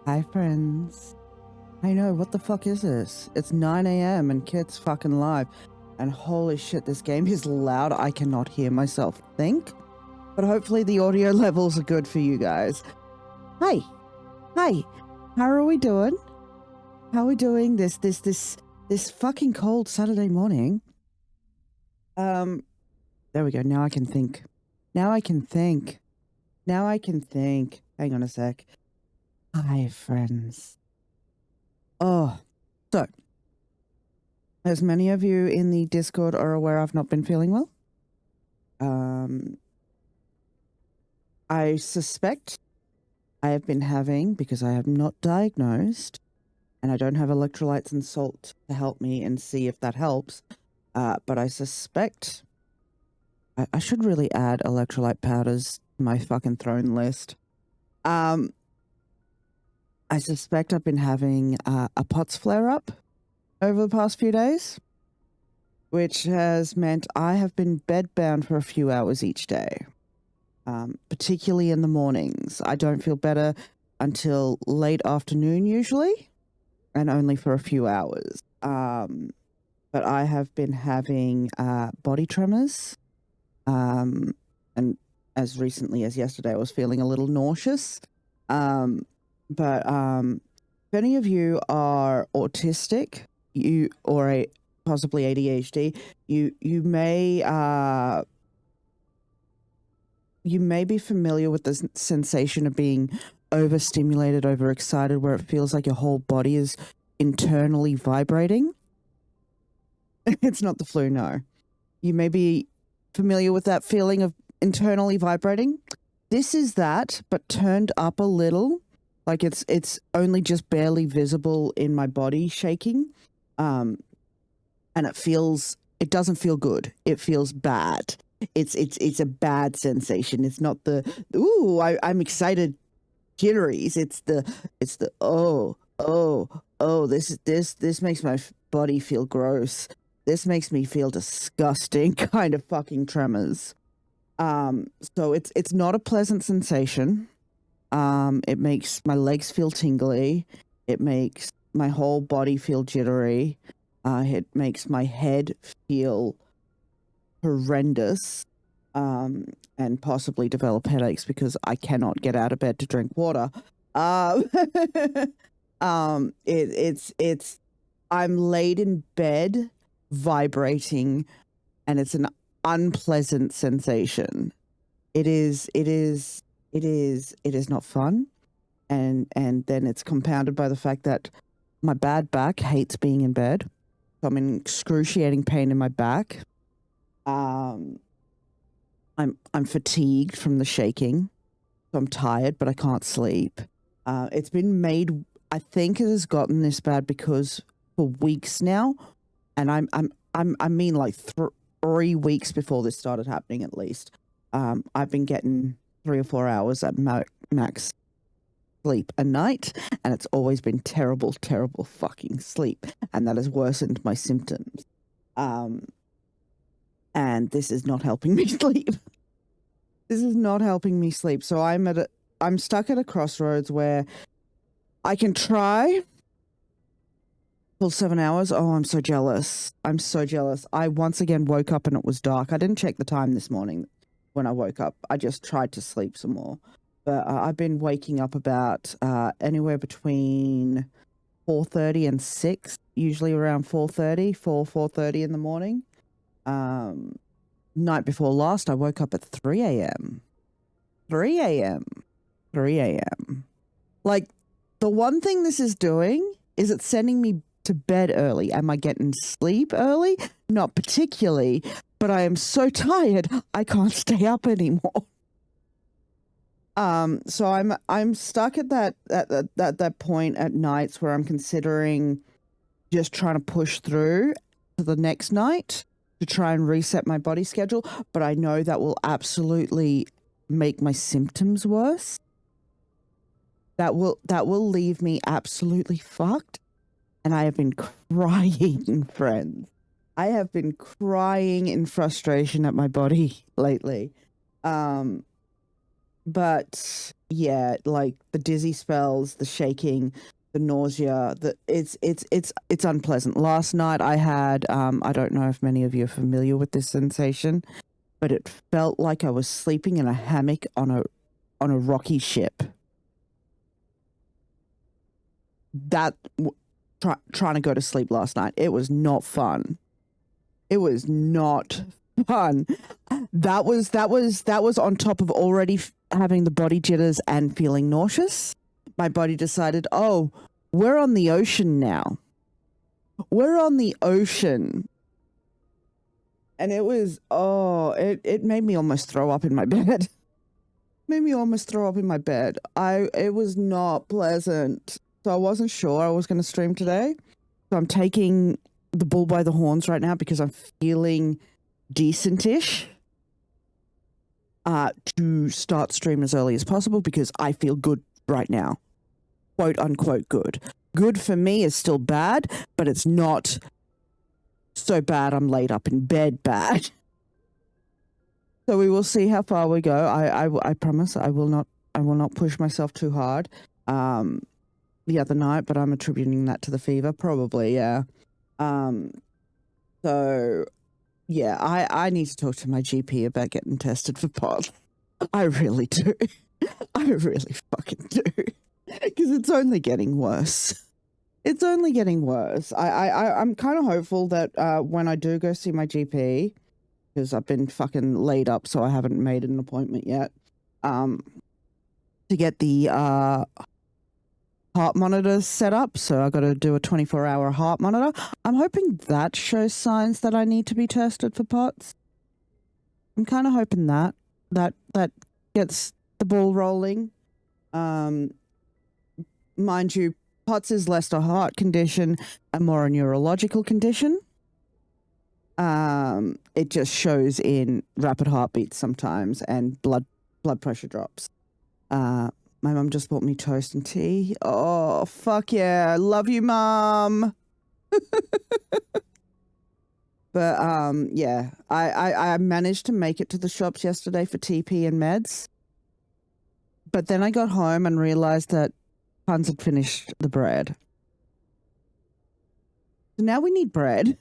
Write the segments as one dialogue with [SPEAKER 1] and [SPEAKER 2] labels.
[SPEAKER 1] Hi, friends. I know, what the fuck is this? It's 9 a.m. and Kit's fucking live. And holy shit, this game is loud. I cannot hear myself think. But hopefully the audio levels are good for you guys. Hi. Hi. How are we doing? How are we doing this fucking cold Saturday morning? There we go. Now I can think. Now I can think. Hang on a sec. Hi, friends. Oh, so, as many of you in the Discord are aware, I've not been feeling well. I suspect I have been having, because I am not diagnosed, and I don't have electrolytes and salt to help me and see if that helps, but I suspect I should really add electrolyte powders to my fucking throne list. I suspect I've been having a POTS flare-up over the past few days, which has meant I have been bedbound for a few hours each day, particularly in the mornings. I don't feel better until late afternoon usually, and only for a few hours. But I have been having body tremors, and as recently as yesterday, I was feeling a little nauseous. But if any of you are autistic, or possibly ADHD, you may be familiar with the sensation of being overstimulated, overexcited, where it feels like your whole body is internally vibrating. It's not the flu, no. You may be familiar with that feeling of internally vibrating. This is that, but turned up a little. Like it's only just barely visible in my body shaking. And it doesn't feel good. It feels bad. It's a bad sensation. It's not the ooh, I'm excited jitteries. It's the this makes my body feel gross. This makes me feel disgusting kind of fucking tremors. So it's not a pleasant sensation. It makes my legs feel tingly. It makes my whole body feel jittery. It makes my head feel horrendous, and possibly develop headaches because I cannot get out of bed to drink water. It's I'm laid in bed vibrating, and it's an unpleasant sensation. It is not fun, and then it's compounded by the fact that my bad back hates being in bed. So I'm in excruciating pain in my back. I'm fatigued from the shaking, so I'm tired, but I can't sleep. It's been made. I think it has gotten this bad because for weeks now, and I mean like 3 weeks before this started happening at least. I've been getting 3 or 4 hours at max sleep a night, and it's always been terrible fucking sleep, and that has worsened my symptoms. And this is not helping me sleep. This is not helping me sleep. So I'm stuck at a crossroads where I can try full 7 hours. Oh, I'm so jealous. I'm so jealous. I once again woke up and it was dark. I didn't check the time this morning when I woke up. I just tried to sleep some more. But I've been waking up about anywhere between 4:30 and 6, usually around 4:30 in the morning. Night before last, I woke up at 3 a.m. 3 a.m. 3 a.m. Like, the one thing this is doing is it's sending me to bed early. Am I getting sleep early? Not particularly, but I am so tired, I can't stay up anymore. So I'm stuck at that point at nights where I'm considering just trying to push through to the next night to try and reset my body schedule, but I know that will absolutely make my symptoms worse. That will leave me absolutely fucked. And I have been crying, friends. I have been crying in frustration at my body lately. But yeah, like the dizzy spells, the shaking, the nausea, it's unpleasant. Last night I had I don't know if many of you are familiar with this sensation, but it felt like I was sleeping in a hammock on a rocky ship. Trying to go to sleep last night, it was not fun. It was not fun. That was on top of already having the body jitters and feeling nauseous. My body decided, oh, we're on the ocean now. We're on the ocean. And it was, it made me almost throw up in my bed. It was not pleasant. So I wasn't sure I was going to stream today. So I'm taking the bull by the horns right now because I'm feeling decent-ish to start stream as early as possible because I feel good right now. Quote unquote good. Good for me is still bad, but it's not so bad I'm laid up in bed bad. So we will see how far we go. I promise I will not push myself too hard. The other night, but I'm attributing that to the fever, probably, yeah. So yeah, I need to talk to my GP about getting tested for POTS. I really do. I really fucking do. Because it's only getting worse. It's only getting worse. I'm kind of hopeful that when I do go see my GP, because I've been fucking laid up, so I haven't made an appointment yet, to get the heart monitor set up. So I got to do a 24-hour heart monitor. I'm hoping that shows signs that I need to be tested for POTS. I'm kind of hoping that gets the ball rolling. Mind you, POTS is less a heart condition and more a neurological condition. It just shows in rapid heartbeats sometimes and blood pressure drops. My mum just bought me toast and tea. Oh, fuck yeah. Love you, Mum. But, yeah. I managed to make it to the shops yesterday for TP and meds. But then I got home and realized that Puns had finished the bread. So now we need bread.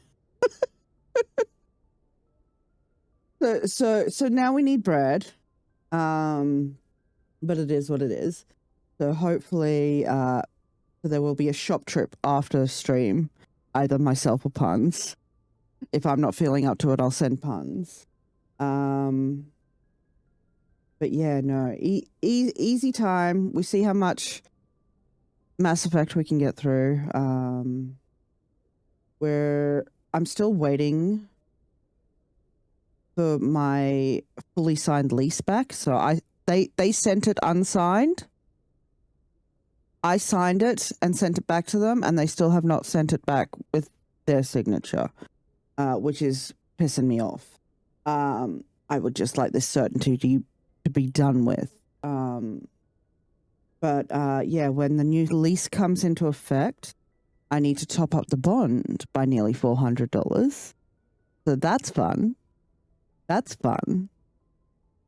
[SPEAKER 1] So now we need bread. But it is what it is. So hopefully there will be a shop trip after stream, either myself or Puns. If I'm not feeling up to it, I'll send Puns. But yeah, no, easy time. We see how much Mass Effect we can get through. I'm still waiting for my fully signed lease back. So they sent it unsigned. I signed it and sent it back to them, and they still have not sent it back with their signature, which is pissing me off. I would just like this certainty to be done with. But yeah, when the new lease comes into effect, I need to top up the bond by nearly $400. So that's fun. That's fun.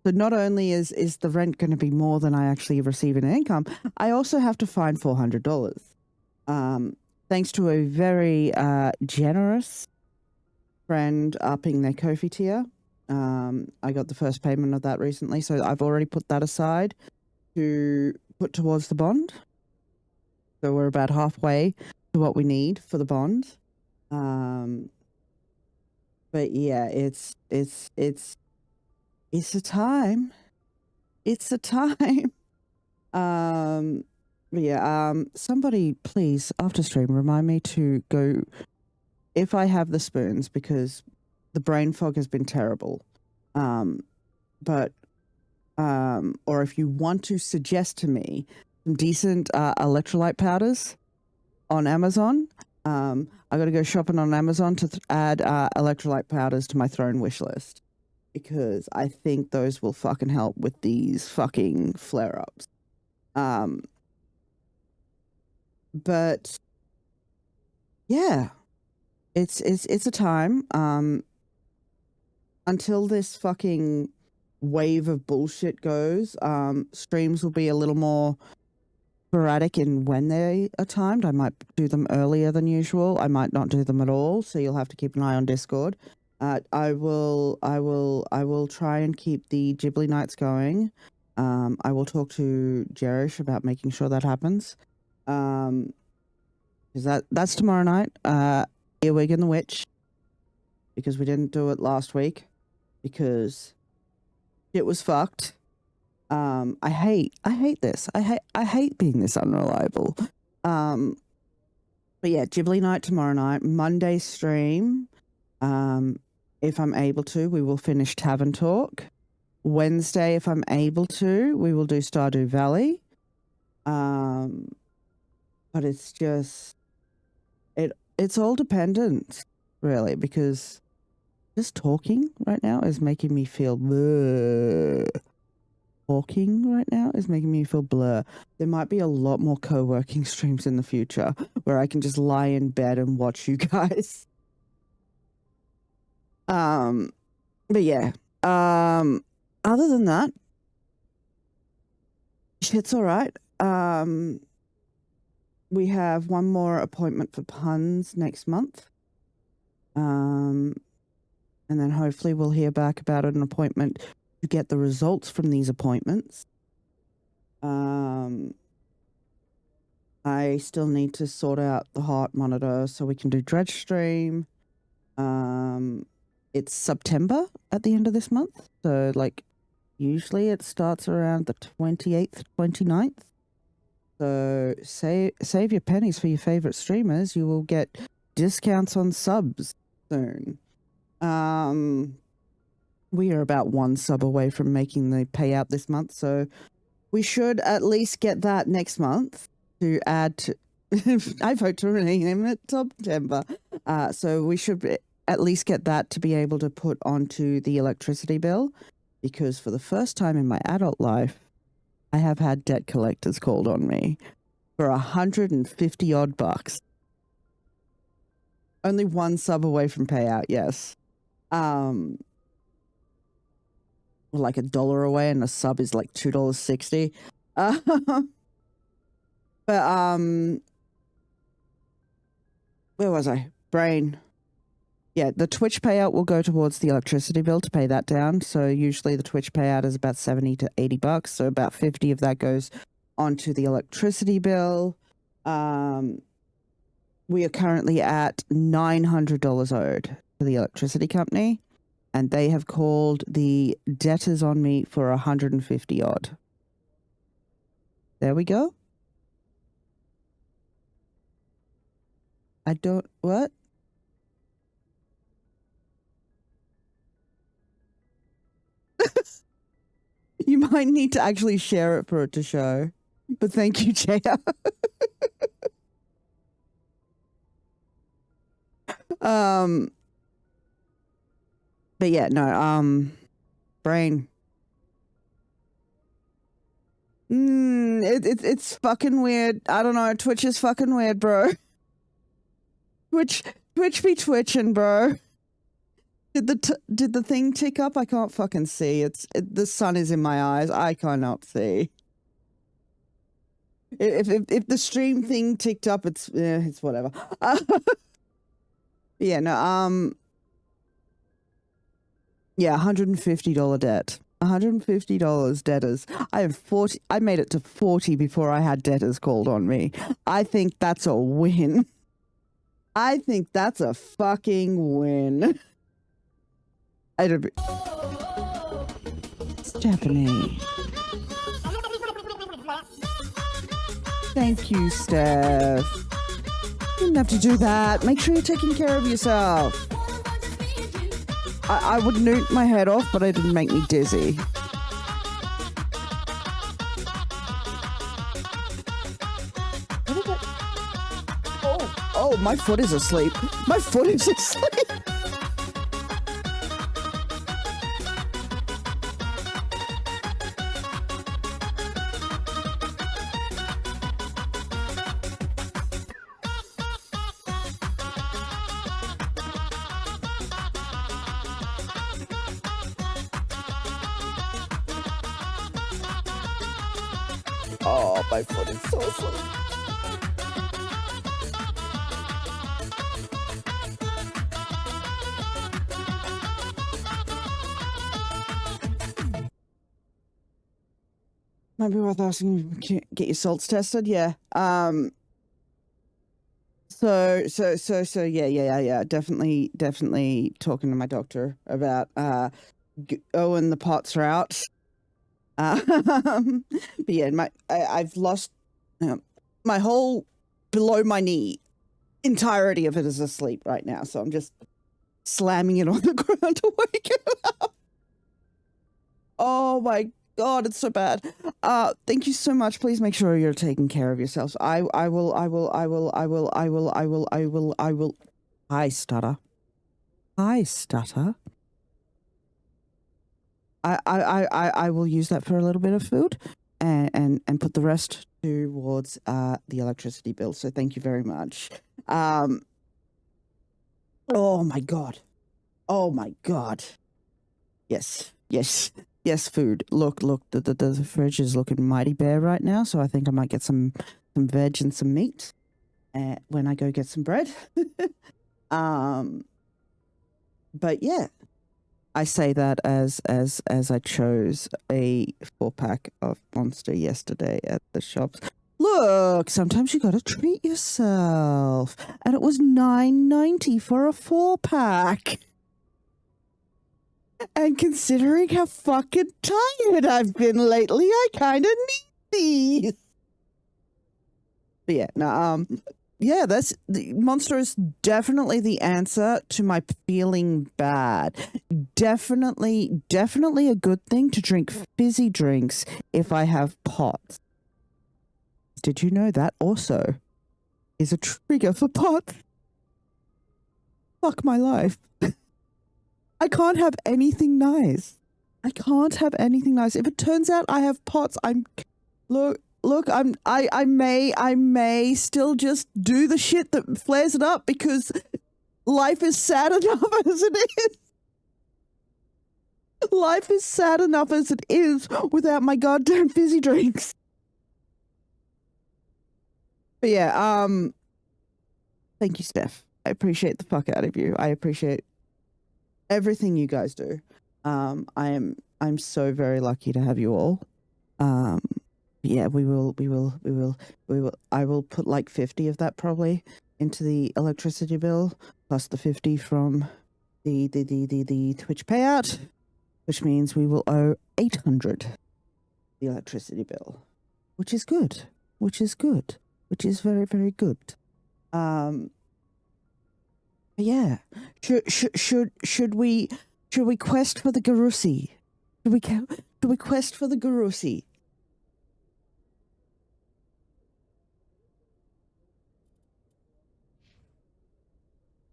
[SPEAKER 1] So not only is the rent going to be more than I actually receive in income, I also have to find $400. Thanks to a very generous friend upping their Ko-fi tier. I got the first payment of that recently, so I've already put that aside to put towards the bond. So we're about halfway to what we need for the bond. But yeah, it's a time. It's a time. Yeah, somebody please after stream remind me to go if I have the spoons because the brain fog has been terrible. But or if you want to suggest to me some decent electrolyte powders on Amazon, I got to go shopping on Amazon to add electrolyte powders to my throne wish list because I think those will fucking help with these fucking flare-ups. But yeah, it's a time until this fucking wave of bullshit goes, streams will be a little more sporadic in when they are timed. I might do them earlier than usual. I might not do them at all, so you'll have to keep an eye on Discord. I will try and keep the Ghibli nights going. I will talk to Jerish about making sure that happens. Because that's tomorrow night. Earwig and the Witch. Because we didn't do it last week. Because it was fucked. I hate this. I hate being this unreliable. But yeah, Ghibli night tomorrow night. Monday stream. If I'm able to, we will finish Tavern Talk. Wednesday, if I'm able to, we will do Stardew Valley. But it's just it's all dependent, really, because just talking right now is making me feel bleh. Talking right now is making me feel blur. There might be a lot more co-working streams in the future where I can just lie in bed and watch you guys. But yeah. Other than that, shit's all right. We have one more appointment for puns next month. And then hopefully we'll hear back about an appointment to get the results from these appointments. I still need to sort out the heart monitor so we can do Dredge stream. It's September at the end of this month. So, like, usually it starts around the 28th, 29th. So, save your pennies for your favorite streamers. You will get discounts on subs soon. We are about one sub away from making the payout this month. So, we should at least get that next month to add to... I vote to rename it September. So, we should at least get that to be able to put onto the electricity bill, because for the first time in my adult life, I have had debt collectors called on me for 150 odd bucks. Only one sub away from payout, yes. Like $1 away, and a sub is like $2.60. But where was I? Brain. Yeah, the Twitch payout will go towards the electricity bill to pay that down. So usually the Twitch payout is about 70 to 80 bucks. So about 50 of that goes onto the electricity bill. We are currently at $900 owed to the electricity company, and they have called the debtors on me for 150 odd. There we go. What? You might need to actually share it for it to show. But thank you, JR. But yeah, no, Brain. It's fucking weird. I don't know. Twitch is fucking weird, bro. Twitch be twitching, bro. Did the thing tick up? I can't fucking see. The sun is in my eyes. I cannot see. If the stream thing ticked up, it's whatever. Yeah, no, yeah, $150 debt. $150 debtors. I made it to 40 before I had debtors called on me. I think that's a win. I think that's a fucking win. Stephanie. Thank you, Steph. You didn't have to do that. Make sure you're taking care of yourself. I would newt my head off, but it didn't make me dizzy. Oh, my foot is asleep. My foot is asleep. Oh, my foot is so asleep. Might be worth asking if you can get your salts tested. Yeah. So yeah. Definitely talking to my doctor about Owen the Pots route. But yeah, I've lost my whole below my knee entirety of it is asleep right now, so I'm just slamming it on the ground to wake it up. Oh my God, it's so bad. Thank you so much. Please make sure you're taking care of yourselves. I will. I stutter. I will use that for a little bit of food and put the rest towards the electricity bill. So thank you very much. Oh my God. Oh my God. Yes. Food. Look. The fridge is looking mighty bare right now. So I think I might get some veg and some meat when I go get some bread. But yeah. I say that as I chose a 4-pack of Monster yesterday at the shops. Look, sometimes you gotta treat yourself. And it was $9.90 for a 4-pack. And considering how fucking tired I've been lately, I kinda need these. But yeah, no, yeah, the Monster is definitely the answer to my feeling bad. Definitely a good thing to drink fizzy drinks if I have POTS. Did you know that also is a trigger for POTS? Fuck my life. I can't have anything nice. If it turns out I have POTS, Look, I may still just do the shit that flares it up because life is sad enough as it is. Life is sad enough as it is without my goddamn fizzy drinks. But yeah, thank you, Steph. I appreciate the fuck out of you. I appreciate everything you guys do. I'm so very lucky to have you all. Yeah, we will. I will put like 50 of that probably into the electricity bill, plus the 50 from the Twitch payout, which means we will owe 800 the electricity bill, which is good. Which is very, very good. Yeah. Should we quest for the Garusi? Should we quest for the Garusi?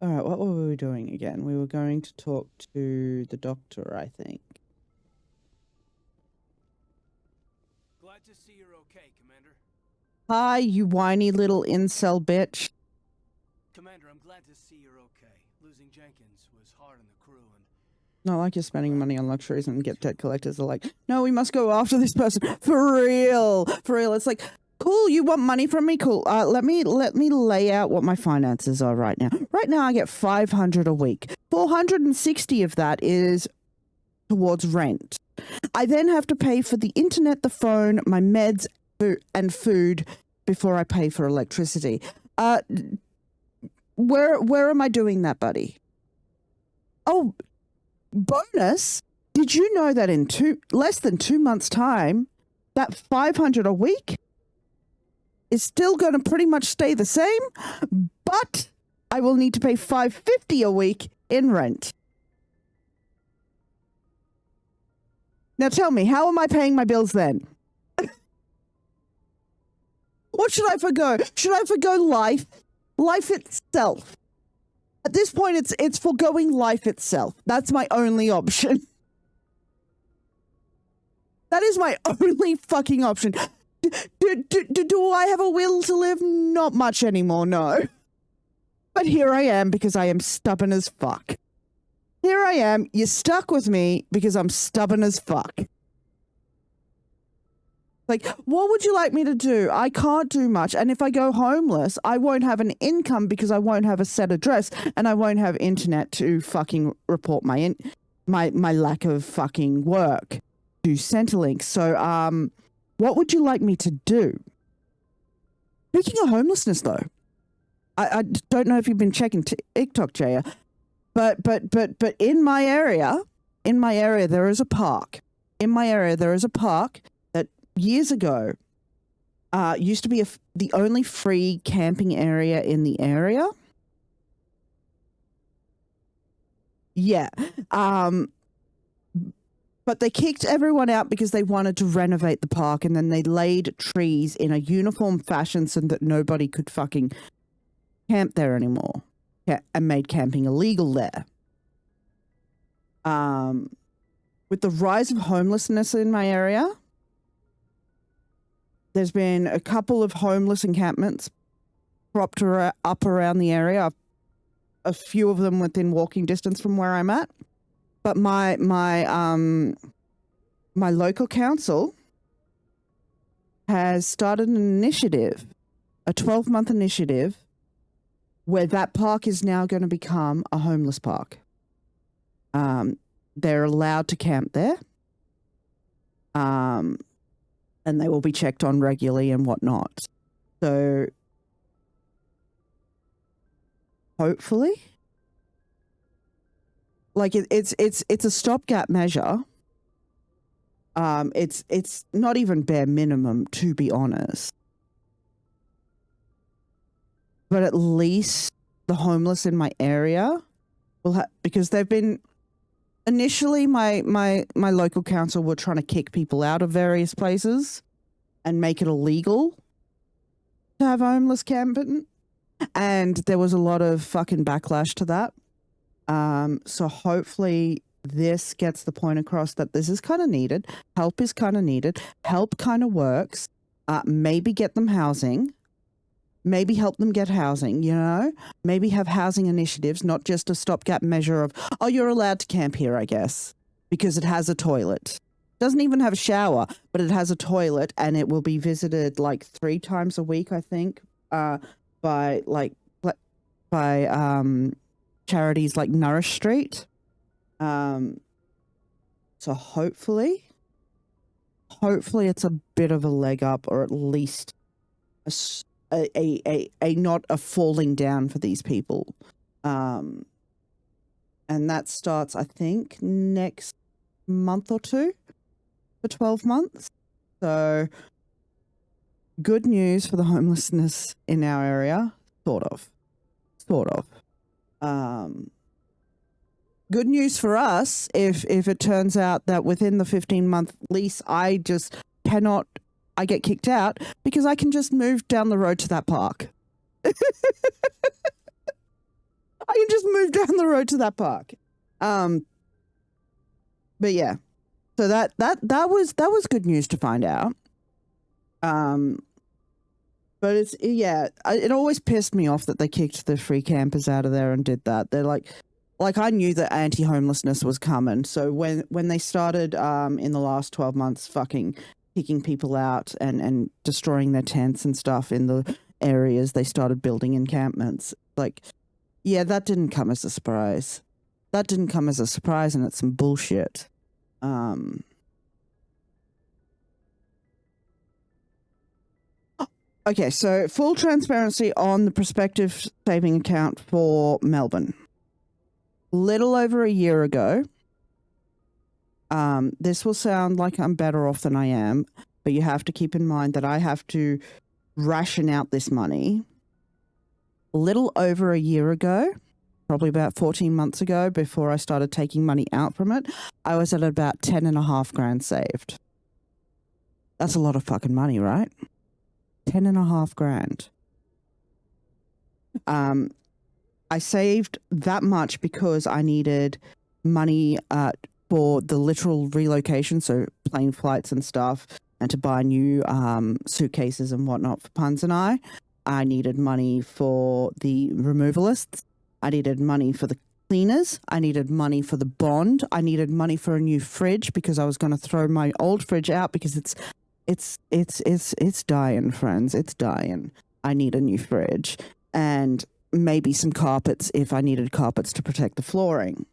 [SPEAKER 1] All right, what were we doing again? We were going to talk to the doctor, I think.
[SPEAKER 2] Glad to see you're okay, Commander.
[SPEAKER 1] Hi, you whiny little incel bitch.
[SPEAKER 2] Commander, I'm glad to see you're okay. Losing Jenkins was hard on the crew and...
[SPEAKER 1] Not like you're spending money on luxuries and get debt collectors are like, no, we must go after this person. For real. It's like, cool, you want money from me? Cool. Let me lay out what my finances are right now. Right now I get $500 a week. 460 of that is towards rent. I then have to pay for the internet, the phone, my meds, and food before I pay for electricity. Where am I doing that, buddy? Oh, bonus. Did you know that in less than 2 months' time, that $500 a week is still going to pretty much stay the same, but I will need to pay $550 a week in rent. Now tell me, how am I paying my bills then? What should I forgo? Should I forgo life? Life itself. At this point, it's foregoing life itself. That's my only option. That is my only fucking option. Do I have a will to live? Not much anymore, no. But here I am because I am stubborn as fuck. Here I am, you're stuck with me because I'm stubborn as fuck. Like, what would you like me to do? I can't do much. And if I go homeless, I won't have an income because I won't have a set address and I won't have internet to fucking report my lack of fucking work to Centrelink. So, what would you like me to do? Speaking of homelessness, though, I don't know if you've been checking TikTok, Jaya, but in my area, there is a park. In my area, there is a park that years ago used to be the only free camping area in the area. Yeah. But they kicked everyone out because they wanted to renovate the park, and then they laid trees in a uniform fashion so that nobody could fucking camp there anymore. Yeah, and made camping illegal there. With the rise of homelessness in my area, there's been a couple of homeless encampments propped up around the area, a few of them within walking distance from where I'm at. But my local council has started an initiative, a 12-month initiative, where that park is now going to become a homeless park. They're allowed to camp there. And they will be checked on regularly and whatnot. So hopefully, like it's a stopgap measure. It's not even bare minimum, to be honest. But at least the homeless in my area will have, because they've been initially my local council were trying to kick people out of various places and make it illegal to have homeless camping, and there was a lot of fucking backlash to that. So hopefully this gets the point across that this is kind of needed. Help is kind of needed. Help kind of works. Maybe get them housing. Maybe help them get housing, you know? Maybe have housing initiatives, not just a stopgap measure of, oh, you're allowed to camp here, I guess, because it has a toilet. Doesn't even have a shower, but it has a toilet, and it will be visited like 3 times a week, I think, by charities like Nourish Street. So hopefully it's a bit of a leg up, or at least a not a falling down for these people. And that starts, I think, next month or two for 12 months. So good news for the homelessness in our area, sort of. Good news for us if it turns out that within the 15-month lease, I get kicked out, because I can just move down the road to that park. I can just move down the road to that park. But yeah, so that was good news to find out. But it always pissed me off that they kicked the free campers out of there and did that. They're like I knew that anti-homelessness was coming. So when they started in the last 12 months fucking kicking people out and destroying their tents and stuff in the areas they started building encampments, like, yeah, that didn't come as a surprise. And it's some bullshit. Okay, so full transparency on the prospective saving account for Melbourne. Little over a year ago, this will sound like I'm better off than I am, but you have to keep in mind that I have to ration out this money. A little over a year ago, probably about 14 months ago, before I started taking money out from it, I was at about 10.5 grand saved. That's a lot of fucking money, right? 10.5 grand. I saved that much because I needed money for the literal relocation, so plane flights and stuff, and to buy new suitcases and whatnot for Puns and I. I needed money for the removalists. I needed money for the cleaners. I needed money for the bond. I needed money for a new fridge because I was going to throw my old fridge out because it's it's dying, friends. It's dying. I need a new fridge and maybe some carpets if I needed carpets to protect the flooring.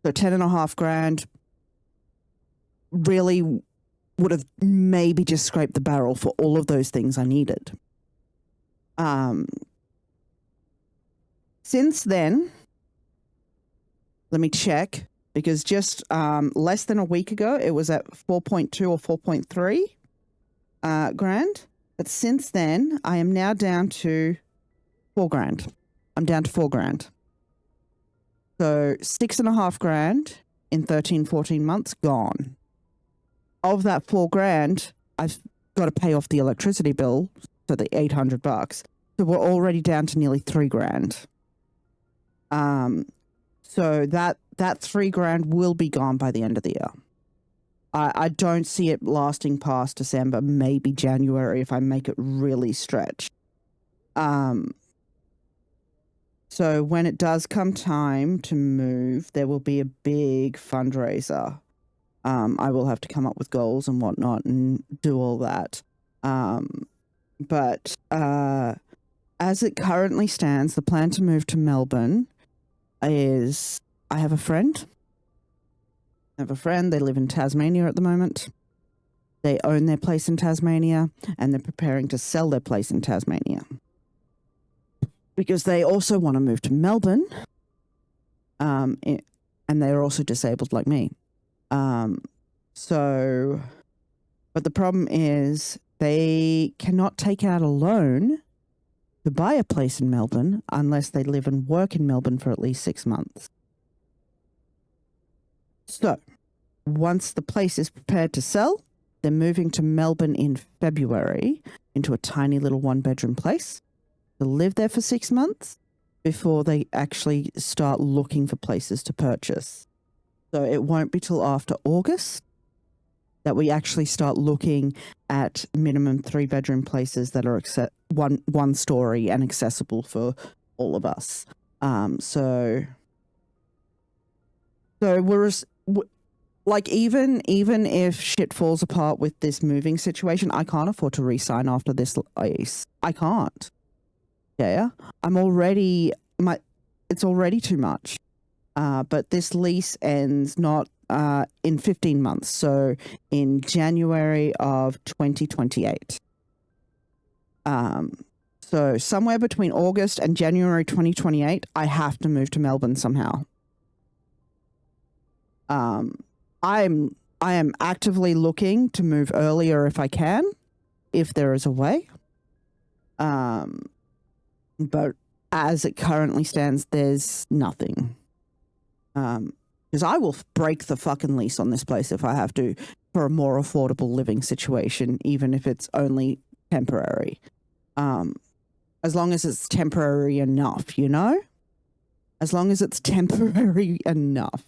[SPEAKER 1] So $10,500 really would have maybe just scraped the barrel for all of those things I needed. Since then, let me check, because just less than a week ago, it was at 4.2 or 4.3 grand. But since then, I am now down to $4,000. I'm down to $4,000. So $6,500 in 13, 14 months gone. Of that $4,000, I've got to pay off the electricity bill, so the $800. So we're already down to nearly $3,000. So that $3,000 will be gone by the end of the year. I don't see it lasting past December, maybe January if I make it really stretch. So when it does come time to move, there will be a big fundraiser. I will have to come up with goals and whatnot and do all that. But as it currently stands, the plan to move to Melbourne is, I have a friend. They live in Tasmania at the moment. They own their place in Tasmania, and they're preparing to sell their place in Tasmania. Because they also want to move to Melbourne, and they're also disabled like me. But the problem is they cannot take out a loan to buy a place in Melbourne unless they live and work in Melbourne for at least 6 months. So, once the place is prepared to sell, they're moving to Melbourne in February into a tiny little 1-bedroom place. They'll live there for 6 months before they actually start looking for places to purchase. So it won't be till after August that we actually start looking at minimum 3-bedroom places that are one story and accessible for all of us. So we're like, even if shit falls apart with this moving situation, I can't afford to re-sign after this lease. I can't. Yeah, it's already too much. But this lease ends not in 15 months, so in January of 2028. So somewhere between August and January 2028, I have to move to Melbourne somehow. I am actively looking to move earlier if I can, if there is a way. But as it currently stands, there's nothing. Because I will break the fucking lease on this place if I have to for a more affordable living situation, even if it's only temporary. As long as it's temporary enough, you know? As long as it's temporary enough.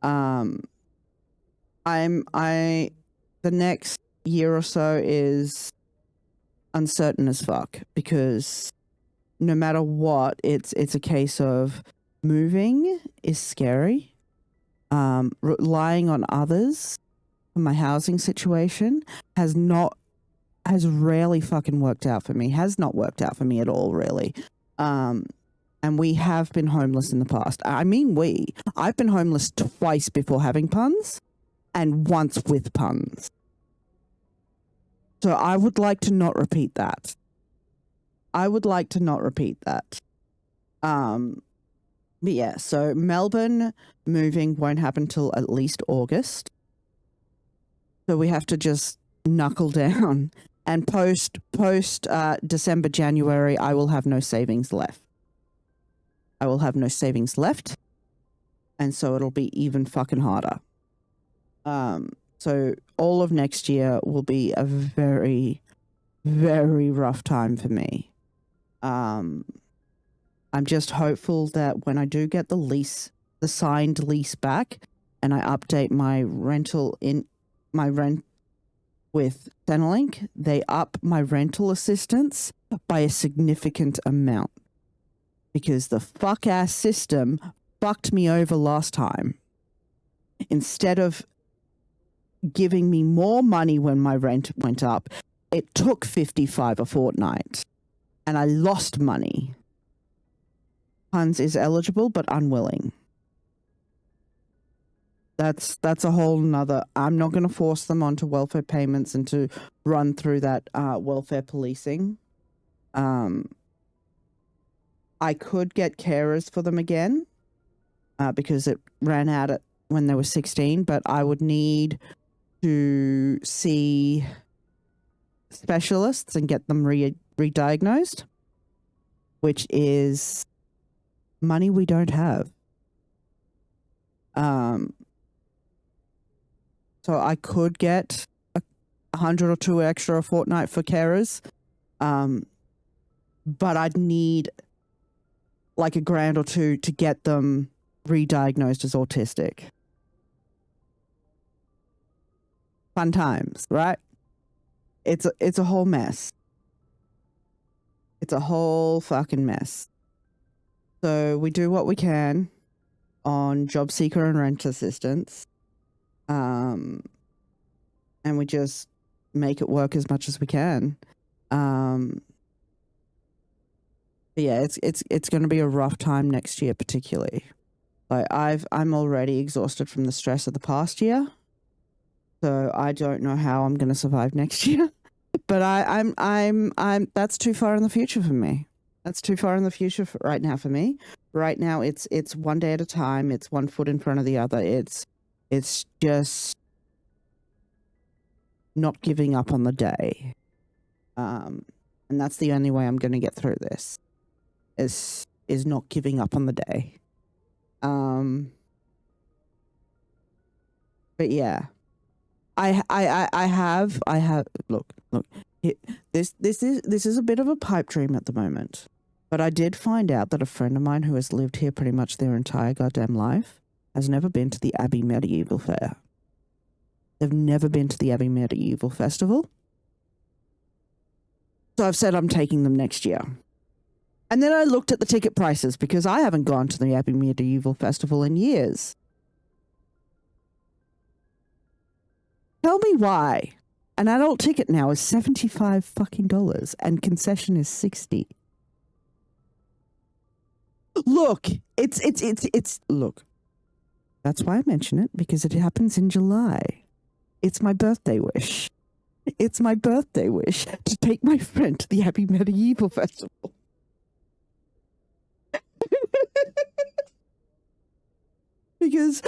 [SPEAKER 1] The next year or so is uncertain as fuck, because no matter what, it's a case of moving is scary. Relying on others for my housing situation has rarely fucking worked out for me. Has not worked out for me at all, really. And we have been homeless in the past. I mean, I've been homeless twice before having puns, and once with puns. So I would like to not repeat that. But yeah, so Melbourne moving won't happen till at least August. So we have to just knuckle down. And post December, January, I will have no savings left. And so it'll be even fucking harder. So all of next year will be a very, very rough time for me. I'm just hopeful that when I do get the signed lease back, and I update my rent with Centrelink, they up my rental assistance by a significant amount. Because the fuck-ass system fucked me over last time. Instead of giving me more money when my rent went up. It took 55 a fortnight, and I lost money. Hans is eligible but unwilling. That's a whole nother. I'm not going to force them onto welfare payments and to run through that welfare policing. I could get carers for them again because it ran out when they were 16, but I would need to see specialists and get them re-diagnosed, which is money we don't have. So I could get 100 or 2 extra a fortnight for carers, but I'd need like $1,000 or $2,000 to get them re-diagnosed as autistic. Fun times, right? It's a whole mess. It's a whole fucking mess. So we do what we can on job seeker and rent assistance. And we just make it work as much as we can. But yeah, it's going to be a rough time next year, particularly. Like I'm already exhausted from the stress of the past year, so I don't know how I'm going to survive next year. But I'm that's too far in the future for me. That's too far in the future right now for me. Right now, it's one day at a time. It's one foot in front of the other. It's just not giving up on the day. And that's the only way I'm going to get through this. Is not giving up on the day. But yeah, I have look. This is a bit of a pipe dream at the moment, but I did find out that a friend of mine who has lived here pretty much their entire goddamn life has never been to the Abbey Medieval Fair. They've never been to the Abbey Medieval Festival. So I've said I'm taking them next year. And then I looked at the ticket prices because I haven't gone to the Abbey Medieval Festival in years. Tell me why. An adult ticket now is $75 fucking dollars and concession is $60. Look, it's look. That's why I mention it, because it happens in July. It's my birthday wish. It's my birthday wish to take my friend to the Abbey Medieval Festival. Because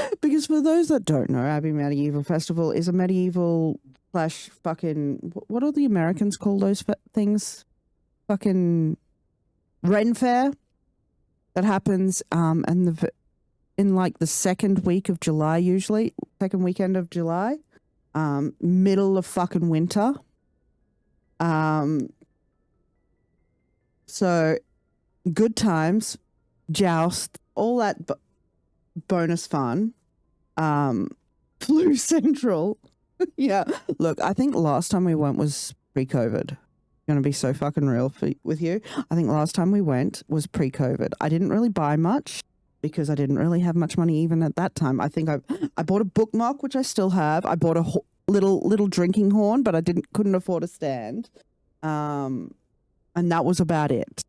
[SPEAKER 1] for those that don't know, Abbey Medieval Festival is a medieval / fucking, what do the Americans call those things? Fucking Ren Fair that happens in like the second week of July, usually second weekend of July, middle of fucking winter. So good times, joust, all that bonus fun. Flu Central. Yeah. Look, I think last time we went was pre-COVID. Going to be so fucking real with you. I think last time we went was pre-COVID. I didn't really buy much because I didn't really have much money even at that time. I think I bought a bookmark, which I still have. I bought a little drinking horn, but I couldn't afford a stand. And that was about it.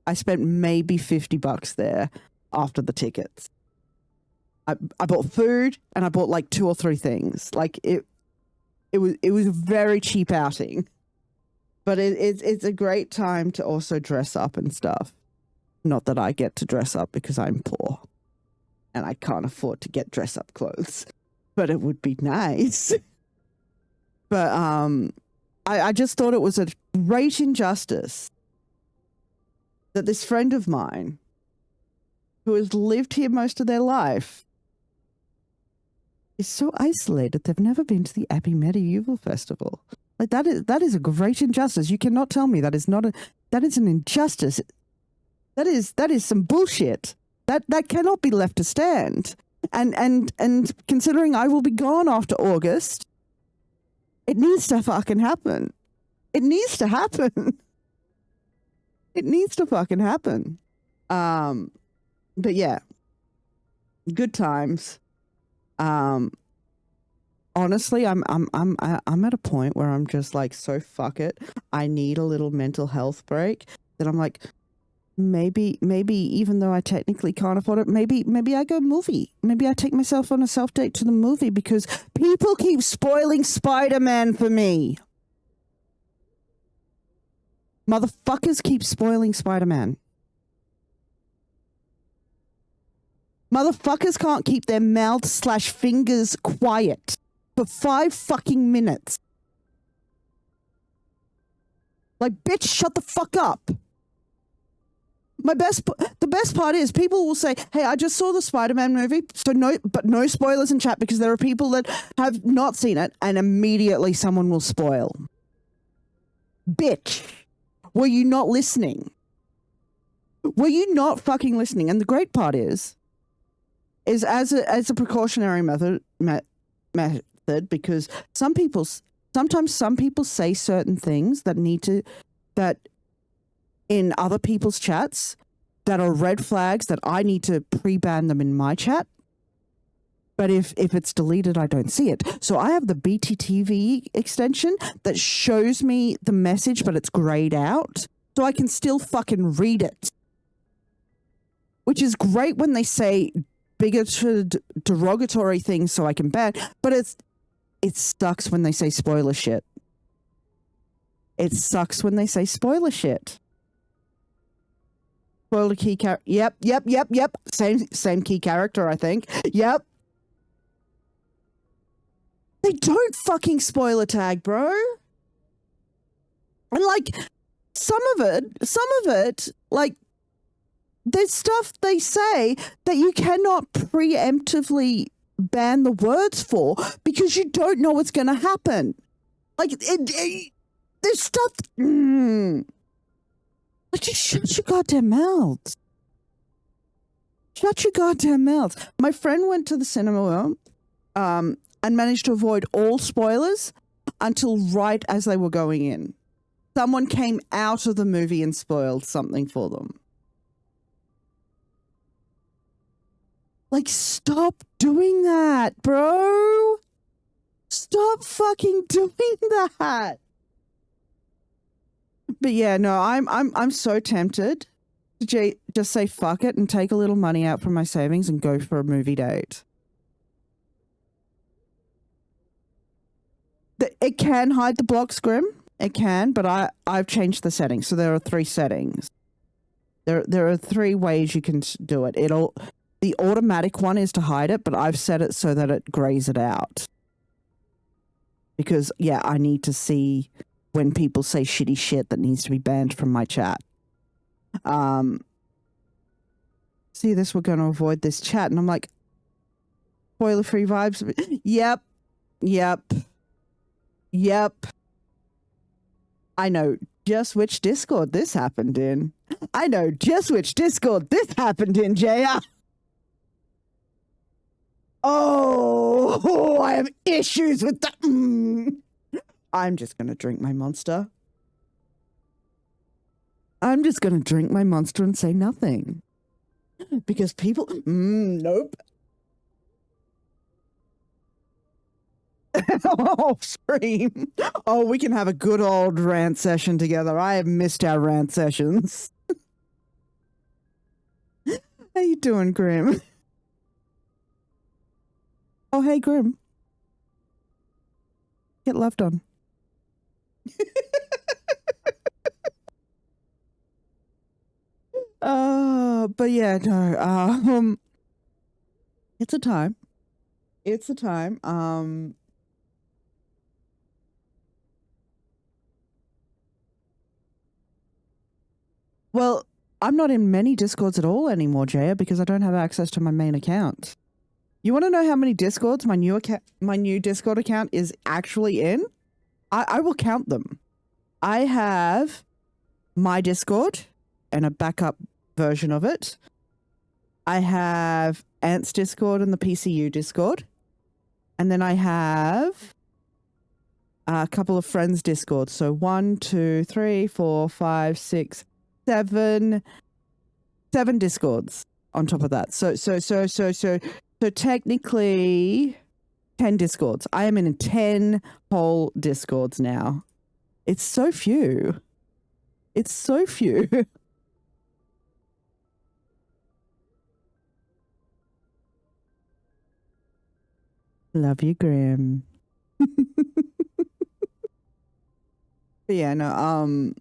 [SPEAKER 1] I spent maybe $50 there after the tickets. I bought food and I bought like 2 or 3 things. Like it was a very cheap outing, but it's a great time to also dress up and stuff. Not that I get to dress up because I'm poor and I can't afford to get dress up clothes, but it would be nice. But I just thought it was a great injustice that this friend of mine who has lived here most of their life is so isolated. They've never been to the Abbey Medieval Festival. Like that is a great injustice. You cannot tell me that is an injustice. That is some bullshit. That cannot be left to stand. And considering I will be gone after August, it needs to fucking happen. It needs to happen. It needs to fucking happen. But yeah, good times. honestly, I'm at a point where I'm just like, so fuck it. I need a little mental health break. That I'm like, maybe even though I technically can't afford it, maybe I go movie. Maybe I take myself on a self date to the movie because people keep spoiling Spider-Man for me. Motherfuckers keep spoiling Spider-Man. Motherfuckers can't keep their mouths/fingers quiet for 5 fucking minutes. Like, bitch, shut the fuck up. The best part is people will say, hey, I just saw the Spider-Man movie, so no spoilers in chat because there are people that have not seen it and immediately someone will spoil. Bitch, were you not listening? Were you not fucking listening? And the great part is as a precautionary method, because sometimes some people say certain things that in other people's chats that are red flags that I need to pre-ban them in my chat. But if it's deleted, I don't see it. So I have the BTTV extension that shows me the message, but it's grayed out. So I can still fucking read it. Which is great when they say bigoted, derogatory things so I can ban. But it sucks when they say spoiler shit. It sucks when they say spoiler shit. Spoiler key character. Yep. Same key character, I think. Yep. They don't fucking spoiler tag, bro. And like some of it, like there's stuff they say that you cannot preemptively ban the words for because you don't know what's going to happen. Like there's stuff. Like, just shut your goddamn mouths. Shut your goddamn mouths. My friend went to the cinema and managed to avoid all spoilers until right as they were going in. Someone came out of the movie and spoiled something for them. Like, stop doing that, bro. Stop fucking doing that. But yeah, no, I'm so tempted to just say fuck it and take a little money out from my savings and go for a movie date. It can hide the block scrim. It can, but I've changed the settings. So there are 3 settings. There are 3 ways you can do it. The automatic one is to hide it, but I've set it so that it grays it out. Because yeah, I need to see when people say shitty shit that needs to be banned from my chat. See this, we're going to avoid this chat. And I'm like, spoiler-free vibes. Yep. I know just which Discord this happened in. JR. Oh, I have issues with that. I'm just going to drink my Monster. I'm just going to drink my Monster and say nothing. Because people... nope. Oh, scream. Oh, we can have a good old rant session together. I have missed our rant sessions. How you doing, Grim? Oh, hey, Grim. Get loved on. But yeah, no, it's a time. Well, I'm not in many Discords at all anymore, Jaya, because I don't have access to my main account. You want to know how many Discords my new Discord account is actually in? I will count them. I have my Discord and a backup version of it. I have Ant's Discord and the PCU Discord. And then I have a couple of friends' Discord. So 1, 2, 3, 4, 5, 6, 7 Discords on top of that. So technically 10 Discords. I am in 10 whole Discords now. It's so few. It's so few. Love you, Grim. But yeah, no,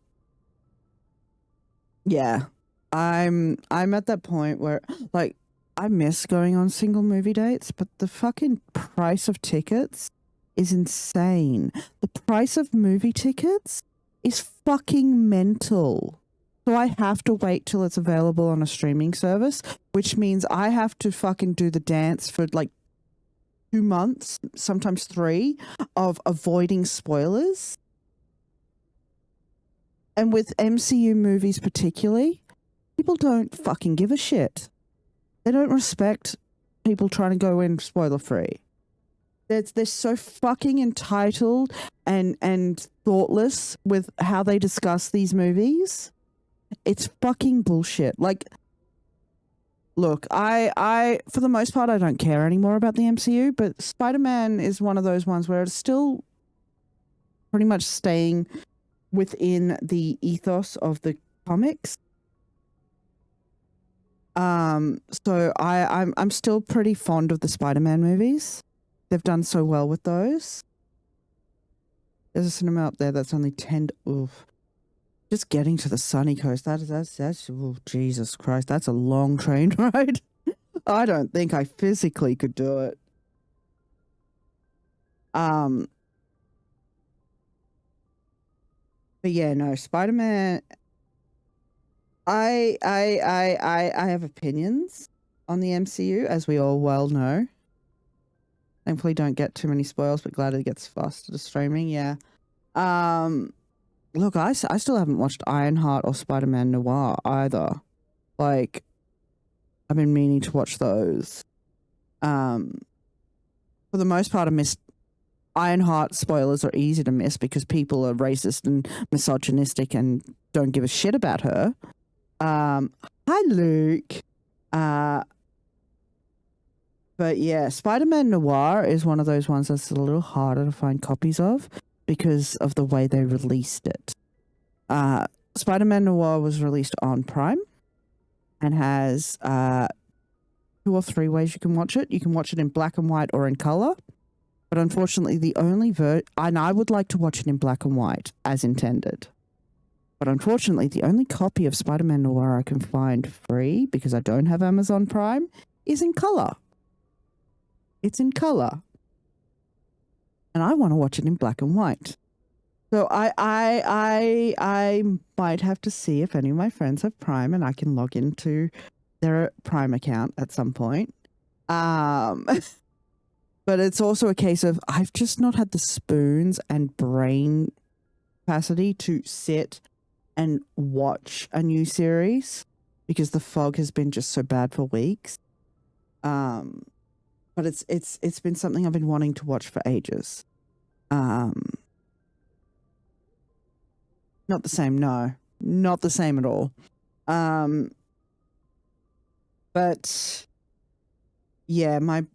[SPEAKER 1] yeah. I'm at that point where like I miss going on single movie dates, but the fucking price of tickets is insane. The price of movie tickets is fucking mental. So I have to wait till it's available on a streaming service, which means I have to fucking do the dance for like 2 months, sometimes 3, of avoiding spoilers. And with MCU movies particularly, people don't fucking give a shit. They don't respect people trying to go in spoiler free. They're so fucking entitled and thoughtless with how they discuss these movies. It's fucking bullshit. Like, look, I for the most part I don't care anymore about the MCU, but Spider-Man is one of those ones where it's still pretty much staying within the ethos of the comics. So I'm still pretty fond of the Spider-Man movies. They've done so well with those. There's a cinema up there that's only 10. Oof. Just getting to the sunny coast. That's oh, Jesus Christ. That's a long train ride. I don't think I physically could do it. But yeah, no, Spider-Man. I have opinions on the MCU, as we all well know. Thankfully, don't get too many spoils, but glad it gets faster to streaming. Yeah. Look, I still haven't watched Ironheart or Spider-Man Noir either. Like, I've been meaning to watch those. For the most part, I missed Ironheart. Spoilers are easy to miss because people are racist and misogynistic and don't give a shit about her. Hi, Luke. But yeah, Spider-Man Noir is one of those ones that's a little harder to find copies of because of the way they released it. Spider-Man Noir was released on Prime and has 2 or 3 ways you can watch it. You can watch it in black and white or in color. But unfortunately, the only and I would like to watch it in black and white as intended. But unfortunately, the only copy of Spider-Man Noir I can find free, because I don't have Amazon Prime, is in color. It's in color. And I want to watch it in black and white. So I might have to see if any of my friends have Prime and I can log into their Prime account at some point. But it's also a case of I've just not had the spoons and brain capacity to sit and watch a new series because the fog has been just so bad for weeks. But it's been something I've been wanting to watch for ages. Not the same, no. Not the same at all. But yeah, my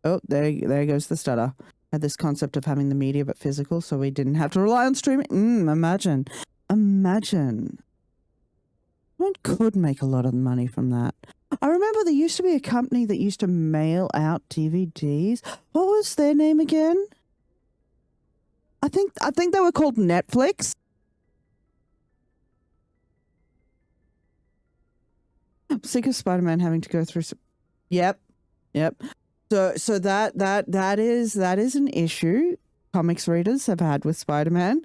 [SPEAKER 1] oh, there goes the stutter. Had this concept of having the media but physical, so we didn't have to rely on streaming. Imagine. One could make a lot of money from that. I remember there used to be a company that used to mail out DVDs. What was their name again? I think they were called Netflix. I'm sick of Spider-Man having to go through some... Yep. So that is an issue comics readers have had with Spider-Man.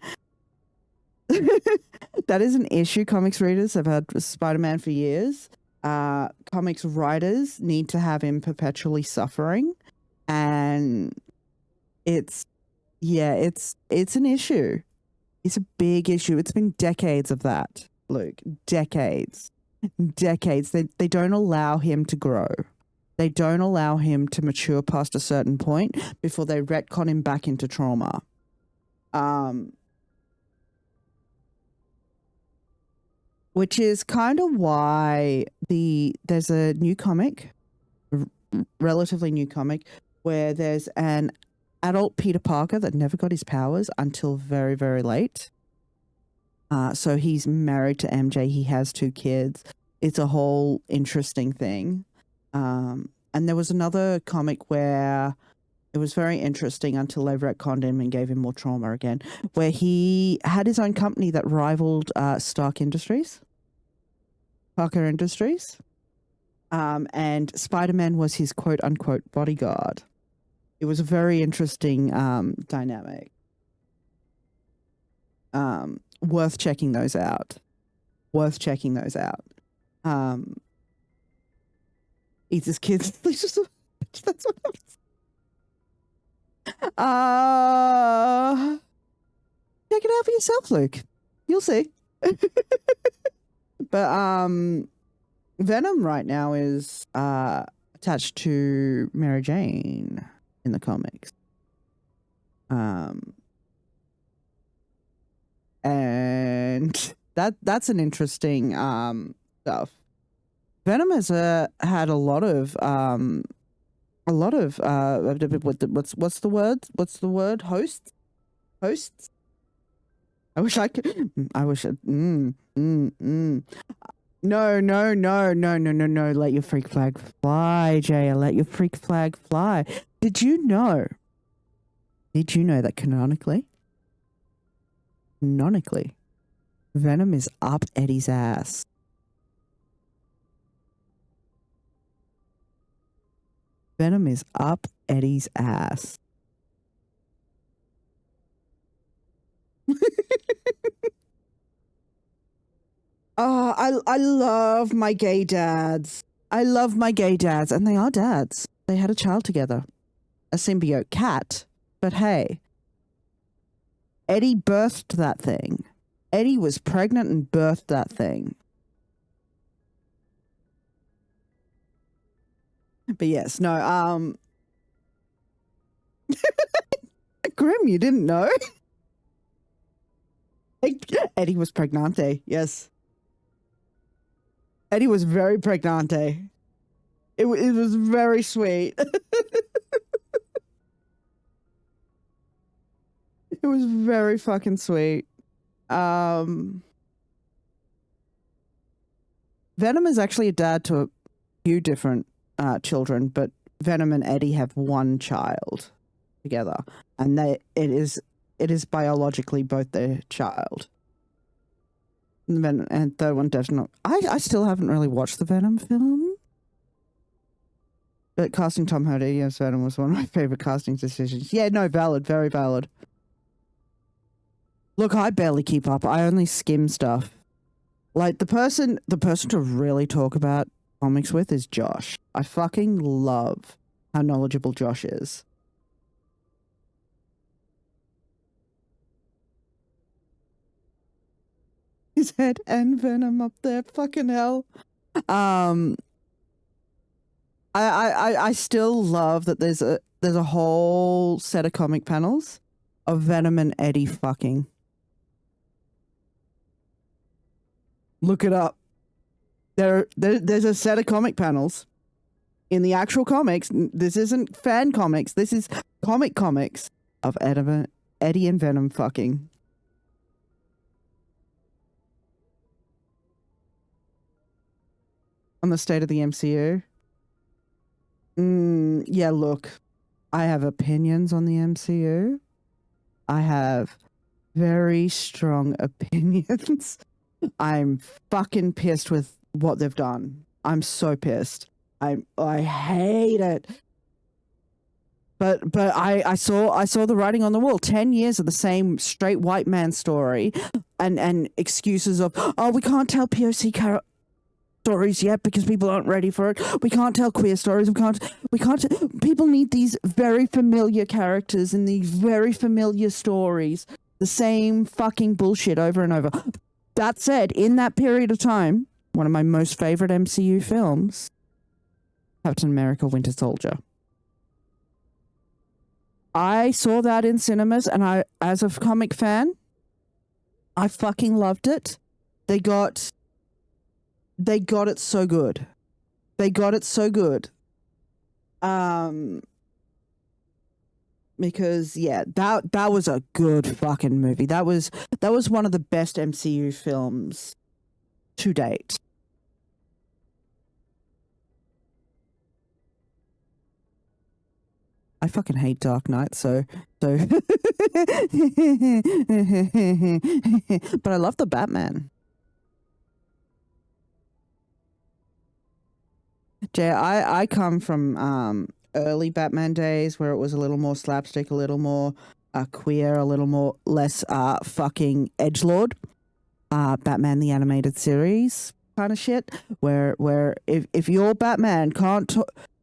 [SPEAKER 1] That is an issue comics readers have had with Spider-Man for years. Comics writers need to have him perpetually suffering, and it's an issue. It's a big issue. It's been decades of that, Luke. Decades. They don't allow him to grow. They don't allow him to mature past a certain point before they retcon him back into trauma. Which is kind of why there's a new comic relatively new comic where there's an adult Peter Parker that never got his powers until very, very late. So he's married to MJ. He has 2 kids. It's a whole interesting thing. And there was another comic where it was very interesting until they retconned him and gave him more trauma again, where he had his own company that rivaled Parker Industries. And Spider-Man was his quote-unquote bodyguard. It was a very interesting dynamic. Worth checking those out. Eats his kids. That's what I'm... check it out for yourself, Luke. You'll see. But Venom right now is attached to Mary Jane in the comics. And that's an interesting stuff. Venom has had a lot of what's the word? Hosts. I wish I could. No. Let your freak flag fly, Jaya. Let your freak flag fly. Did you know that canonically, Venom is up Eddie's ass? Venom is up Eddie's ass. Oh, I love my gay dads. And they are dads. They had a child together. A symbiote cat. But hey, Eddie birthed that thing. Eddie was pregnant and birthed that thing. But yes, no, Grim, you didn't know? Eddie was pregnante, yes. Eddie was very pregnante. It was very sweet. It was very fucking sweet. Venom is actually a dad to a few different children, but Venom and Eddie have one child together, and it is biologically both their child. And third one definitely. I still haven't really watched the Venom film, but casting Tom Hardy as Venom was one of my favorite casting decisions. Yeah, no, valid, very valid. Look, I barely keep up. I only skim stuff. Like the person to really talk about comics with is Josh. I fucking love how knowledgeable Josh is. His head and Venom up there, fucking hell. I still love that there's a whole set of comic panels of Venom and Eddie fucking. Look it up. There's a set of comic panels in the actual comics. This isn't fan comics. This is comics of Eddie and Venom fucking. On the state of the MCU. Yeah, look, I have opinions on the MCU. I have very strong opinions. I'm fucking pissed with what they've done. I'm so pissed. I hate it. But I saw the writing on the wall. 10 years of the same straight white man story, and excuses of, oh, we can't tell POC stories yet because people aren't ready for it. We can't tell queer stories. We can't. People need these very familiar characters and these very familiar stories. The same fucking bullshit over and over. That said, in that period of time, one of my most favorite MCU films, Captain America: Winter Soldier. I saw that in cinemas, and I, as a comic fan, I fucking loved it. They got it so good. Because yeah, that was a good fucking movie. That was one of the best MCU films to date. I fucking hate Dark Knight, so but I love the Batman. Jay, I come from early Batman days where it was a little more slapstick, a little more queer, a little more less fucking edgelord. Batman the Animated Series kind of shit, where if your Batman can't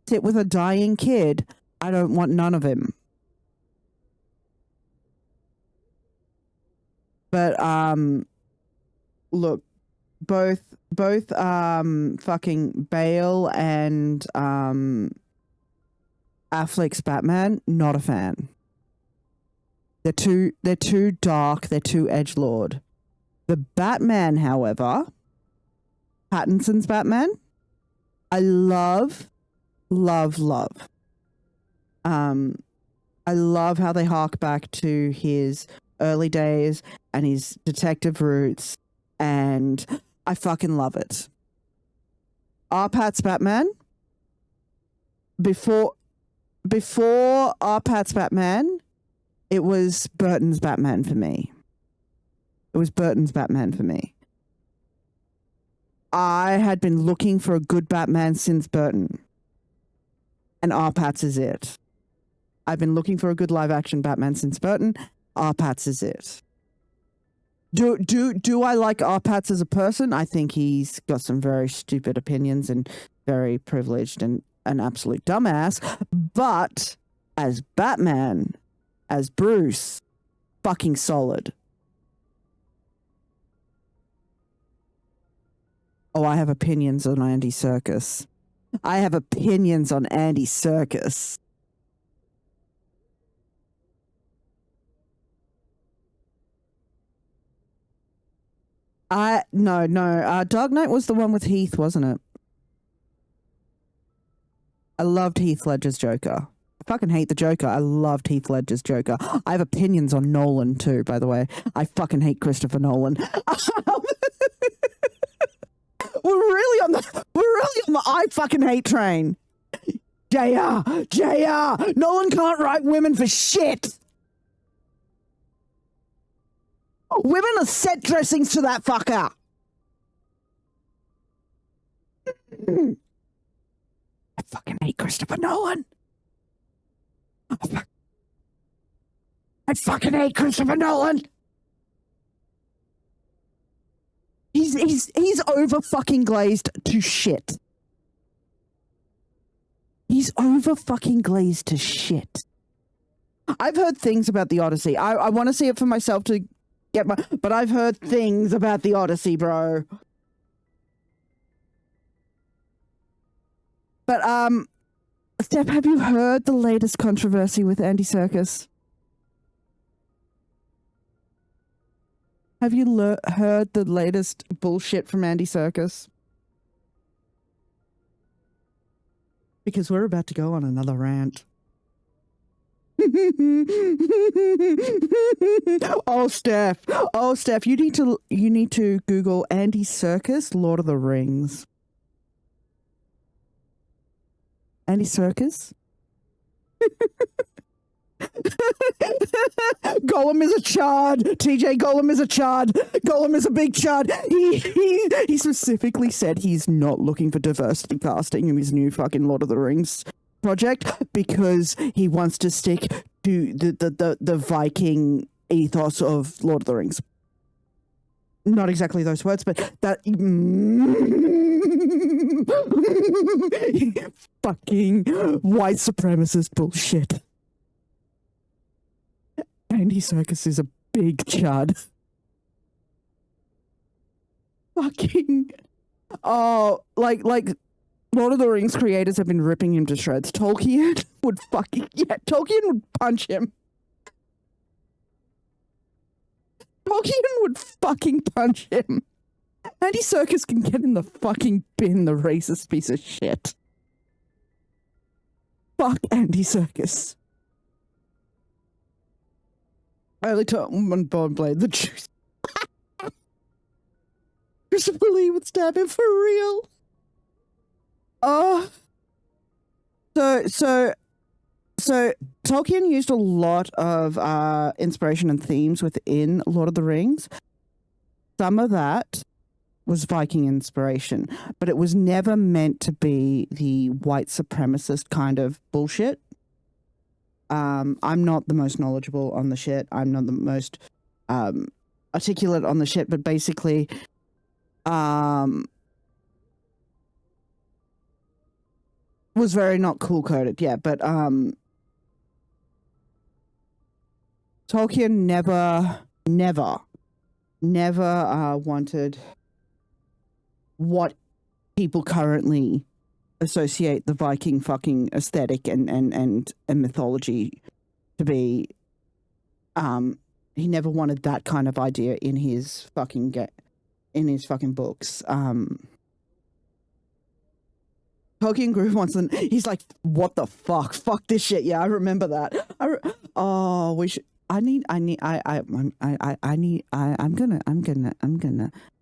[SPEAKER 1] sit with a dying kid, I don't want none of him. But look, both fucking Bale and Affleck's Batman, not a fan. They're too dark, they're too edgelord. The Batman, however, Pattinson's Batman, I love. I love how they hark back to his early days and his detective roots, and I fucking love it. Pat's Batman, before Pat's Batman, it was Burton's Batman for me. I had been looking for a good Batman since Burton, and Pat's is it. I've been looking for a good live action Batman since Burton. Pat's is it. Do I like Pat's as a person? I think he's got some very stupid opinions and very privileged and an absolute dumbass. But as Batman, as Bruce, fucking solid. Oh, I have opinions on Andy Serkis. No. Dark Knight was the one with Heath, wasn't it? I loved Heath Ledger's Joker. I fucking hate the Joker. I loved Heath Ledger's Joker. I have opinions on Nolan too, by the way. I fucking hate Christopher Nolan. We're really on the I fucking hate train. JR. Nolan can't write women for shit. Women are set dressings to that fucker. I fucking hate Christopher Nolan. I fucking hate Christopher Nolan. He's over fucking glazed to shit. He's over fucking glazed to shit. I've heard things about the Odyssey. I want to see it for myself to get my... But I've heard things about the Odyssey, bro. But, Steph, have you heard the latest controversy with Andy Serkis? Have you heard the latest bullshit from Andy Serkis? Because we're about to go on another rant. Oh, Steph, you need to Google Andy Serkis, Lord of the Rings. Andy Serkis? Gollum is a chard. TJ, Gollum is a chard. Gollum is a big chard. He specifically said he's not looking for diversity casting in his new fucking Lord of the Rings project because he wants to stick to the Viking ethos of Lord of the Rings. Not exactly those words, but that fucking white supremacist bullshit. Andy Serkis is a big chud. Fucking... Oh, like Lord of the Rings creators have been ripping him to shreds. Tolkien would punch him. Tolkien would fucking punch him. Andy Serkis can get in the fucking bin, the racist piece of shit. fuck Andy Serkis. I only told one Bond blade the truth. Christopher Lee would stab him for real. Oh. So Tolkien used a lot of inspiration and themes within Lord of the Rings. Some of that was Viking inspiration, but it was never meant to be the white supremacist kind of bullshit. I'm not the most knowledgeable on the shit. I'm not the most articulate on the shit, but basically, was very not cool coded. Yeah, but Tolkien never wanted what people currently associate the Viking fucking aesthetic and mythology to be. He never wanted that kind of idea in his fucking books. Tolkien grew once and he's like, what the fuck? Fuck this shit. Yeah, I remember that. I'm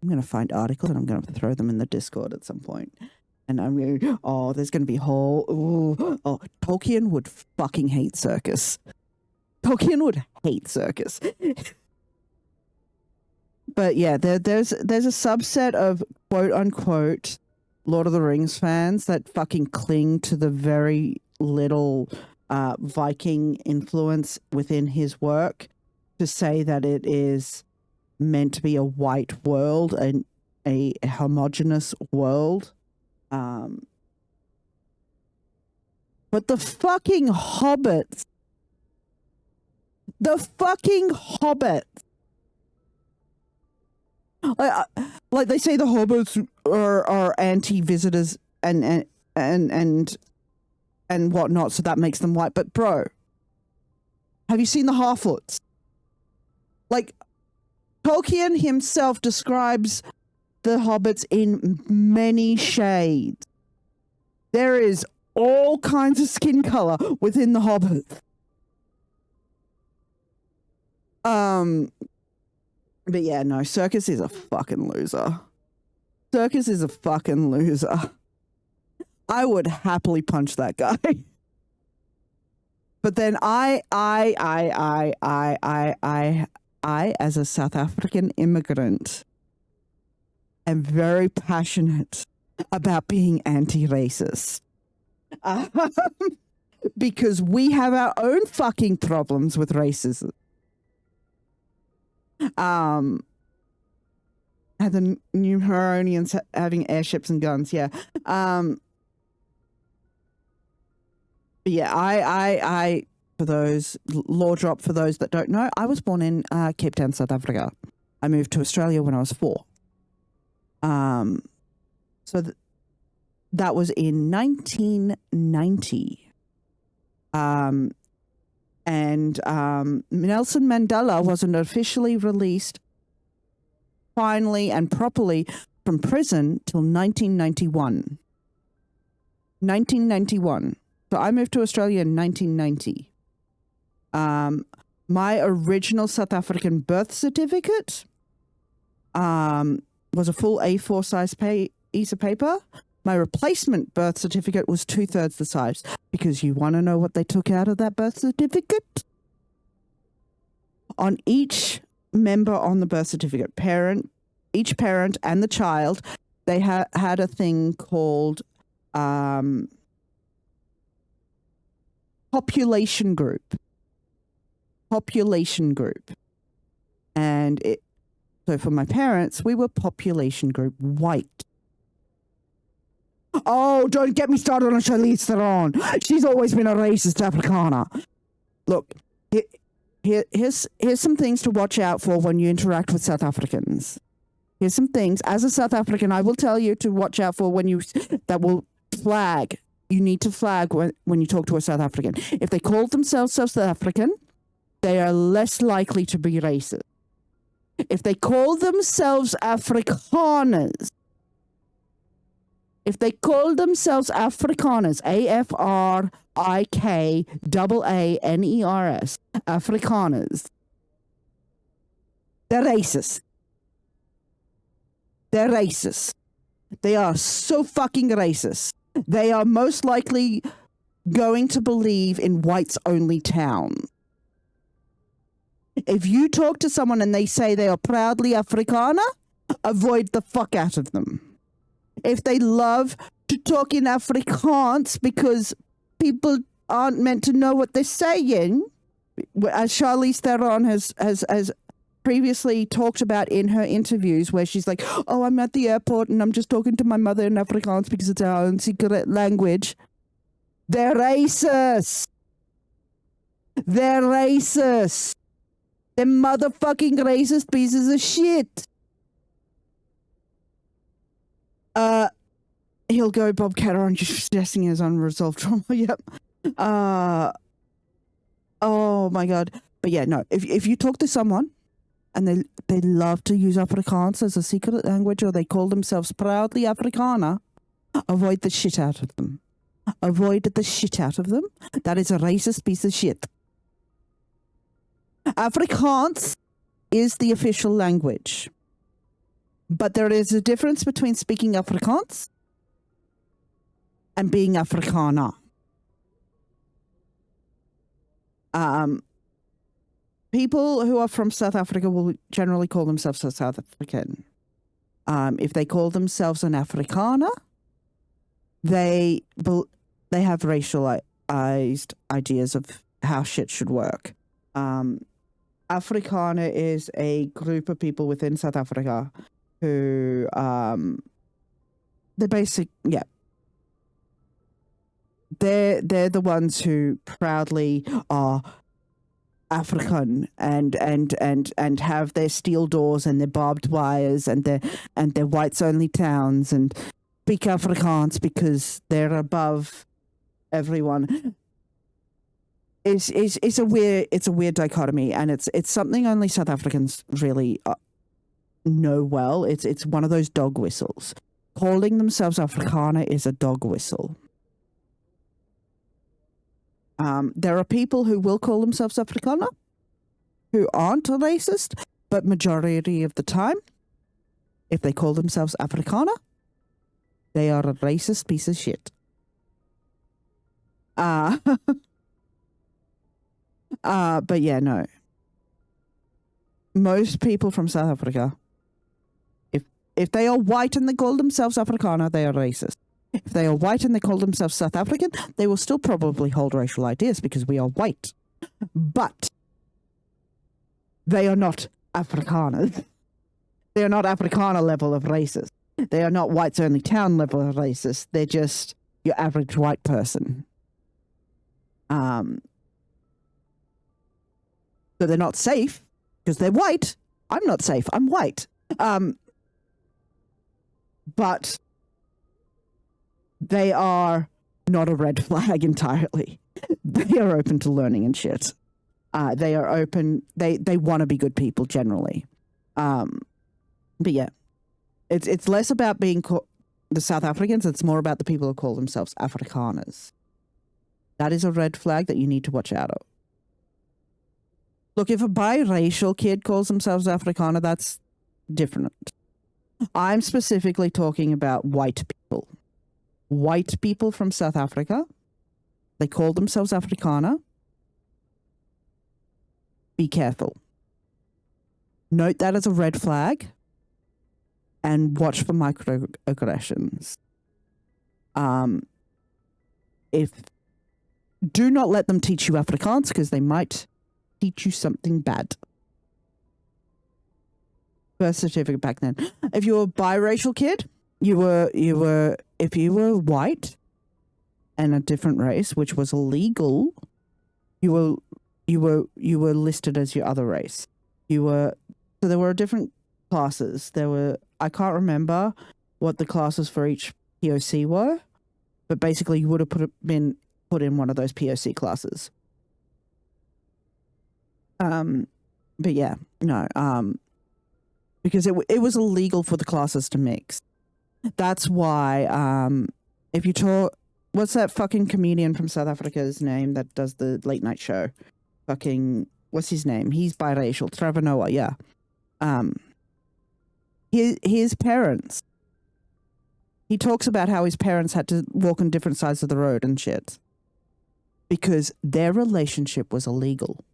[SPEAKER 1] gonna find articles and I'm gonna throw them in the Discord at some point. And I'm going, there's gonna be Tolkien would fucking hate Serkis. Tolkien would hate Serkis. But yeah, there's a subset of quote unquote Lord of the Rings fans that fucking cling to the very little Viking influence within his work to say that it is meant to be a white world and a homogenous world. But the fucking hobbits, like they say the hobbits are anti-visitors and whatnot, so that makes them white. But bro, have you seen the Harfoots? Like, Tolkien himself describes the hobbits in many shades. There is all kinds of skin color within the hobbits. But yeah, no, Serkis is a fucking loser. Serkis is a fucking loser. I would happily punch that guy. But then I, as a South African immigrant, am very passionate about being anti-racist. Because we have our own fucking problems with racism. And the Numeronians having airships and guns, yeah. But yeah, I for those, law drop for those that don't know, I was born in Cape Town, South Africa. I moved to Australia when I was 4. So that was in 1990. And Nelson Mandela wasn't officially released finally and properly from prison till 1991. 1991. So I moved to Australia in 1990. My original South African birth certificate was a full A4 size piece of paper. My replacement birth certificate was 2/3 the size, because you want to know what they took out of that birth certificate? On each member on the birth certificate, each parent and the child, they had a thing called population group. And so for my parents, we were population group white. Oh, don't get me started on Charlize Theron. She's always been a racist Afrikaner. Look, here's some things to watch out for when you interact with South Africans. Here's some things. As a South African, I will tell you to watch out for that will flag. You need to flag when you talk to a South African. If they call themselves South African, they are less likely to be racist. If they call themselves Afrikaners, Afrikaners, Afrikaners, Afrikaners. They're racist. They're racist. They are so fucking racist. They are most likely going to believe in whites only town. If you talk to someone and they say they are proudly Afrikaner, avoid the fuck out of them. If they love to talk in Afrikaans because people aren't meant to know what they're saying, as Charlize Theron has previously talked about in her interviews, where she's like, oh, I'm at the airport and I'm just talking to my mother in Afrikaans because it's our own secret language. They're racist. They're racist. They're motherfucking racist pieces of shit. He'll go Bob Catter on just suggesting his unresolved trauma. Yep. Oh my god. But yeah, no. If you talk to someone and they love to use Afrikaans as a secret language, or they call themselves proudly Afrikaner, avoid the shit out of them. Avoid the shit out of them. That is a racist piece of shit. Afrikaans is the official language. But there is a difference between speaking Afrikaans and being Afrikaner. People who are from South Africa will generally call themselves a South African. If they call themselves an Afrikaner, they have racialized ideas of how shit should work. Afrikaner is a group of people within South Africa who they're the ones who proudly are African and have their steel doors and their barbed wires and their whites only towns and speak Afrikaans because they're above everyone. It's a weird dichotomy, and it's something only South Africans really know well. It's one of those dog whistles. Calling themselves Afrikaner is a dog whistle. There are people who will call themselves Afrikaner who aren't racist, but majority of the time, if they call themselves Afrikaner, they are a racist piece of shit. But yeah, no. Most people from South Africa, if they are white and they call themselves Afrikaner, they are racist. If they are white and they call themselves South African, they will still probably hold racial ideas because we are white. But they are not Afrikaners. They are not Afrikaner level of racist. They are not whites only town level of racist. They're just your average white person. So they're not safe because they're white. I'm not safe. I'm white. But they are not a red flag entirely. They are open to learning and shit. They are open. They want to be good people generally. But yeah, it's less about being the South Africans. It's more about the people who call themselves Afrikaners. That is a red flag that you need to watch out of. Look, if a biracial kid calls themselves Afrikaner, that's different. I'm specifically talking about white people. White people from South Africa, they call themselves Afrikaner. Be careful. Note that as a red flag and watch for microaggressions. Do not let them teach you Afrikaans because they might teach you something bad. Birth certificate back then. If you were a biracial kid, if you were white and a different race, which was illegal, you were listed as your other race. So there were different classes. I can't remember what the classes for each POC were, but basically you would have been put in one of those POC classes. But yeah, no, because it was illegal for the classes to mix. That's why, if you talk, what's that fucking comedian from South Africa's name that does the late night show? Fucking, what's his name? He's biracial. Trevor Noah, yeah. His parents, he talks about how his parents had to walk on different sides of the road and shit because their relationship was illegal.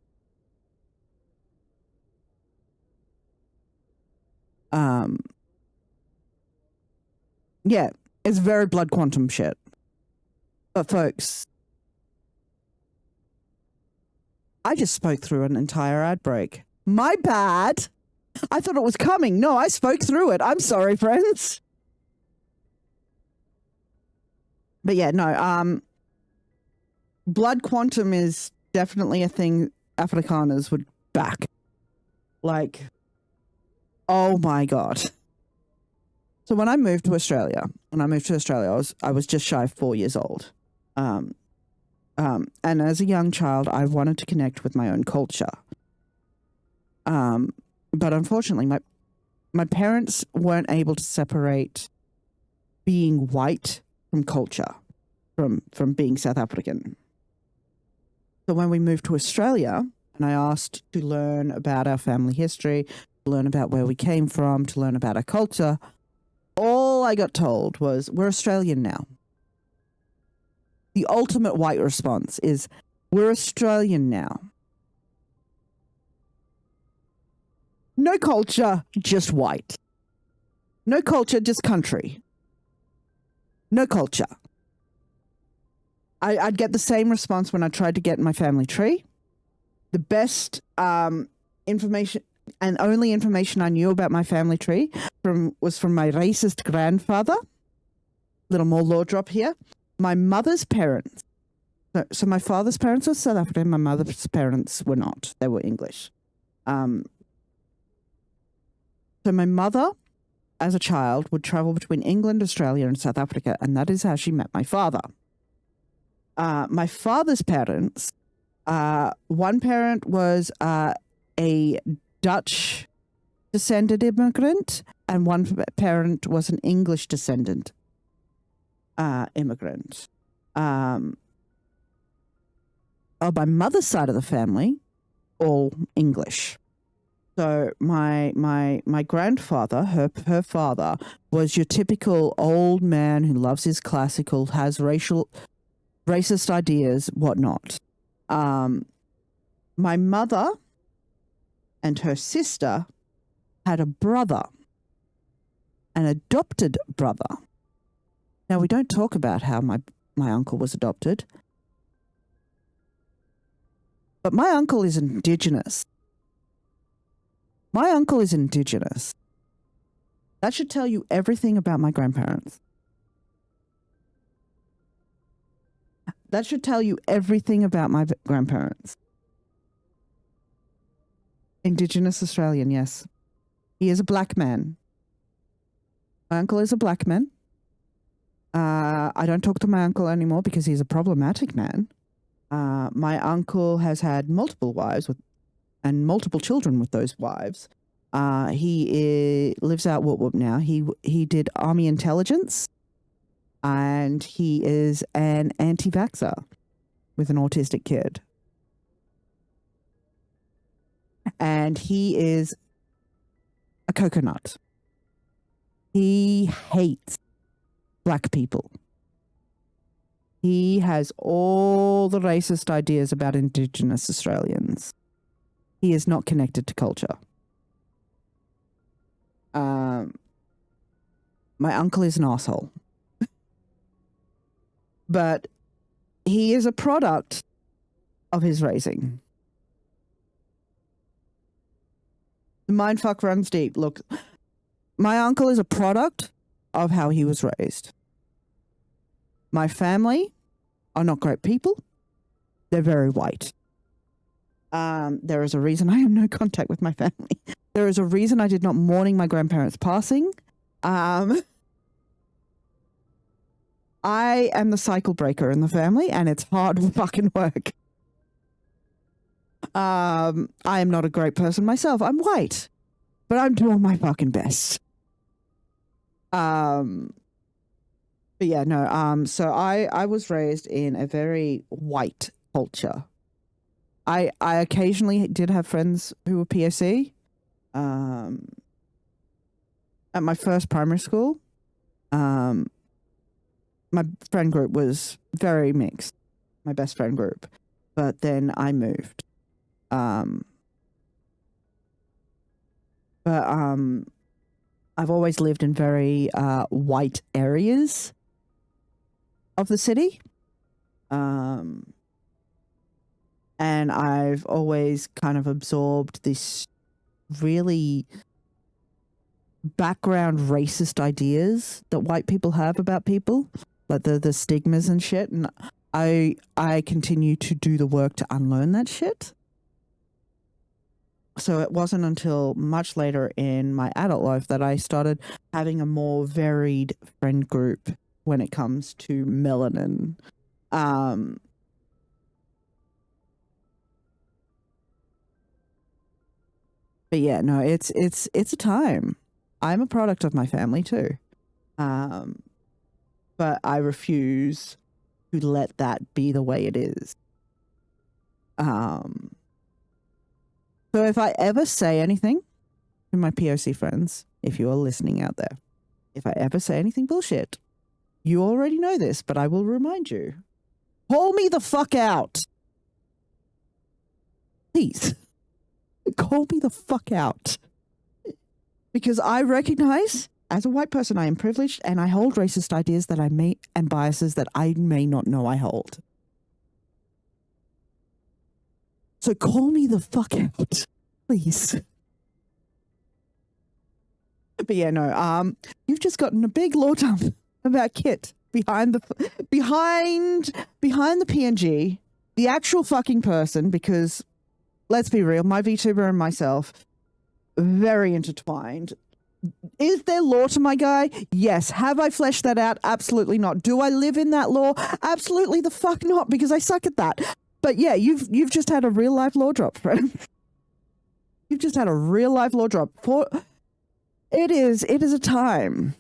[SPEAKER 1] Yeah, it's very blood quantum shit. But folks, I just spoke through an entire ad break. My bad. I thought it was coming. No, I spoke through it. I'm sorry, friends. But yeah, no, blood quantum is definitely a thing Afrikaners would back. Like, oh my God. So when I moved to Australia, I was just shy of 4 years old. And as a young child, I wanted to connect with my own culture. But unfortunately, my parents weren't able to separate being white from culture, from being South African. So when we moved to Australia, and I asked to learn about our family history, to learn about where we came from, to learn about our culture, all I got told was, we're Australian now. The ultimate white response is, we're Australian now. No culture, just white. No culture, just country. No culture. I'd get the same response when I tried to get my family tree. The best information and only information I knew about my family tree was from my racist grandfather. Little more law drop here. My mother's parents. So my father's parents were South African. My mother's parents were not. They were English. So my mother, as a child, would travel between England, Australia, and South Africa, and that is how she met my father. My father's parents, one parent was a Dutch descended immigrant, and one parent was an English descendant immigrant. My mother's side of the family, all English. So my grandfather, her father, was your typical old man who loves his classical, has racist ideas, whatnot. My mother and her sister had a brother, an adopted brother. Now, we don't talk about how my uncle was adopted, but my uncle is Indigenous. My uncle is Indigenous. That should tell you everything about my grandparents. That should tell you everything about my grandparents. Indigenous Australian, yes. He is a black man. My uncle is a black man. I don't talk to my uncle anymore because he's a problematic man. My uncle has had multiple wives and multiple children with those wives. He lives out Whoop Whoop now. He did Army intelligence, and he is an anti-vaxxer with an autistic kid. And he is a coconut. He hates black people. He has all the racist ideas about Indigenous Australians. He is not connected to culture. My uncle is an asshole. But he is a product of his raising. The mindfuck runs deep. Look, my uncle is a product of how he was raised. My family are not great people. They're very white. There is a reason I have no contact with my family. There is a reason I did not mourning my grandparents' passing. I am the cycle breaker in the family, and it's hard fucking work. I am not a great person myself. I'm white, but I'm doing my fucking best. But But yeah, no. So I was raised in a very white culture. I occasionally did have friends who were POC. Um, at my first primary school, my friend group was very mixed. My best friend group, but then I moved. But I've always lived in very white areas of the city. And I've always kind of absorbed this really background racist ideas that white people have about people, like the stigmas and shit. And I continue to do the work to unlearn that shit. So it wasn't until much later in my adult life that I started having a more varied friend group when it comes to melanin. But yeah, no, it's a time. I'm a product of my family too. But I refuse to let that be the way it is. So if I ever say anything to my POC friends, if you are listening out there, if I ever say anything bullshit, you already know this, but I will remind you. Call me the fuck out. Please. Call me the fuck out. Because I recognize, as a white person, I am privileged and I hold racist ideas that I may, and biases that I may not know I hold. So call me the fuck out, please. But yeah, no, you've just gotten a big law dump about Kit behind the PNG, the actual fucking person, because let's be real, my VTuber and myself, very intertwined. Is there law to my guy? Yes. Have I fleshed that out? Absolutely not. Do I live in that law? Absolutely the fuck not, because I suck at that. But yeah, you've just had a real life law drop, friend. You've just had a real life law drop. It is a time.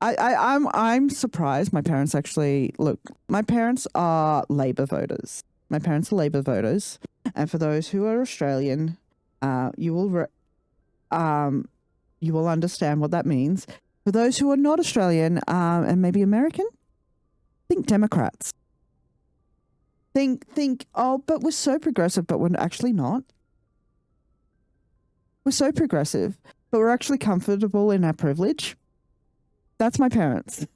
[SPEAKER 1] I'm surprised. My parents actually look. My parents are Labor voters. And for those who are Australian, you will understand what that means. For those who are not Australian and maybe American, think Democrats. Think. Oh, but we're so progressive, but we're actually not. We're so progressive, but we're actually comfortable in our privilege. That's my parents.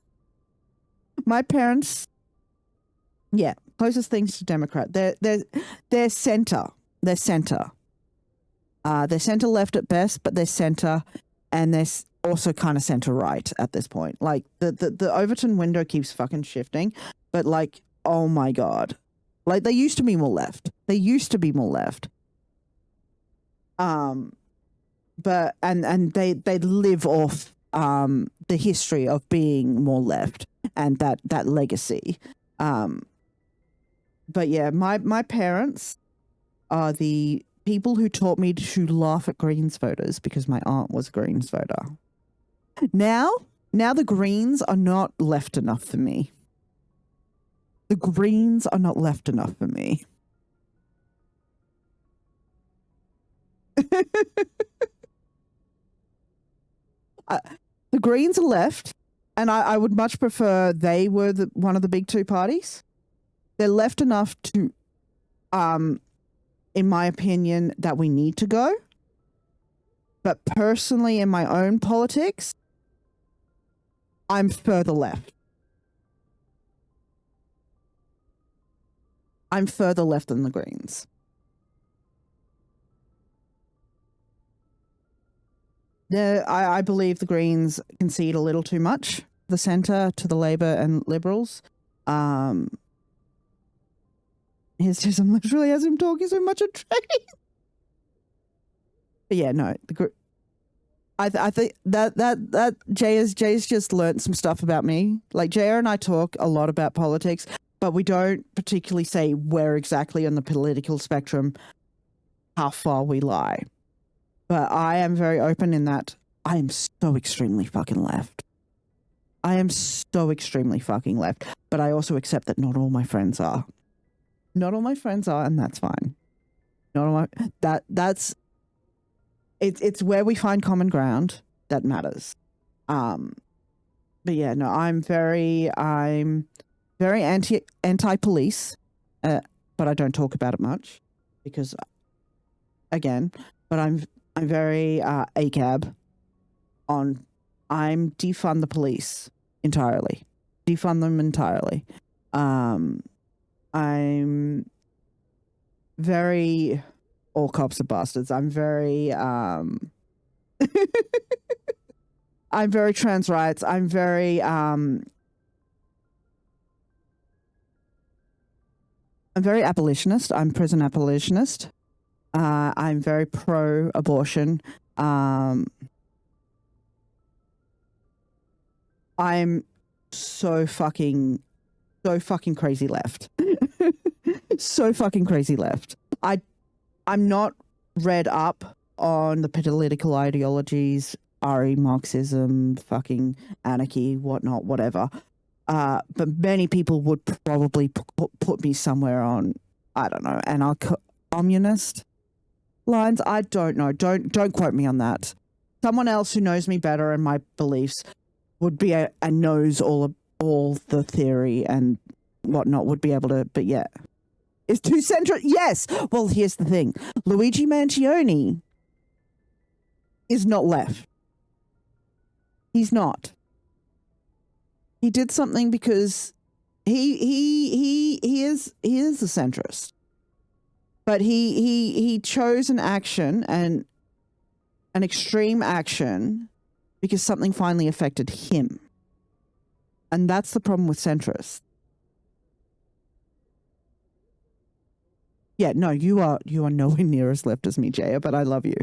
[SPEAKER 1] My parents, yeah, closest things to Democrat. They're center. They're center. They're center left at best, but they're center, and they're also kind of center right at this point. Like the Overton window keeps fucking shifting, but like, oh my god, like they used to be more left. But and they live off the history of being more left and that legacy. But yeah, my parents are the people who taught me to laugh at Greens voters because my aunt was a Greens voter. Now the Greens are not left enough for me. The Greens are not left enough for me. The Greens are left, and I would much prefer they were one of the big two parties. They're left enough to, in my opinion, that we need to go. But personally, in my own politics, I'm further left. I'm further left than the Greens. I believe the Greens concede a little too much, the centre to the Labor and Liberals. Here's just literally as I'm talking so much on train. But yeah, no, I think that Jay's just learnt some stuff about me. Like Jay and I talk a lot about politics, but we don't particularly say where exactly on the political spectrum how far we lie. But I am very open in that I am so extremely fucking left. I am so extremely fucking left, but I also accept that not all my friends are. Not all my friends are, and that's fine. Not all my that's it's where we find common ground that matters. But yeah, no, I'm very anti-police, but I don't talk about it much because, again, but I'm very ACAB on. I'm defund the police entirely, defund them entirely. I'm very all cops are bastards. I'm very I'm very trans rights. I'm very abolitionist. I'm prison abolitionist. I'm very pro-abortion. I'm so fucking crazy left. So fucking crazy left. I'm not read up on the political ideologies, RE Marxism, fucking anarchy, whatnot, whatever. But many people would probably put me somewhere on, I don't know, anarcho-communist lines. I don't know. Don't quote me on that. Someone else who knows me better and my beliefs would be and knows all the theory and whatnot would be able to. But yeah, it's too central. Yes. Well, here's the thing: Luigi Mangione is not left. He's not. He did something because he is a centrist, but he chose an action and an extreme action because something finally affected him, and that's the problem with centrists. Yeah, no, you are nowhere near as left as me, Jaya, but I love you.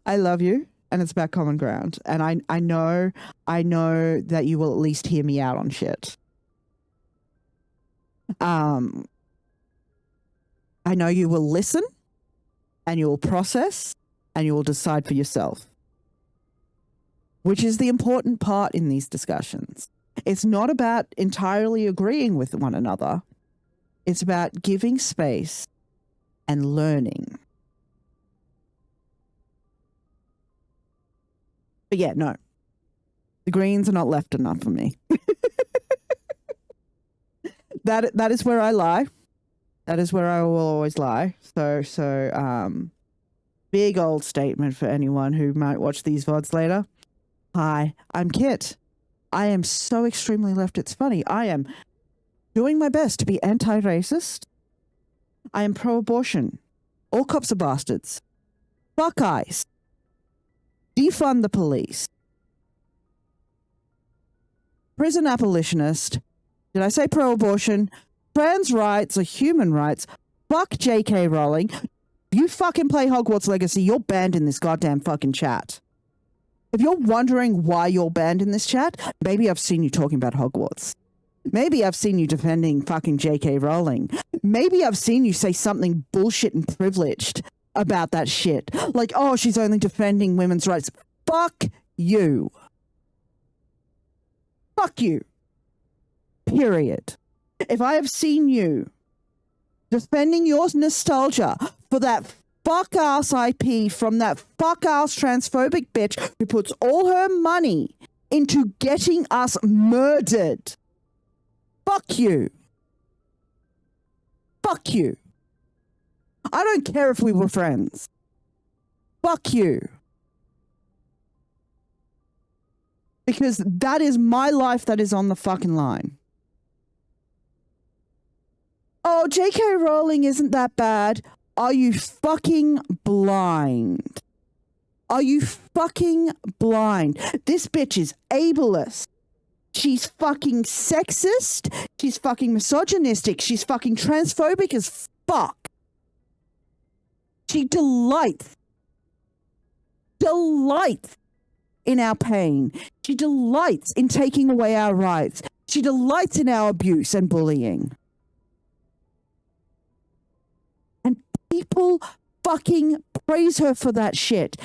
[SPEAKER 1] I love you. And it's about common ground. And I know that you will at least hear me out on shit. I know you will listen and you will process and you will decide for yourself, which is the important part in these discussions. It's not about entirely agreeing with one another. It's about giving space and learning. But yeah, no. The Greens are not left enough for me. That is where I lie. That is where I will always lie. So big old statement for anyone who might watch these VODs later. Hi, I'm Kit. I am so extremely left, it's funny. I am doing my best to be anti-racist. I am pro-abortion. All cops are bastards. Fuck ICE. Defund the police. Prison abolitionist. Did I say pro-abortion? Trans rights are human rights. Fuck J.K. Rowling. You fucking play Hogwarts Legacy, you're banned in this goddamn fucking chat. If you're wondering why you're banned in this chat, maybe I've seen you talking about Hogwarts. Maybe I've seen you defending fucking J.K. Rowling. Maybe I've seen you say something bullshit and privileged about that shit. Like, oh, she's only defending women's rights. Fuck you. Fuck you. Period. If I have seen you defending your nostalgia for that fuck-ass IP from that fuck-ass transphobic bitch who puts all her money into getting us murdered, fuck you. Fuck you. I don't care if we were friends. Fuck you. Because that is my life that is on the fucking line. Oh, J.K. Rowling isn't that bad. Are you fucking blind? Are you fucking blind? This bitch is ableist. She's fucking sexist. She's fucking misogynistic. She's fucking transphobic as fuck. She delights in our pain. She delights in taking away our rights. She delights in our abuse and bullying. And people fucking praise her for that shit.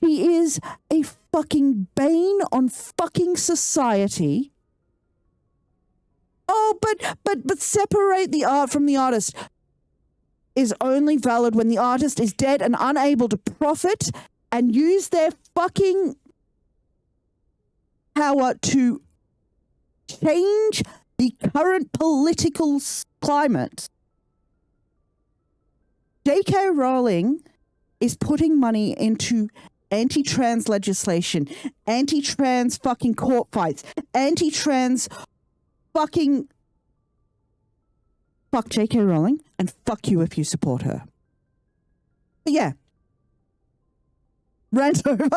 [SPEAKER 1] He is a fucking bane on fucking society. Oh, but separate the art from the artist is only valid when the artist is dead and unable to profit and use their fucking power to change the current political climate. J.K. Rowling is putting money into anti-trans legislation, anti-trans fucking court fights, anti-trans fucking... Fuck J.K. Rowling, and fuck you if you support her. But yeah. Rant over.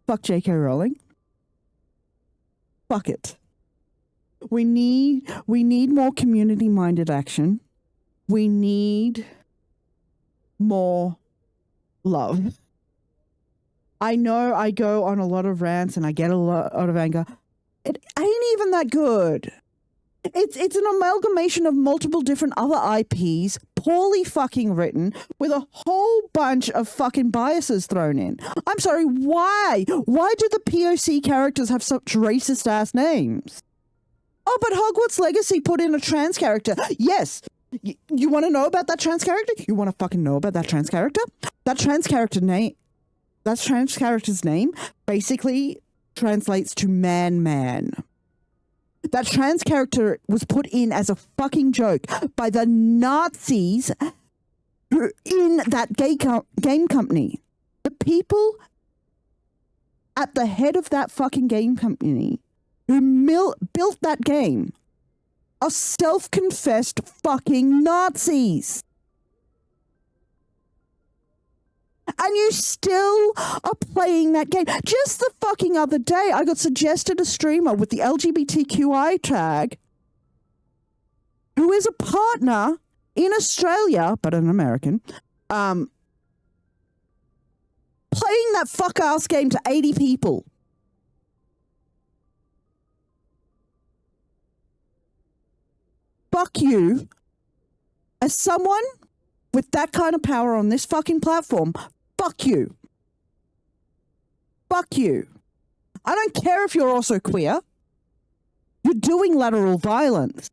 [SPEAKER 1] Fuck J.K. Rowling. Fuck it. We need more community-minded action. We need more love. I know I go on a lot of rants and I get a lot of anger. It ain't even that good. It's an amalgamation of multiple different other IPs, poorly fucking written, with a whole bunch of fucking biases thrown in. I'm sorry, why? Why do the POC characters have such racist ass names? Oh, but Hogwarts Legacy put in a trans character. Yes. You want to know about that trans character? You want to fucking know about that trans character? That trans character's name basically translates to man. That trans character was put in as a fucking joke by the Nazis who in that game company. The people at the head of that fucking game company who built that game are self-confessed fucking Nazis. And you still are playing that game. Just the fucking other day, I got suggested a streamer with the LGBTQI tag who is a partner in Australia, but an American, playing that fuck-ass game to 80 people. Fuck you. As someone with that kind of power on this fucking platform, fuck you. Fuck you. I don't care if you're also queer. You're doing lateral violence.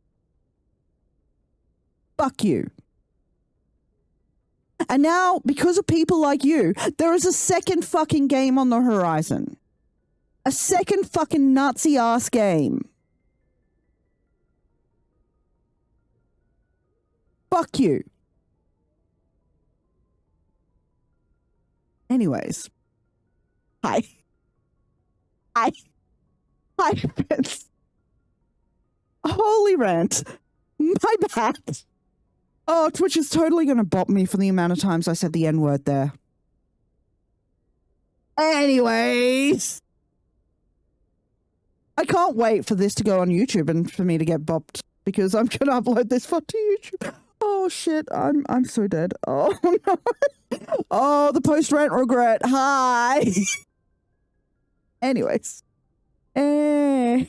[SPEAKER 1] Fuck you. And now, because of people like you, there is a second fucking game on the horizon. A second fucking Nazi-ass game. Fuck you. Anyways. Hi, friends. Holy rant. My bad. Oh, Twitch is totally going to bop me for the amount of times I said the N-word there. Anyways. I can't wait for this to go on YouTube and for me to get bopped because I'm going to upload this to YouTube. Oh shit, I'm so dead. Oh no. Oh, the post-rant regret. Hi. Anyways. I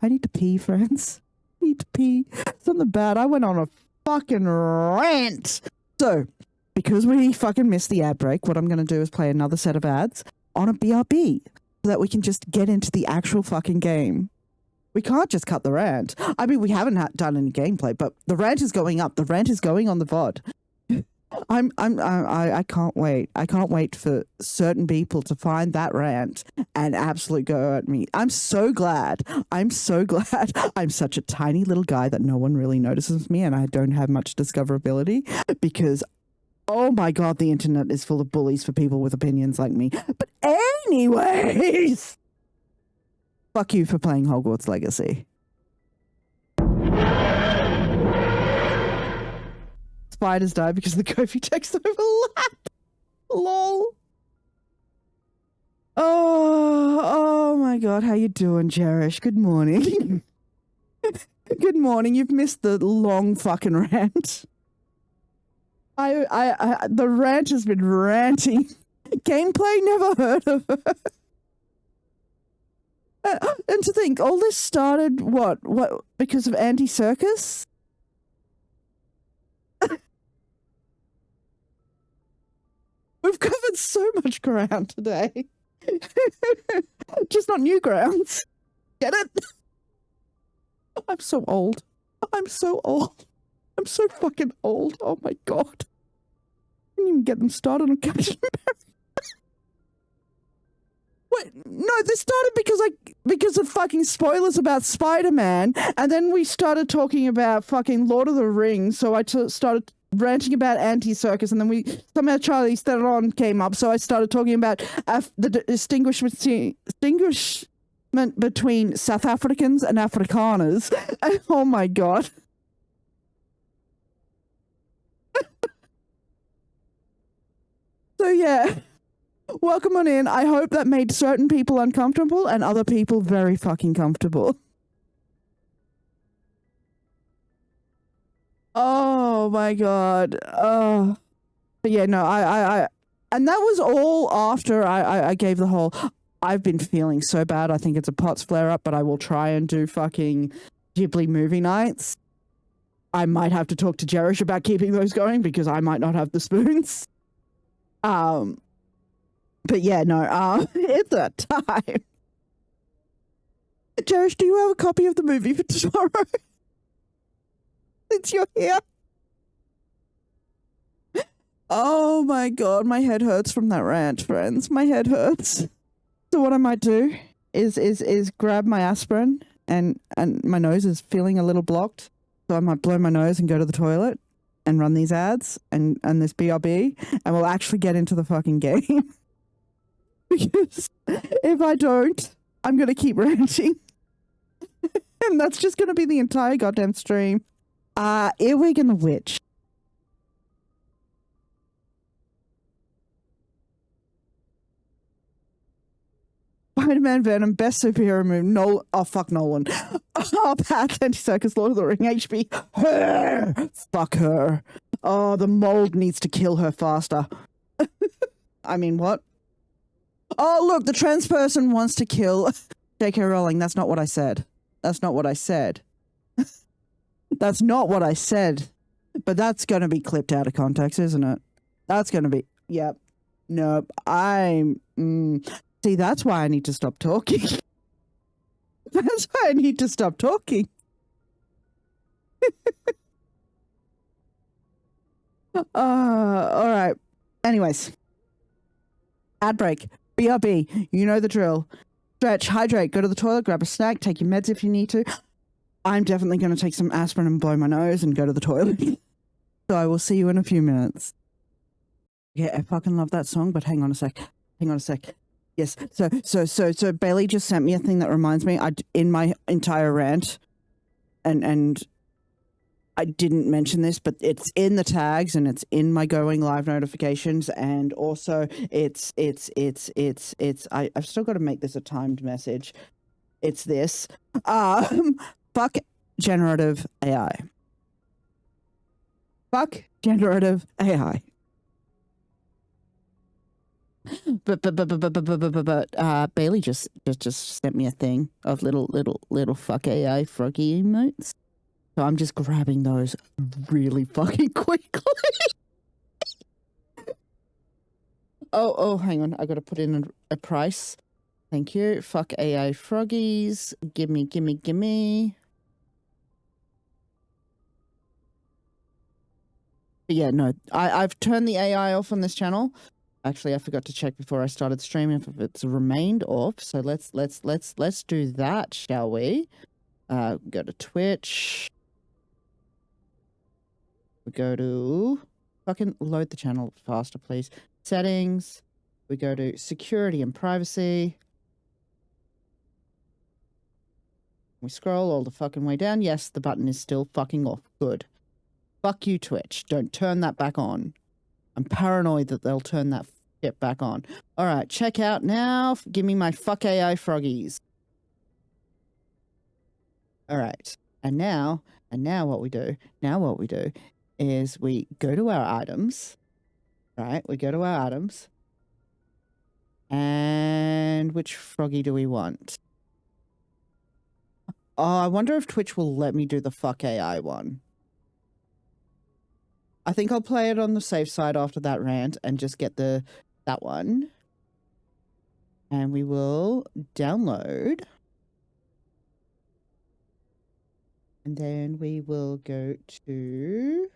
[SPEAKER 1] need to pee, friends. I need to pee. Something bad. I went on a fucking rant. So, because we fucking missed the ad break, what I'm going to do is play another set of ads on a BRB so that we can just get into the actual fucking game. We can't just cut the rant. I mean, we haven't done any gameplay, but the rant is going up. The rant is going on the VOD. I can't wait. I can't wait for certain people to find that rant and absolutely go at me. I'm so glad. I'm such a tiny little guy that no one really notices me and I don't have much discoverability because, oh my God, the internet is full of bullies for people with opinions like me. But anyways, fuck you for playing Hogwarts Legacy. Spiders die because the Kofi text overlap. Lol. Oh my God, how you doing, Cherish? Good morning. Good morning. You've missed the long fucking rant. The rant has been ranting. Gameplay, never heard of her. And to think, all this started, what, because of Andy Serkis? so much ground today. Just not new grounds. Get it? I'm so old. I'm so old. I'm so fucking old. Oh my god. I didn't even get them started on Captain America. Wait, no, this started because of fucking spoilers about Spider-Man, and then we started talking about fucking Lord of the Rings, so I started ranting about Anti-Circus, and then somehow Charlize Theron came up, so I started talking about the distinguishment between South Africans and Afrikaners. Oh my god. So yeah, welcome on in. I hope that made certain people uncomfortable and other people very fucking comfortable. Oh my god. Oh. But yeah, no, I and that was all after I gave the whole, I've been feeling so bad, I think it's a POTS flare-up, but I will try and do fucking Ghibli movie nights. I might have to talk to Jerish about keeping those going because I might not have the spoons. But yeah, no, it's that time. Jerish, do you have a copy of the movie for tomorrow? Since you're here. Oh my god, my head hurts from that rant, friends. My head hurts. So what I might do is grab my aspirin, and my nose is feeling a little blocked, so I might blow my nose and go to the toilet and run these ads and this BRB, and we'll actually get into the fucking game. Because if I don't, I'm gonna keep ranting. And that's just gonna be the entire goddamn stream. Earwig and the Witch. Spider-Man, Venom, best superhero movie. No, oh fuck Nolan. Oh, Pat, Anti-Circus, Lord of the Ring, HB. Her. Fuck her. Oh, the mold needs to kill her faster. I mean, what? Oh, look, the trans person wants to kill J.K. Rowling. That's not what I said. That's not what I said. That's not what I said. But that's going to be clipped out of context, isn't it? That's going to be... Yep. Nope. See, that's why I need to stop talking. That's why I need to stop talking. All right. Anyways. Ad break. BRB. You know the drill. Stretch, hydrate, go to the toilet, grab a snack, take your meds if you need to. I'm definitely going to take some aspirin and blow my nose and go to the toilet. So I will see you in a few minutes. Yeah, I fucking love that song, but hang on a sec. Hang on a sec. Yes. So Bailey just sent me a thing that reminds me. In my entire rant, and I didn't mention this, but it's in the tags and it's in my going live notifications, and also I've still got to make this a timed message. It's this. Fuck generative AI. Fuck generative AI. But Bailey just sent me a thing of little fuck AI froggy emotes. So I'm just grabbing those really fucking quickly. oh, hang on. I got to put in a price. Thank you. Fuck AI froggies. Gimme. But yeah, no. I've turned the AI off on this channel. Actually, I forgot to check before I started streaming if it's remained off. So let's do that, shall we? Go to Twitch. We go to fucking load the channel faster, please. Settings. We go to security and privacy. We scroll all the fucking way down. Yes, the button is still fucking off. Good. Fuck you, Twitch. Don't turn that back on. I'm paranoid that they'll turn that shit back on. All right, check out now. Give me my fuck AI froggies. All right. And now what we do is we go to our items. Right? We go to our items. And which froggy do we want? Oh, I wonder if Twitch will let me do the fuck AI one. I think I'll play it on the safe side after that rant and just get that that one. And we will download. And then we will go to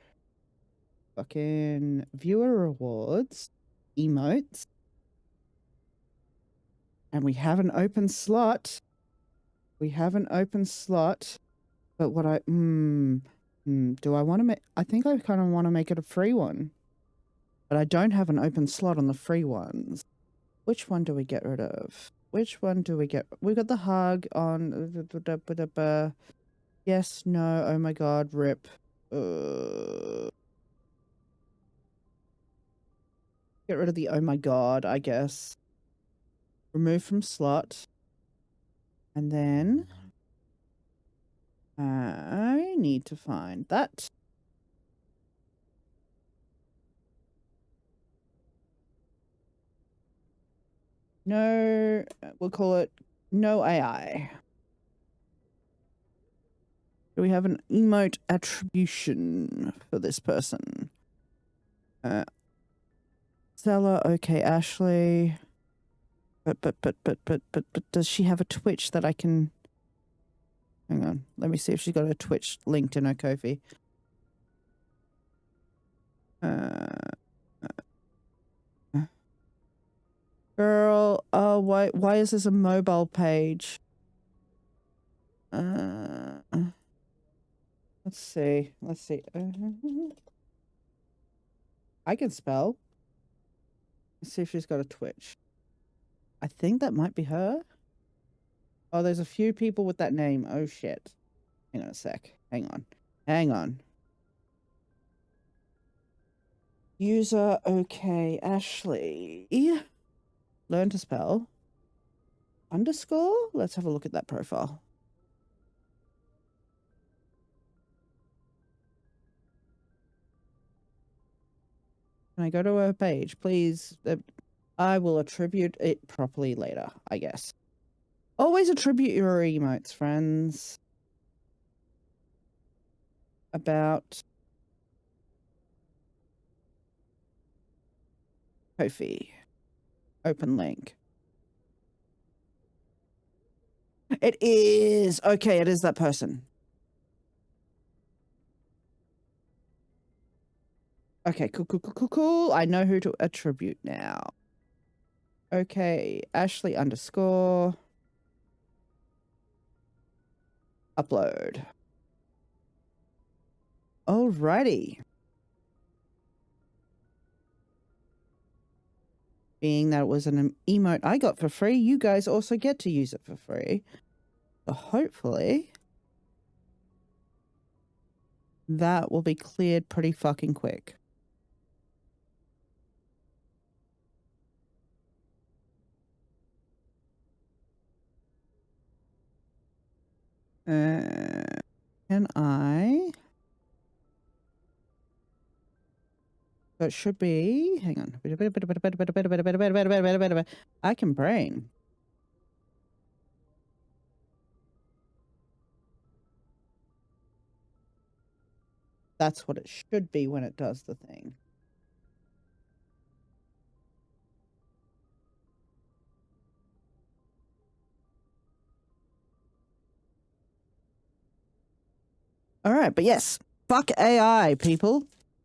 [SPEAKER 1] fucking viewer rewards, emotes. And we have an open slot. We have an open slot. But what do I want to make? I think I kind of want to make it a free one. But I don't have an open slot on the free ones. Which one do we get rid of? Which one do we get? We got the hug on. Yes, no, oh my god, rip. Get rid of the oh my god, I guess. Remove from slot. And then I need to find that. No, we'll call it no AI. Do we have an emote attribution for this person? Seller, okay, Ashley. But does she have a Twitch that I can... Hang on, let me see if she's got a Twitch linked in her Ko-fi. Girl, oh, why is this a mobile page? Let's see. I can spell. Let's see if she's got a Twitch. I think that might be her. Oh, there's a few people with that name. Oh, shit. Hang on a sec. Hang on. User, okay, Ashley. Learn to spell. Underscore? Let's have a look at that profile. Can I go to her page, please? I will attribute it properly later, I guess. Always attribute your emotes, friends. About Ko-fi. Open link. It is. Okay, it is that person. Okay, cool. I know who to attribute now. Okay, Ashley underscore. Upload. Alrighty. Being that it was an emote I got for free, you guys also get to use it for free. So hopefully that will be cleared pretty fucking quick. Can I? So it should be, hang on. I can brain. That's what it should be when it does the thing. All right, but yes, fuck AI, people.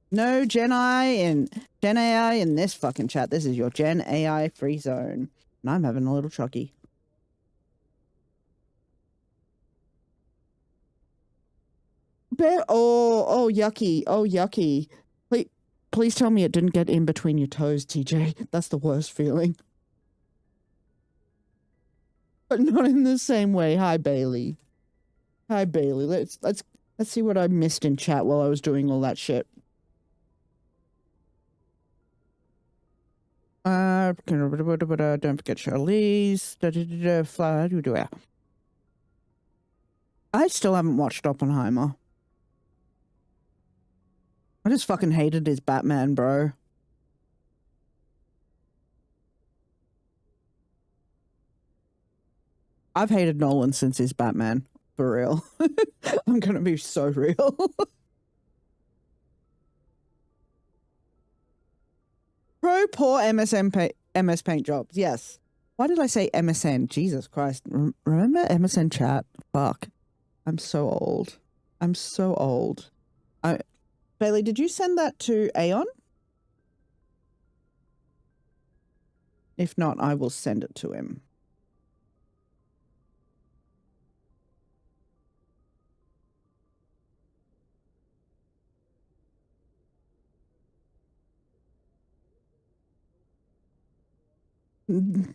[SPEAKER 1] No Gen AI in this fucking chat. This is your Gen AI free zone. And I'm having a little chucky. Oh, yucky. Oh, yucky. Please tell me it didn't get in between your toes, TJ. That's the worst feeling. But not in the same way. Hi, Bailey. Hi, Bailey. Let's see what I missed in chat while I was doing all that shit. Don't forget Charlize. Fly. I still haven't watched Oppenheimer. I just fucking hated his Batman, bro. I've hated Nolan since his Batman. For real. I'm gonna be so real. Pro poor MSM MS Paint jobs, yes. Why did I say MSN? Jesus Christ. Remember MSN chat? Fuck. I'm so old. I'm so old. Bailey, did you send that to Aeon? If not, I will send it to him.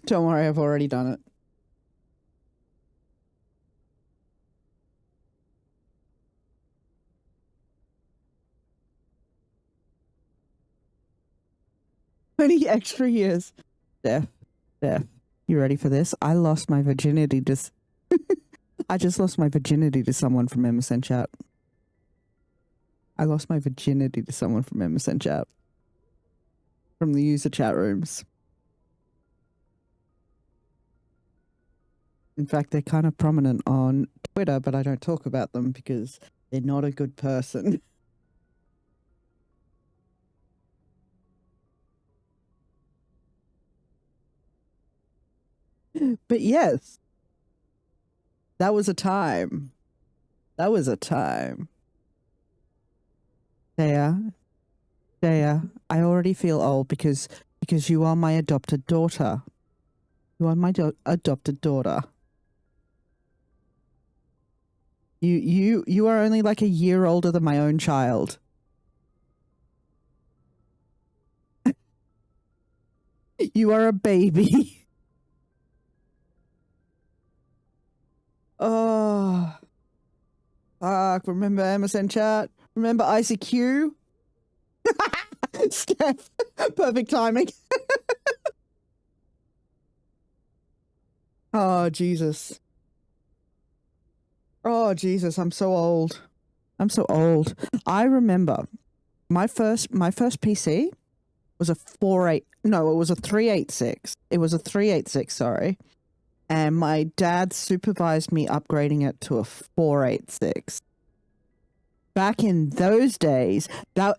[SPEAKER 1] Don't worry, I've already done it. Many extra years. Steph, you ready for this? I lost my virginity to... I just lost my virginity to someone from MSN chat. I lost my virginity to someone from MSN chat. From the user chat rooms. In fact, they're kind of prominent on Twitter, but I don't talk about them because they're not a good person. But yes, that was a time. That was a time. Dea, I already feel old because you are my adopted daughter. You are my adopted daughter. You are only like a year older than my own child. You are a baby. Oh, fuck. Remember MSN chat? Remember ICQ? Steph, perfect timing. Oh, Jesus. Oh, Jesus, I'm so old. I'm so old. I remember my first PC was a 386. It was a 386, sorry. And my dad supervised me upgrading it to a 486. Back in those days, and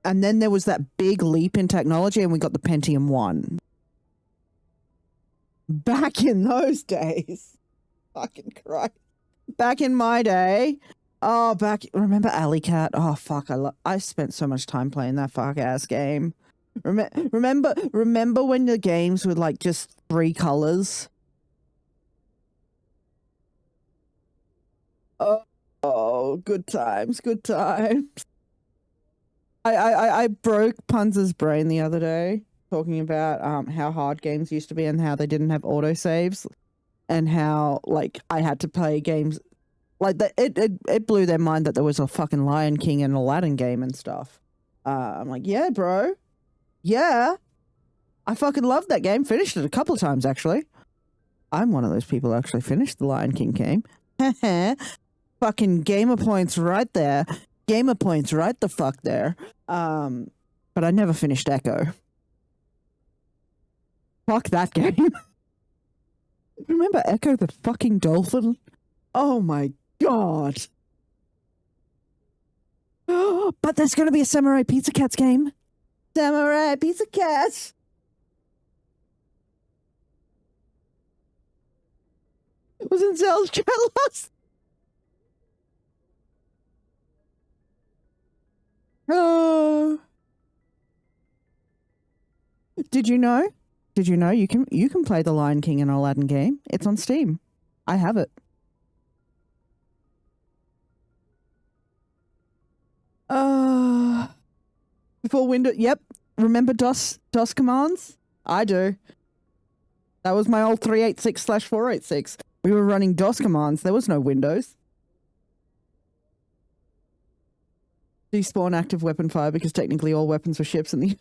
[SPEAKER 1] then there was that big leap in technology and we got the Pentium 1. Back in those days. Fucking Christ. Back in my day. Oh, remember Alley Cat? Oh, fuck, I spent so much time playing that fuck-ass game. Remember when the games were like just 3 colors? Oh, good times, good times. I broke Punz's brain the other day talking about how hard games used to be and how they didn't have autosaves and how like I had to play games like that. It blew their mind that there was a fucking Lion King and Aladdin game and stuff. I'm like, yeah, bro. Yeah. I fucking loved that game. Finished it a couple of times, actually. I'm one of those people who actually finished the Lion King game. Fucking gamer points right there. Gamer points right the fuck there. But I never finished Echo. Fuck that game. Remember Echo the fucking dolphin? Oh my god. But there's gonna be a Samurai Pizza Cats game. Samurai Pizza Cats. It was in Zell's chat last. Oh. Did you know? Did you know you can play the Lion King and Aladdin game? It's on Steam. I have it. Before Windows. Yep. Remember DOS commands? I do. That was my old 386/486. We were running DOS commands. There was no Windows. Despawn active weapon fire because technically all weapons were ships in the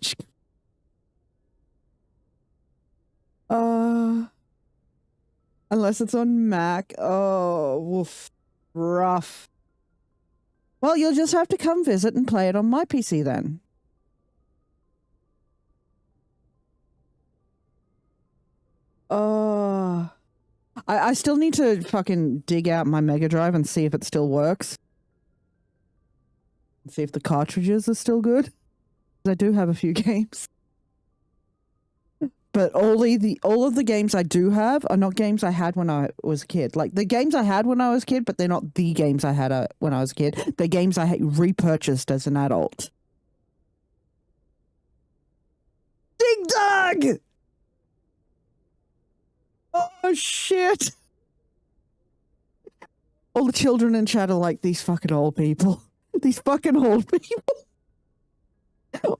[SPEAKER 1] unless it's on Mac. Oh, woof. Rough. Well, you'll just have to come visit and play it on my PC then. I still need to fucking dig out my Mega Drive and see if it still works. See if the cartridges are still good. I do have a few games. But all of the games I do have are not games I had when I was a kid. Like the games I had when I was a kid, but they're not the games I had when I was a kid. They're games I repurchased as an adult. Ding dong! Oh shit! All the children in chat are like, these fucking old people. These fucking old people.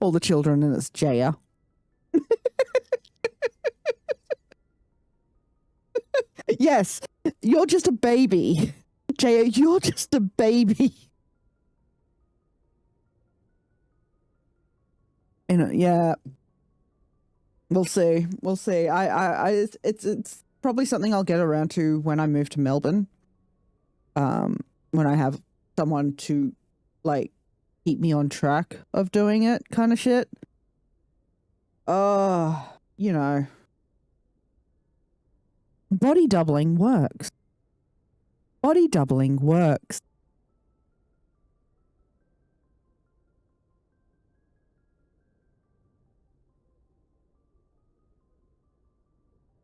[SPEAKER 1] All the children, and it's Jaya. Yes, you're just a baby. Jaya, you're just a baby. You know, yeah. We'll see. We'll see. It's probably something I'll get around to when I move to Melbourne. When I have someone to, like, keep me on track of doing it kind of shit. You know. Body doubling works. Body doubling works.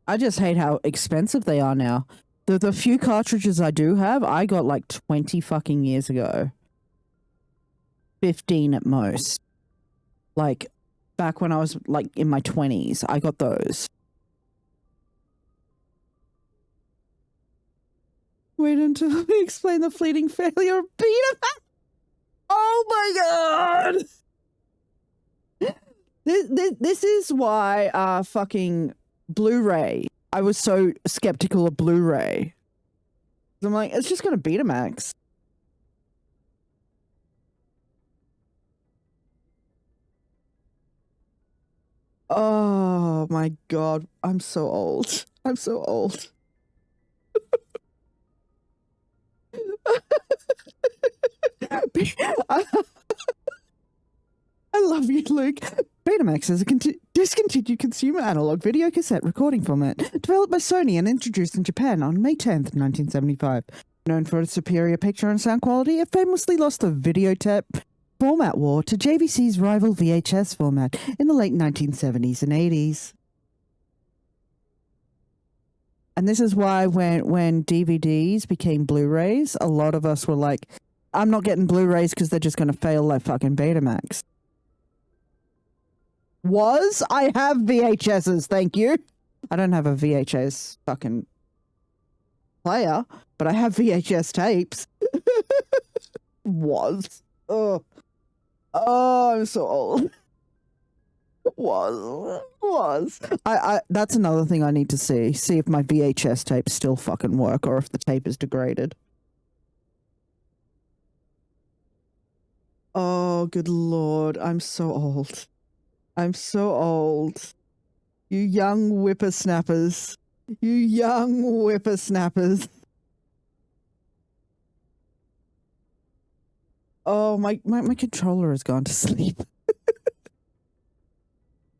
[SPEAKER 1] I just hate how expensive they are now. The few cartridges I do have, I got like 20 fucking years ago. 15 at most. Like, back when I was like in my 20s, I got those. Wait until we explain the fleeting failure of Betamax. Oh my god! This is why fucking Blu-ray. I was so skeptical of Blu-ray. I'm like, it's just gonna Betamax. Oh my god, I'm so old. I'm so old. I love you, Luke. Betamax is a discontinued consumer analog video cassette recording format developed by Sony and introduced in Japan on May 10th, 1975. Known for its superior picture and sound quality, it famously lost the videotape format war to JVC's rival VHS format in the late 1970s and 80s. And this is why when DVDs became Blu-rays, a lot of us were like, I'm not getting Blu-rays because they're just going to fail like fucking Betamax. I have VHSs, thank you. I don't have a VHS fucking player, but I have VHS tapes. Oh, I'm so old. I that's another thing I need to see if my VHS tapes still fucking work or if the tape is degraded. Oh, good lord, I'm so old. I'm so old. You young whippersnappers. You young whippersnappers. Oh, my controller has gone to sleep.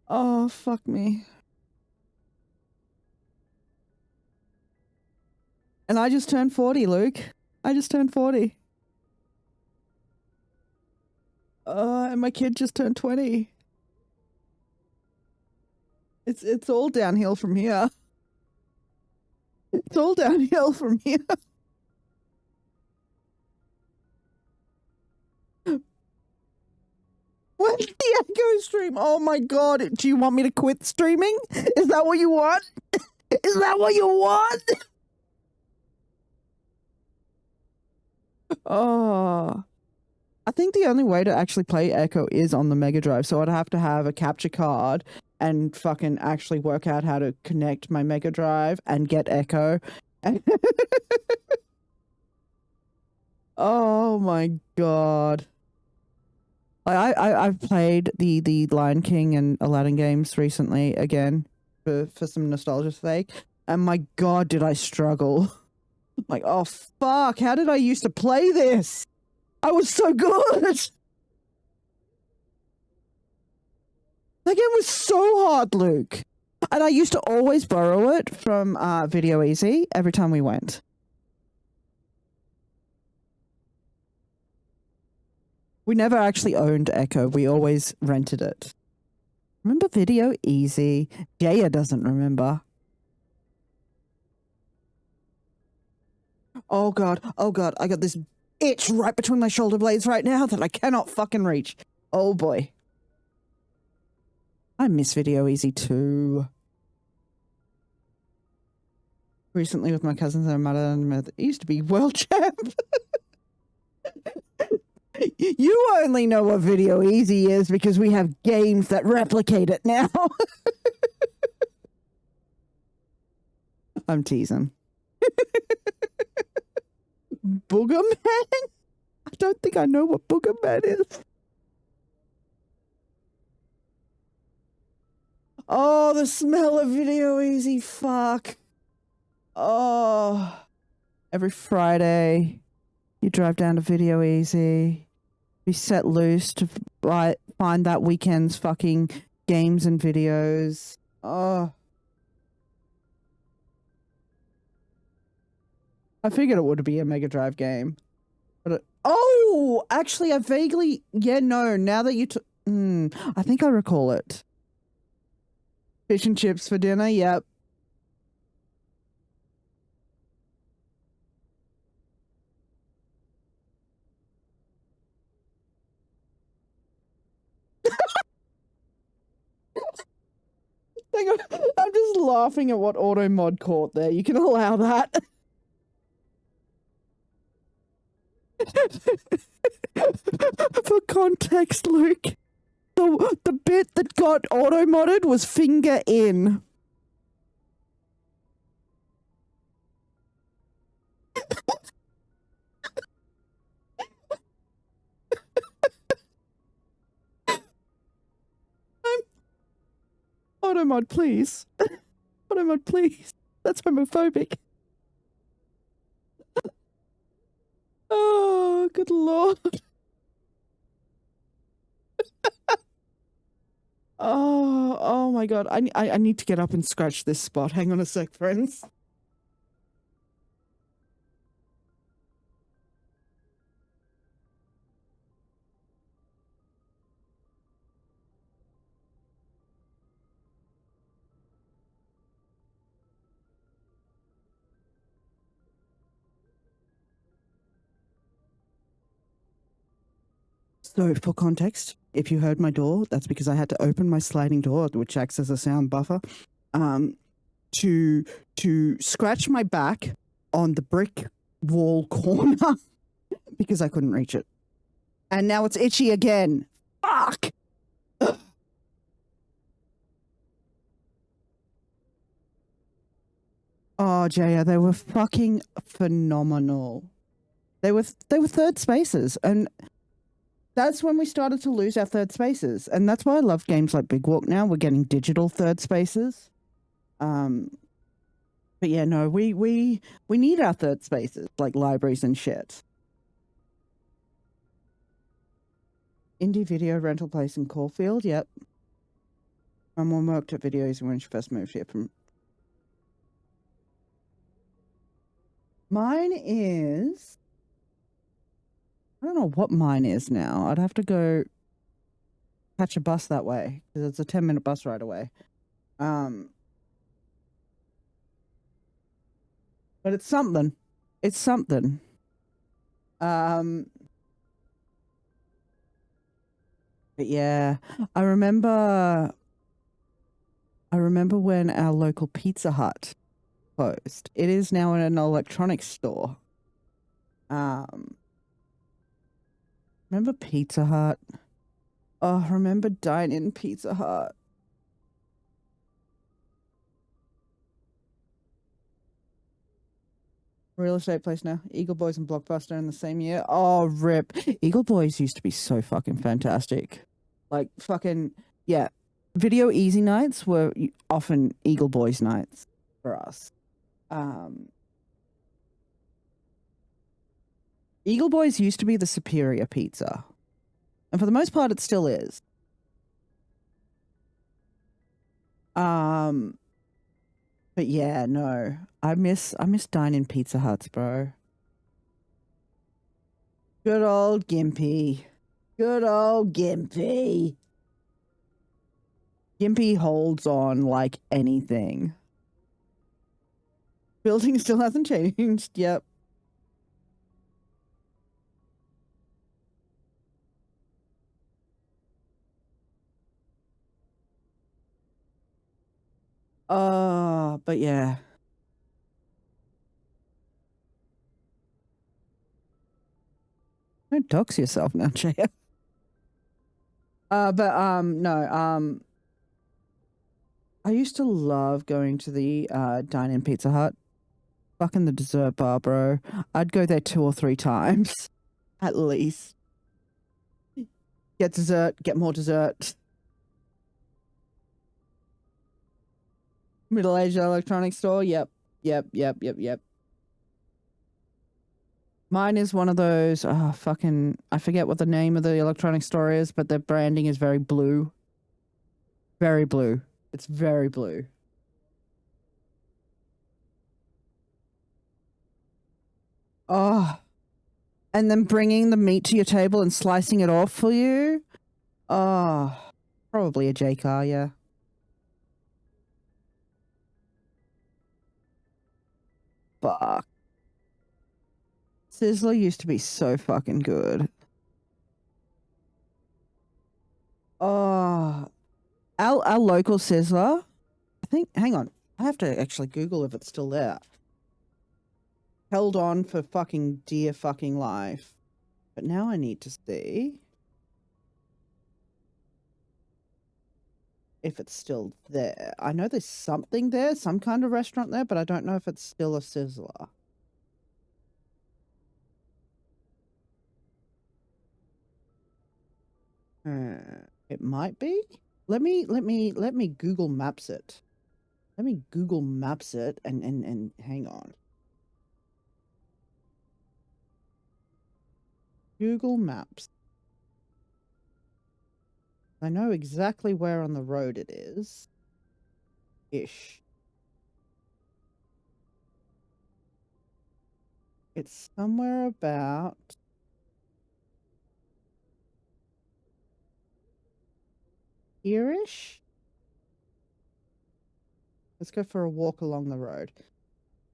[SPEAKER 1] Oh, fuck me. And I just turned 40, Luke. I just turned 40. And my kid just turned 20. It's all downhill from here. It's all downhill from here. What the Echo stream? Oh my god, do you want me to quit streaming? Is that what you want? Is that what you want? Oh. I think the only way to actually play Echo is on the Mega Drive, so I'd have to have a capture card and fucking actually work out how to connect my Mega Drive and get Echo. Oh my god. I've played the Lion King and Aladdin games recently again for some nostalgia's sake, and my god did I struggle. Like, oh fuck, how did I used to play this? I was so good! That game was so hard, Luke. And I used to always borrow it from Video Easy every time we went. We never actually owned Echo. We always rented it. Remember Video Easy? Jaya doesn't remember. Oh god, I got this itch right between my shoulder blades right now that I cannot fucking reach. Oh boy. I miss Video Easy too. Recently with my cousins and my mother, it used to be world champ. You only know what Video Easy is because we have games that replicate it now. I'm teasing. Booger Man? I don't think I know what Booger Man is. Oh, the smell of Video Easy. Fuck. Oh. Every Friday, you drive down to Video Easy. Be set loose to find that weekend's fucking games and videos. Oh. I figured it would be a Mega Drive game. But oh, actually, I vaguely... Yeah, no, now that you... I think I recall it. Fish and chips for dinner, yep. Hang on, I'm just laughing at what Auto Mod caught there. You can allow that. For context, Luke, the bit that got auto modded was finger in. Auto mod, please. Auto mod, please. That's homophobic. Oh, good lord. Oh my god. I need to get up and scratch this spot. Hang on a sec, friends. So, for context, if you heard my door, that's because I had to open my sliding door, which acts as a sound buffer, to scratch my back on the brick wall corner because I couldn't reach it. And now it's itchy again. Fuck! Ugh. Oh, Jaya, they were fucking phenomenal. They were third spaces, and that's when we started to lose our third spaces. And that's why I love games like Big Walk now. We're getting digital third spaces. But yeah, no, we need our third spaces, like libraries and shit. Indie video rental place in Caulfield, yep. My mom worked at Videos when she first moved here from... Mine is... I don't know what mine is now. I'd have to go catch a bus that way because it's a 10-minute bus ride away. But it's something. It's something. But yeah, I remember when our local Pizza Hut closed. It is now in an electronics store. Remember Pizza Hut? Oh, remember dine-in Pizza Hut? Real estate place now. Eagle Boys and Blockbuster in the same year. Oh, rip. Eagle Boys used to be so fucking fantastic. Like, fucking, yeah. Video Easy nights were often Eagle Boys nights for us. Eagle Boys used to be the superior pizza. And for the most part, it still is. But yeah, no. I miss dine-in Pizza Huts, bro. Good old Gimpy. Good old Gimpy. Gimpy holds on like anything. Building still hasn't changed. Yep. But yeah. Don't dox yourself now, Jaya. No. I used to love going to the dine-in Pizza Hut. Fucking the dessert bar, bro. I'd go there 2 or 3 times, at least. Get dessert, get more dessert. Middle Asia electronics store. Yep. Mine is one of those, I forget what the name of the electronics store is, but their branding is very blue. Very blue. It's very blue. Oh. And then bringing the meat to your table and slicing it off for you. Oh. Probably a J car, yeah. Fuck. Sizzler used to be so fucking good. Oh. Our local Sizzler, I think, hang on. I have to actually Google if it's still there. Held on for fucking dear fucking life. But now I need to see if it's still there. I know there's something there, some kind of restaurant there, but I don't know if it's still a Sizzler. It might be. Let me Google Maps it. Let me Google Maps it and hang on. Google Maps. I know exactly where on the road it is. Ish. It's somewhere about here-ish. Let's go for a walk along the road.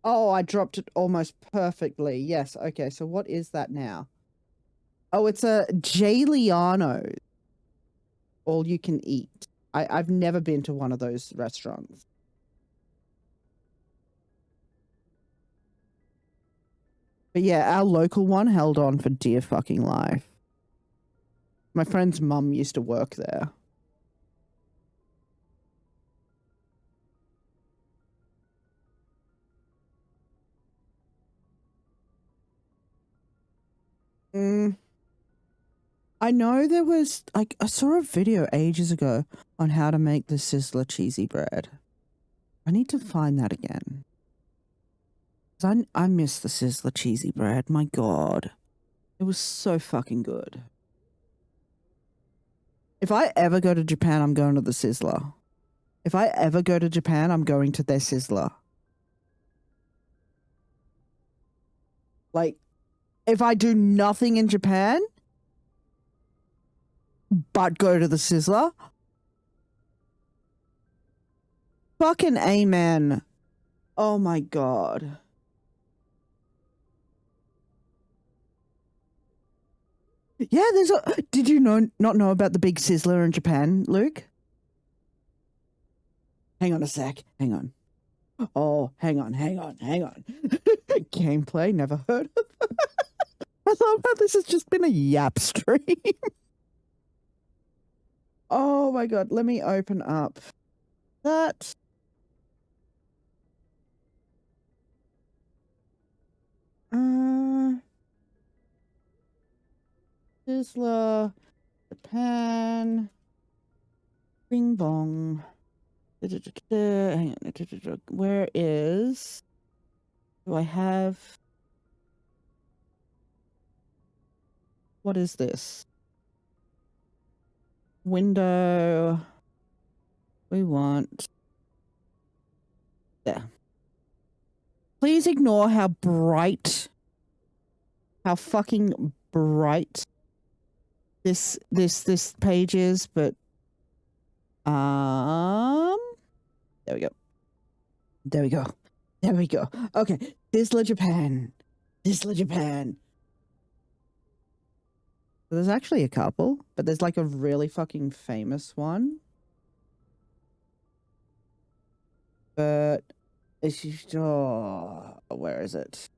[SPEAKER 1] Oh, I dropped it almost perfectly. Yes. Okay. So what is that now? Oh, it's a Giuliano's. All you can eat. I've never been to one of those restaurants. But yeah, our local one held on for dear fucking life. My friend's mum used to work there. I know there was, like, I saw a video ages ago on how to make the Sizzler cheesy bread. I need to find that again. I miss the Sizzler cheesy bread. My God. It was so fucking good. If I ever go to Japan, I'm going to the Sizzler. If I ever go to Japan, I'm going to their Sizzler. Like, if I do nothing in Japan, but go to the Sizzler, fucking amen. Oh my God. Yeah, there's a. Did you not know about the big Sizzler in Japan, Luke? Hang on a sec. Hang on. Oh, hang on. Gameplay, never heard of. I love how this has just been a yap stream. Oh my God, let me open up that. Sizzler, Japan, Bing Bong. Hang on. Where is? Do I have? What is this? Window. We want. There. Please ignore how fucking bright this page is, but There we go. There we go. There we go. Okay, Sizzler Japan. Sizzler Japan. There's actually a couple, but there's like a really fucking famous one. But it's just, oh, where is it?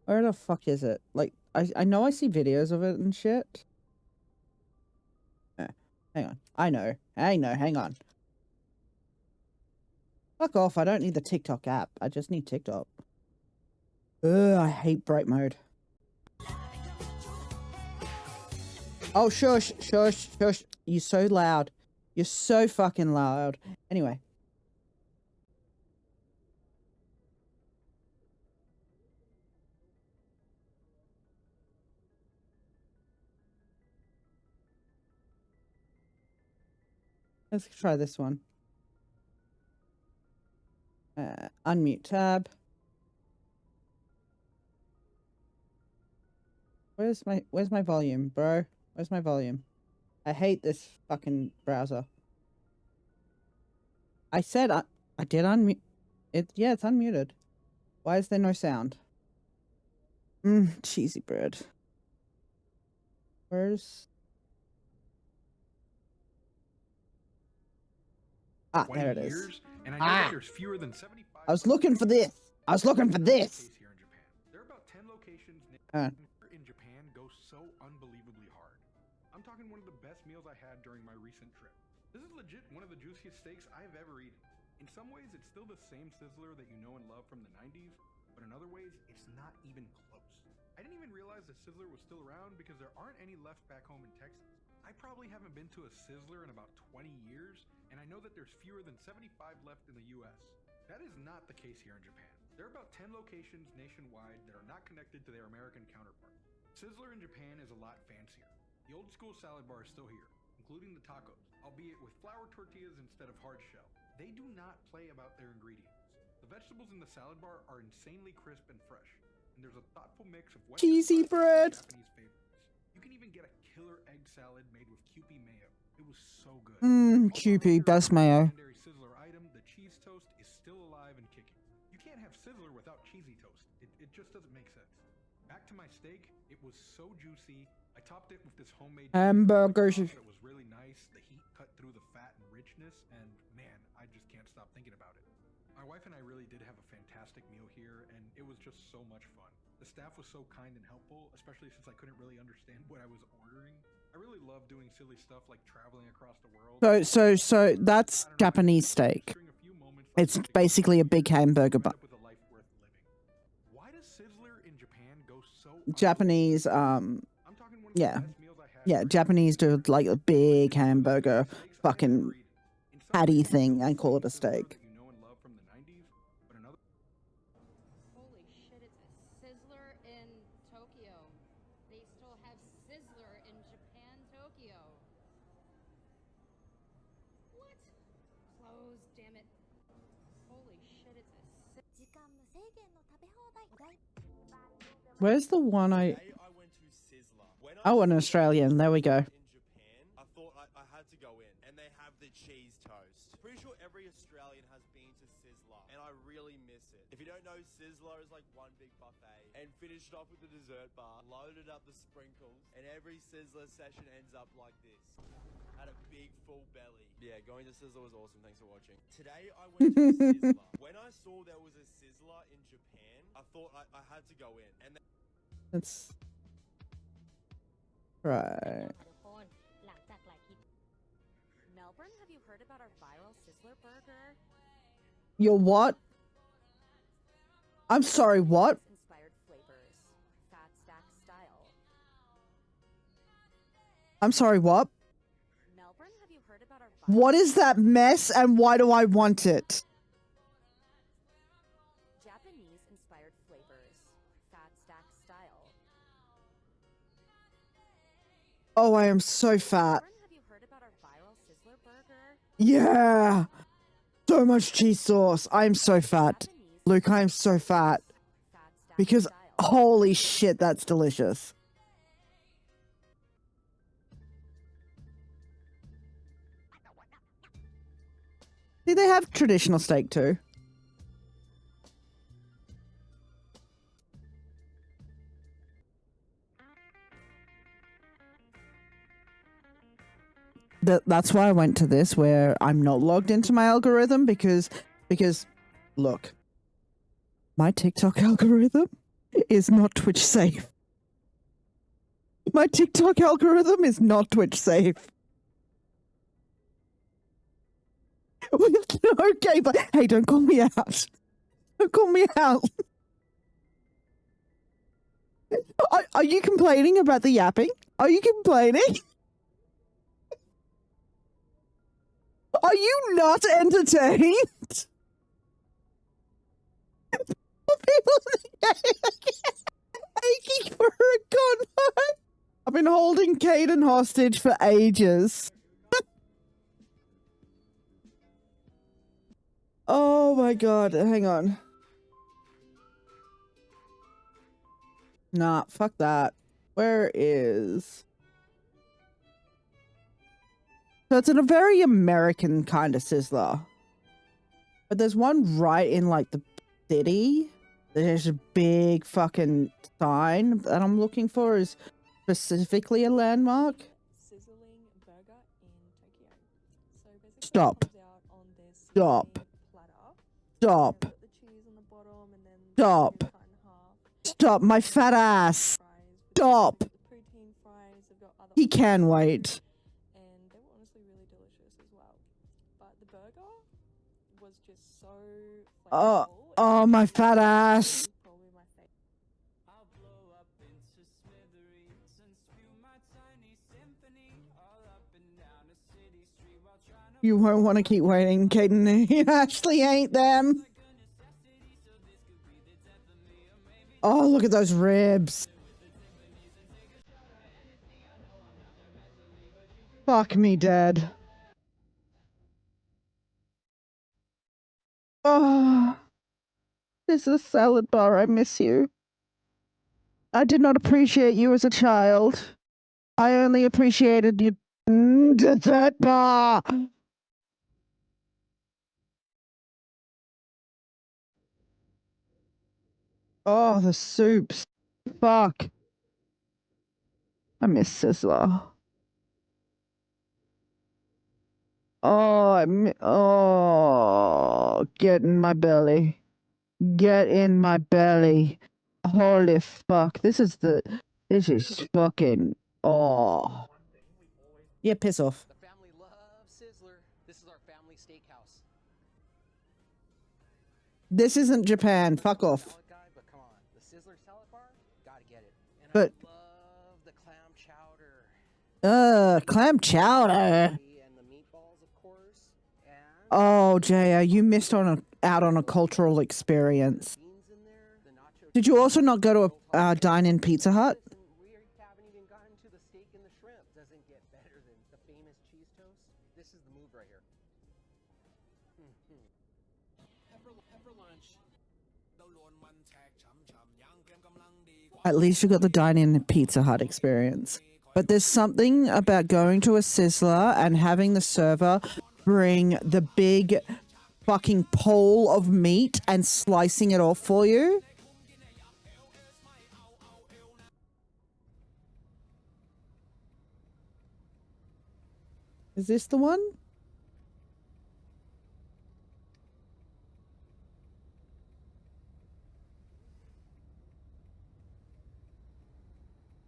[SPEAKER 1] Where the fuck is it? Like, I know I see videos of it and shit. Hang on. I know, hang on. Fuck off, I don't need the TikTok app. I just need TikTok. Ugh, I hate bright mode. Oh, shush, shush, shush. You're so loud. You're so fucking loud. Anyway. Let's try this one. Unmute tab. Where's my volume, bro? Where's my volume? I hate this fucking browser. I said I did unmute it. Yeah, it's unmuted. Why is there no sound? Cheesy bread. Where's... Ah, there it is.
[SPEAKER 3] And I know that there's fewer than 75.
[SPEAKER 1] I was looking for this. I was looking for this.
[SPEAKER 3] Here in Japan. There are about 10 locations in Japan go so unbelievably hard. I'm talking one of the best meals I had during my recent trip. This is legit one of the juiciest steaks I've ever eaten. In some ways, it's still the same Sizzler that you know and love from the 90s, but in other ways, it's not even close. I didn't even realize that Sizzler was still around because there aren't any left back home in Texas. I probably haven't been to a Sizzler in about 20 years, and I know that there's fewer than 75 left in the US. That is not the case here in Japan. There are about 10 locations nationwide that are not connected to their American counterpart. Sizzler in Japan is a lot fancier. The old school salad bar is still here, including the tacos, albeit with flour tortillas instead of hard shell. They do not play about their ingredients. The vegetables in the salad bar are insanely crisp and fresh, and there's a thoughtful mix of Western
[SPEAKER 1] cheesy
[SPEAKER 3] spices and
[SPEAKER 1] bread.
[SPEAKER 3] Japanese favorites. You can even get a killer egg salad made with Kewpie mayo. It was so good.
[SPEAKER 1] Kewpie, best mayo.
[SPEAKER 3] Legendary Sizzler item, the cheese toast, is still alive and kicking. You can't have Sizzler without cheesy toast. It just doesn't make sense. Back to my steak, it was so juicy. I topped it with this homemade
[SPEAKER 1] hamburger.
[SPEAKER 3] It was really nice. The heat cut through the fat and richness, and man, I just can't stop thinking about it. My wife and I really did have a fantastic meal here, and it was just so much fun. The staff was so kind and helpful, especially since I couldn't really understand what I was ordering. I really love doing silly stuff like traveling across the world.
[SPEAKER 1] So that's Japanese steak. It's basically a big hamburger bun.
[SPEAKER 3] Why does Sizzler in Japan go so
[SPEAKER 1] Japanese, yeah, Japanese do like a big hamburger fucking patty thing and call it a steak.
[SPEAKER 4] Holy shit, it's a Sizzler in Tokyo. They still have Sizzler in Japan, Tokyo. What? Closed, damn it. Holy shit, it's a
[SPEAKER 1] Where's the one I...
[SPEAKER 5] Today I went to Sizzler. When I
[SPEAKER 1] Oh, an
[SPEAKER 5] saw
[SPEAKER 1] Australian. There we go.
[SPEAKER 5] in Japan, I thought I had to go in, and they have the cheese toast. Pretty sure every Australian has been to Sizzler, and I really miss it. If you don't know, Sizzler is like one big buffet, and finished off with the dessert bar, loaded up the sprinkles, and every Sizzler session ends up like this. Had a big full belly. Yeah, going to Sizzler was awesome. Thanks for watching. Today I went to Sizzler. When I saw there was a Sizzler in Japan, I thought I had to go in, and
[SPEAKER 1] That's... Right.
[SPEAKER 4] Melbourne, have you heard about our viral Sizzler burger?
[SPEAKER 1] Your what? I'm sorry, what?
[SPEAKER 4] Inspired flavors, fat stack style.
[SPEAKER 1] I'm sorry, what?
[SPEAKER 4] Melbourne, have you heard about our viral
[SPEAKER 1] What is that mess and why do I want it?
[SPEAKER 4] Japanese inspired flavors, fat stack style?
[SPEAKER 1] Oh, I am so fat.
[SPEAKER 4] Melbourne, have you heard about our viral Sizzler burger?
[SPEAKER 1] Yeah. So much cheese sauce. I am so fat.
[SPEAKER 4] Japanese
[SPEAKER 1] Luke, I am so fat.
[SPEAKER 4] fat stack
[SPEAKER 1] Because,
[SPEAKER 4] style.
[SPEAKER 1] holy shit, that's delicious. See, they have traditional steak too. That's why I went to this, where I'm not logged into my algorithm because look, my TikTok algorithm is not Twitch safe. My TikTok algorithm is not Twitch safe. Okay, but hey, don't call me out. Don't call me out. Are you complaining about the yapping? Are you complaining? Are you not entertained? People aching for a convo. I've been holding Caden hostage for ages. Oh my god, hang on. Nah, fuck that. Where is... So it's in a very American kind of Sizzler. But there's one right in like the city. There's a big fucking sign that I'm looking for is specifically a landmark.
[SPEAKER 6] Sizzling burger in Tokyo. So basically
[SPEAKER 1] Stop.
[SPEAKER 6] it comes out on this
[SPEAKER 1] Stop.
[SPEAKER 6] big platter.
[SPEAKER 1] Stop.
[SPEAKER 6] Put the cheese on the bottom and then
[SPEAKER 1] Stop.
[SPEAKER 6] cut in half.
[SPEAKER 1] Stop, my fat ass.
[SPEAKER 6] Fries.
[SPEAKER 1] Stop.
[SPEAKER 6] The protein fries. They've got other
[SPEAKER 1] He can
[SPEAKER 6] options,
[SPEAKER 1] wait.
[SPEAKER 6] and they were honestly really delicious as well. But the burger was just so
[SPEAKER 1] Oh,
[SPEAKER 6] flavorful.
[SPEAKER 1] oh, my fat ass.
[SPEAKER 6] Probably my favorite.
[SPEAKER 2] I'll blow up into smithereens and spew my tiny symphony all up and down a city street while trying to
[SPEAKER 1] You won't want to keep waiting, Caden. You actually ain't them. Oh, look at those ribs. Fuck me dead. Oh, this is a salad bar. I miss you. I did not appreciate you as a child. I only appreciated your dessert bar. Oh, the soups. Fuck. I miss Sizzler. Oh, get in my belly. Get in my belly. Holy fuck. This is fucking, oh. Yeah, piss off.
[SPEAKER 7] The family loves Sizzler. This is our family steakhouse.
[SPEAKER 1] This isn't Japan. Fuck off.
[SPEAKER 7] Salad guy, but come on, the Sizzler salad bar, gotta get it. And
[SPEAKER 1] But-
[SPEAKER 7] I love the clam chowder.
[SPEAKER 1] Clam chowder.
[SPEAKER 7] And the meatballs, of course. And
[SPEAKER 1] Oh, Jaya, you missed out on a cultural experience.
[SPEAKER 7] beans in there. The nacho
[SPEAKER 1] Did you also not go to a dine-in Pizza Hut?
[SPEAKER 7] Listen, we haven't even gotten to the steak and the shrimp. Doesn't get better than the famous cheese toast. This is the move right here.
[SPEAKER 1] At least you got the dine-in Pizza Hut experience. But there's something about going to a Sizzler and having the server bring the big fucking pole of meat and slicing it off for you. Is this the one?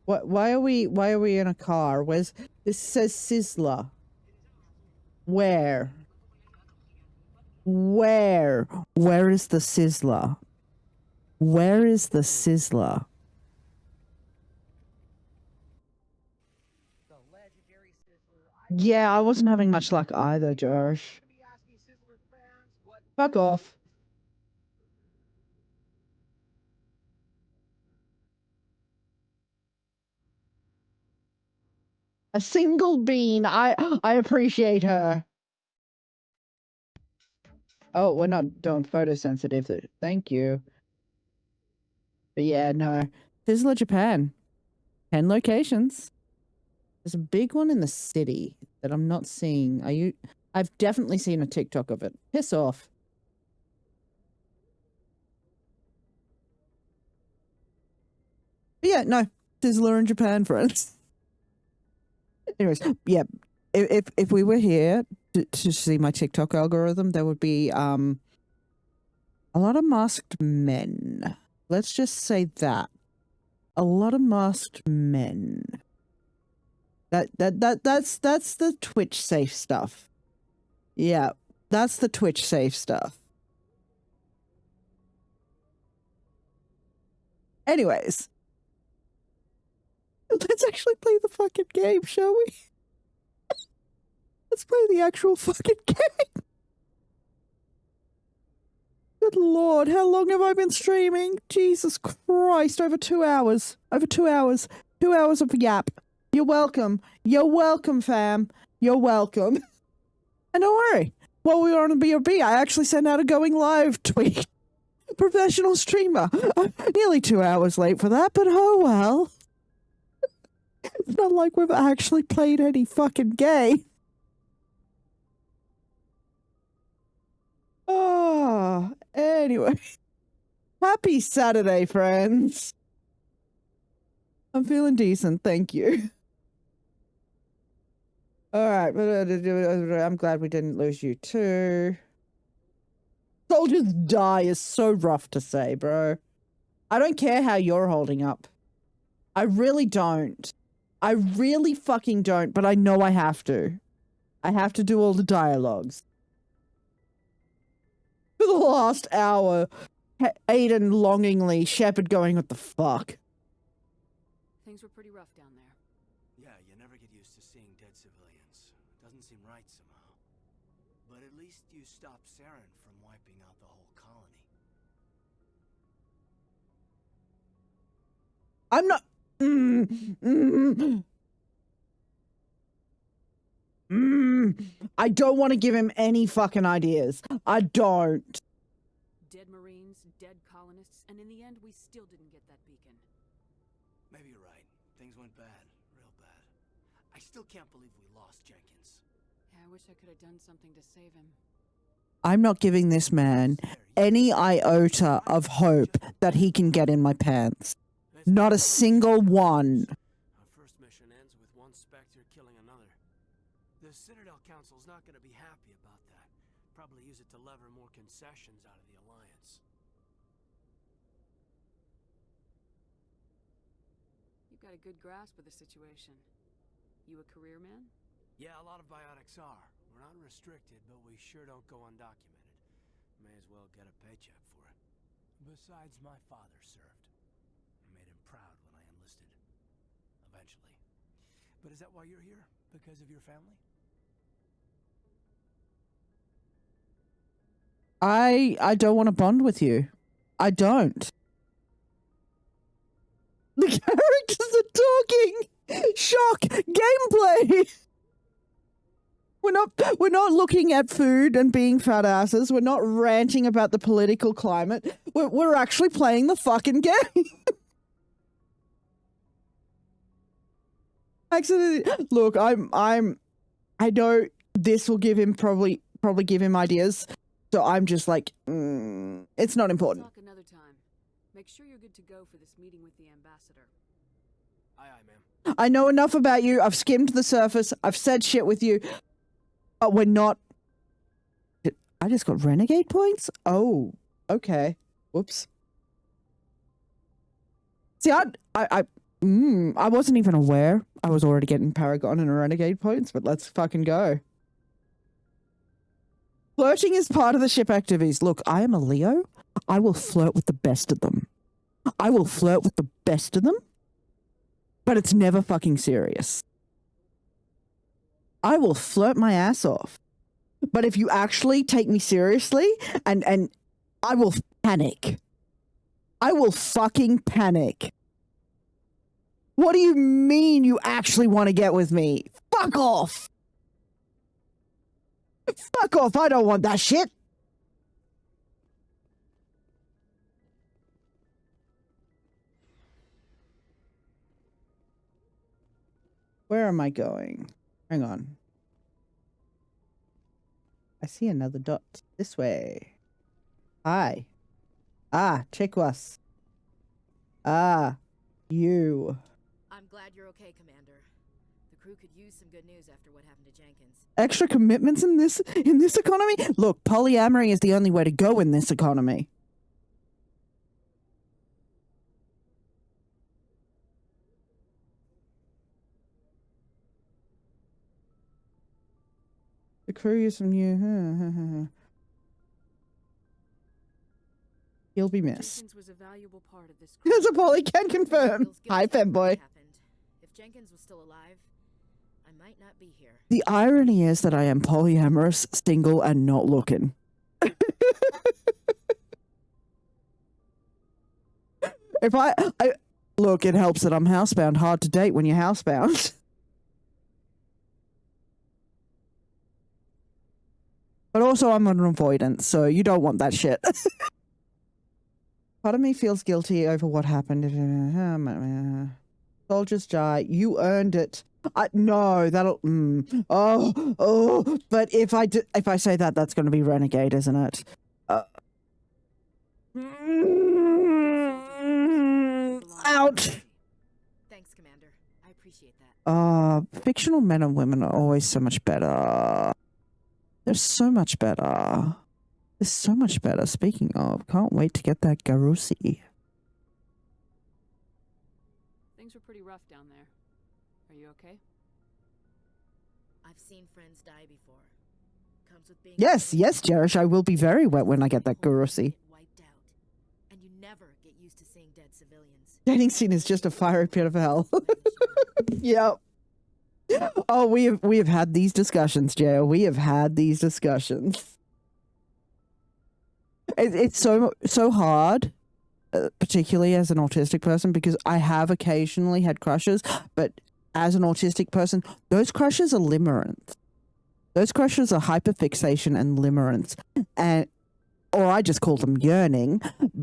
[SPEAKER 1] What? Why are we in a car? Where's this says Sizzler? Where? Where is the Sizzler? Where is the Sizzler?
[SPEAKER 7] The legendary Sizzler.
[SPEAKER 1] Yeah, I wasn't having much luck either, Josh. Fuck off. A single bean. I appreciate her. Oh, we're not doing photosensitive. Thank you. But yeah, no. Sizzler Japan. 10 locations. There's a big one in the city that I'm not seeing. I've definitely seen a TikTok of it. Piss off. But yeah, no. Sizzler in Japan, friends. Anyways, yeah. If we were here to see my TikTok algorithm, there would be a lot of masked men. Let's just say that. A lot of masked men. That's the Twitch safe stuff. Yeah, that's the Twitch safe stuff. Anyways, let's actually play the fucking game, shall we? Let's play the actual fucking game. Good lord, how long have I been streaming? Jesus Christ, over 2 hours. Over 2 hours. 2 hours of yap. You're welcome. You're welcome, fam. You're welcome. And don't worry, while we were on a BRB, I actually sent out a going live tweet. Professional streamer. I'm nearly 2 hours late for that, but oh well. It's not like we've actually played any fucking game. Oh, anyway. Happy Saturday, friends. I'm feeling decent, thank you. Alright, I'm glad we didn't lose you too. Soldiers die is so rough to say, bro. I don't care how you're holding up. I really don't. I really fucking don't, but I know I have to. I have to do all the dialogues. For the last hour, Aiden longingly, Shepard going, what the fuck?
[SPEAKER 8] Things were pretty rough down there.
[SPEAKER 9] Yeah, you never get used to seeing dead civilians. Doesn't seem right somehow. But at least you stopped Saren from wiping out the whole colony.
[SPEAKER 1] I'm not... I don't want to give him any fucking ideas. I don't.
[SPEAKER 8] Dead Marines, dead colonists, and in the end, we still didn't get that beacon.
[SPEAKER 9] Maybe you're right. Things went bad. Real bad. I still can't believe we lost Jenkins.
[SPEAKER 8] Yeah, I wish I could have done something to save him.
[SPEAKER 1] I'm not giving this man any iota of hope that he can get in my pants. Not a single one.
[SPEAKER 9] Our first mission ends with one Spectre killing another. The Citadel Council's not going to be happy about that. Probably use it to lever more concessions out of the Alliance.
[SPEAKER 8] You've got a good grasp of the situation. You a career man?
[SPEAKER 9] Yeah, a lot of biotics are. We're not restricted, but we sure don't go undocumented. May as well get a paycheck for it. Besides, my father served. I made him proud when I enlisted. Eventually. But is that why you're here? Because of your family?
[SPEAKER 1] I don't want to bond with you. I don't. The characters are talking. Shock. Gameplay. We're not looking at food and being fat asses. We're not ranting about the political climate. We're actually playing the fucking game. Actually, look, I know this will give him probably give him ideas. So I'm just like, it's not important.
[SPEAKER 8] Talk another time. Make sure you're good to go for this meeting with the ambassador.
[SPEAKER 9] Aye, aye, ma'am.
[SPEAKER 1] I know enough about you. I've skimmed the surface. I've said shit with you. But we're not... I just got renegade points? Oh, okay. Whoops. See, I wasn't even aware I was already getting Paragon and renegade points, but let's fucking go. Flirting is part of the ship activities. Look, I am a Leo. I will flirt with the best of them. I will flirt with the best of them, but it's never fucking serious. I will flirt my ass off. But if you actually take me seriously, and I will panic. I will fucking panic. What do you mean you actually want to get with me? Fuck off! Fuck off, I don't want that shit! Where am I going? Hang on. I see another dot. This way. Hi. Ah, Chikwas. Ah, you.
[SPEAKER 10] I'm glad you're okay, Commander. The crew could use some good news after what happened to Jenkins.
[SPEAKER 1] Extra commitments in this economy? Look, polyamory is the only way to go in this economy. The crew used some new. He'll be missed.
[SPEAKER 8] Jenkins was a valuable part of this crew.
[SPEAKER 1] As a poly can confirm.
[SPEAKER 10] Feels
[SPEAKER 1] Hi,
[SPEAKER 10] guilty about what
[SPEAKER 1] femboy.
[SPEAKER 10] happened. If Jenkins was still alive, I might not be here.
[SPEAKER 1] The irony is that I am polyamorous, single, and not looking. If I look, it helps that I'm housebound. Hard to date when you're housebound. But also, I'm on avoidance, so you don't want that shit. Part of me feels guilty over what happened. Soldiers die. You earned it. No, that'll. Oh. But if I say that, that's going to be renegade, isn't it? Ouch.
[SPEAKER 10] Thanks, Commander. I appreciate that.
[SPEAKER 1] Fictional men and women are always so much better. They're so much better. They're so much better. Speaking of, can't wait to get that Garusi.
[SPEAKER 8] Things were pretty rough down there. Are you okay?
[SPEAKER 10] I've seen friends die before. Comes with being
[SPEAKER 1] Yes, Jerish, I will be very wet when I get that Garusi.
[SPEAKER 10] wiped out. And you never get used to seeing dead civilians.
[SPEAKER 1] Dating scene is just a fiery pit of hell. Yep. Oh, we have had these discussions, Jail. We have had these discussions. It's so hard, particularly as an autistic person, because I have occasionally had crushes, but as an autistic person, those crushes are limerence. Those crushes are hyperfixation and limerence, or I just call them yearning.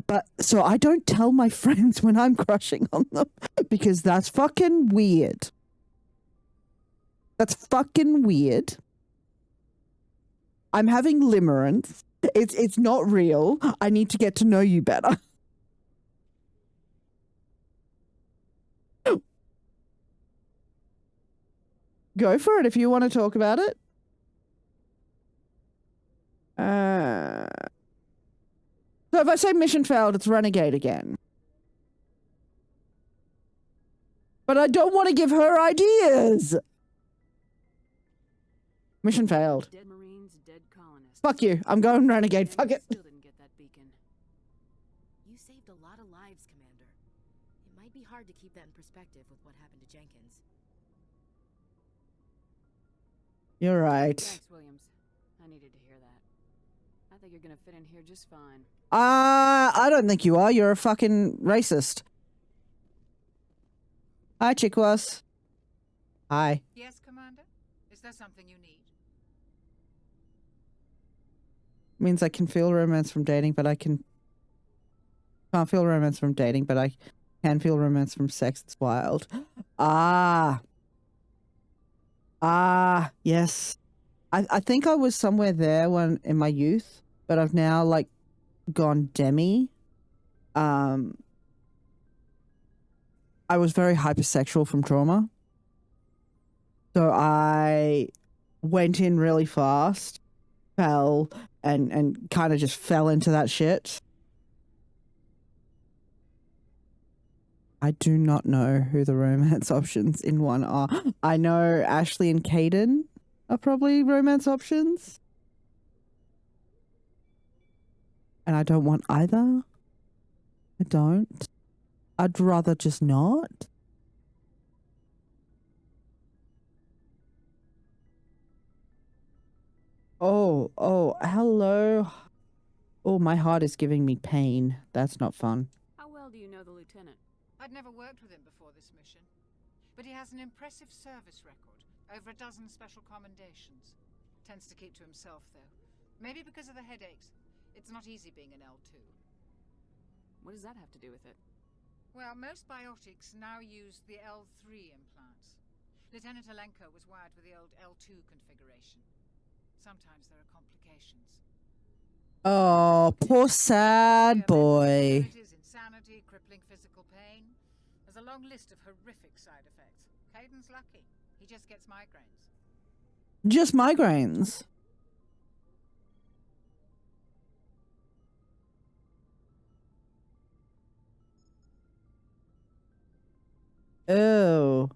[SPEAKER 1] But so I don't tell my friends when I'm crushing on them because that's fucking weird. That's fucking weird. I'm having limerence. It's not real. I need to get to know you better. Go for it if you want to talk about it. So if I say mission failed, it's renegade again. But I don't want to give her ideas. Mission failed.
[SPEAKER 8] Dead Marines, dead colonists.
[SPEAKER 1] Fuck you. I'm going renegade. Fuck it.
[SPEAKER 8] Still didn't get that beacon.
[SPEAKER 10] You saved a lot of lives, Commander. It might be hard to keep that in perspective with what happened to Jenkins.
[SPEAKER 1] You're right.
[SPEAKER 8] Thanks, Williams. I needed to hear that. I think you're gonna fit in here just fine.
[SPEAKER 1] I don't think you are. You're a fucking racist. Hi, Chikwas. Hi.
[SPEAKER 11] Yes, Commander? Is there something you need?
[SPEAKER 1] Means I can feel romance from dating, but I can't feel romance from dating, but I can feel romance from sex. It's wild. Yes. I think I was somewhere there when in my youth, but I've now like gone demi. I was very hypersexual from trauma. So I went in really fast, fell, and kind of just fell into that shit. I do not know who the romance options in one are. I know Ashley and Caden are probably romance options. And I don't want either. I don't. I'd rather just not. Oh, hello. Oh, my heart is giving me pain. That's not fun.
[SPEAKER 8] How well do you know the lieutenant?
[SPEAKER 11] I'd never worked with him before this mission, but he has an impressive service record, over 12 special commendations. Tends to keep to himself, though. Maybe because of the headaches. It's not easy being an L2.
[SPEAKER 8] What does that have to do with it?
[SPEAKER 11] Well, most biotics now use the L3 implants. Lieutenant Alenko was wired with the old L2 configuration. Sometimes there are complications.
[SPEAKER 1] Oh, poor sad boy.
[SPEAKER 11] Disabilities, insanity, crippling physical pain. There's a long list of horrific side effects. Caden's lucky. He just gets migraines.
[SPEAKER 1] Just migraines. Ew.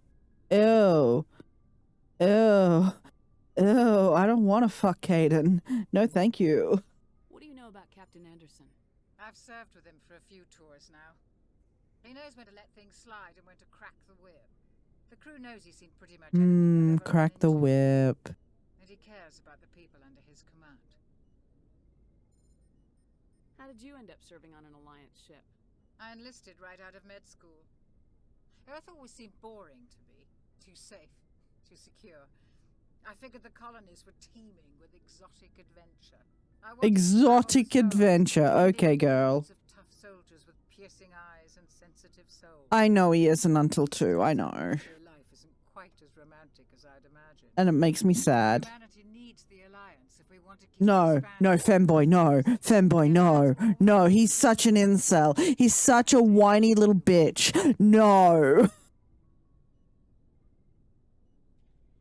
[SPEAKER 1] Ew. Ew. Ew. I don't want to fuck Caden. No, thank you.
[SPEAKER 8] What do you know about Captain Anderson?
[SPEAKER 11] I've served with him for a few tours now. He knows when to let things slide and when to crack the whip. The crew knows he's seen pretty much everything they've ever
[SPEAKER 1] Crack the
[SPEAKER 11] run into,
[SPEAKER 1] whip.
[SPEAKER 11] and he cares about the people under his command.
[SPEAKER 8] How did you end up serving on an Alliance ship?
[SPEAKER 11] I enlisted right out of med school. Earth always seemed boring to me. Too safe, too secure. I figured the colonies were teeming with exotic adventure. I wanted to
[SPEAKER 1] Exotic
[SPEAKER 11] travel the
[SPEAKER 1] adventure.
[SPEAKER 11] stars,
[SPEAKER 1] Okay,
[SPEAKER 11] meet
[SPEAKER 1] girl.
[SPEAKER 11] hundreds of tough soldiers with piercing eyes and sensitive souls.
[SPEAKER 1] I know he isn't until 2. I know.
[SPEAKER 11] Their life isn't quite as romantic as I'd imagined.
[SPEAKER 1] And it makes me sad.
[SPEAKER 11] Humanity needs the Alliance if we want to keep
[SPEAKER 1] No, no,
[SPEAKER 11] expanding.
[SPEAKER 1] femboy, no. Femboy, no. No, he's such an incel. He's such a whiny little bitch. No.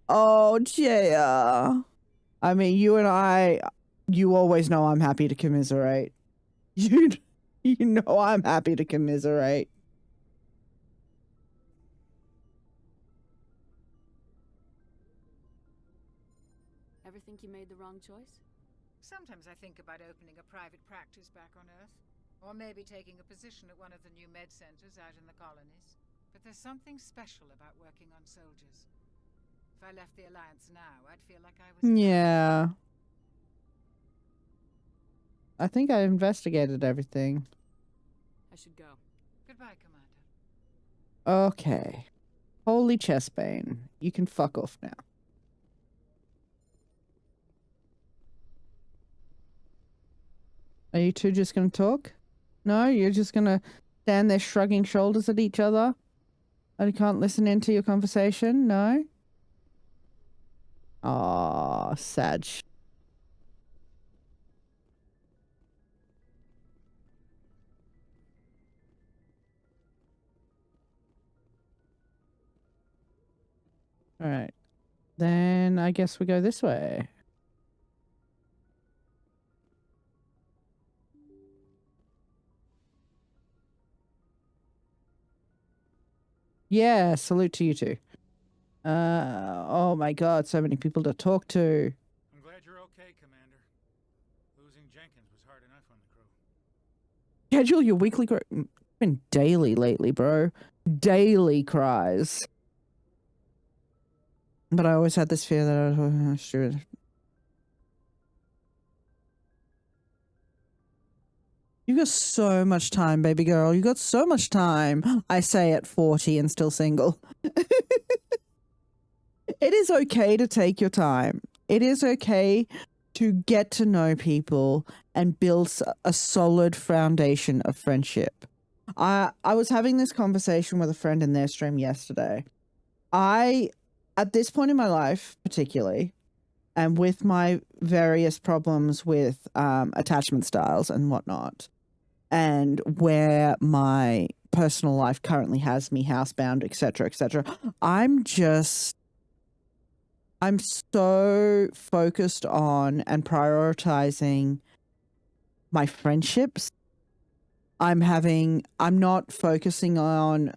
[SPEAKER 1] Oh, Jaya. I mean, you and I, you always know I'm happy to commiserate. You know I'm happy to commiserate.
[SPEAKER 8] Ever think you made the wrong choice?
[SPEAKER 11] Sometimes I think about opening a private practice back on Earth. Or maybe taking a position at one of the new med centers out in the colonies. But there's something special about working on soldiers. If I left the Alliance now, I'd feel like I was...
[SPEAKER 1] Yeah. I think I investigated everything.
[SPEAKER 8] I should go.
[SPEAKER 11] Goodbye, Commander.
[SPEAKER 1] Okay. Holy chestbane. You can fuck off now. Are you two just gonna talk? No? You're just gonna stand there shrugging shoulders at each other? And you can't listen into your conversation? No? Aw, sad. Alright. Then I guess we go this way. Yeah, salute to you two. Oh my god, so many people to talk to.
[SPEAKER 12] I'm glad you're okay, Commander. Losing Jenkins was hard enough on the crew.
[SPEAKER 1] Schedule your weekly been daily lately, bro. Daily cries. But I always had this fear that I was sure. You got so much time, baby girl. You got so much time. I say at 40 and still single. It is okay to take your time. It is okay to get to know people and build a solid foundation of friendship. I was having this conversation with a friend in their stream yesterday. At this point in my life, particularly, and with my various problems with attachment styles and whatnot, and where my personal life currently has me housebound, etc., I'm so focused on and prioritizing my friendships. I'm not focusing on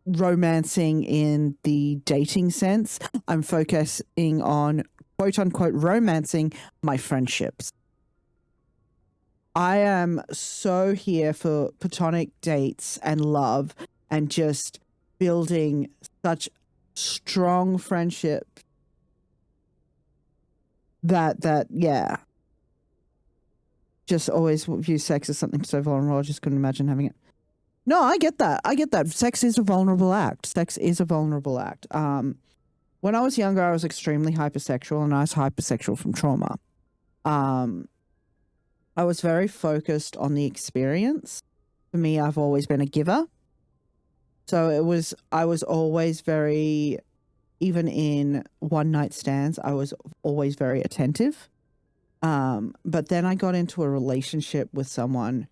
[SPEAKER 1] romancing in the dating sense. I'm focusing on quote unquote romancing my friendships. I am so here for platonic dates and love and just building such strong friendship that yeah, just always view sex as something so vulnerable. I just couldn't imagine having it. No, I get that. Sex is a vulnerable act. When I was younger, I was extremely hypersexual, and I was hypersexual from trauma. I was very focused on the experience. For me, I've always been a giver. So I was always very even in one night stands, I was always very attentive. But then I got into a relationship with someone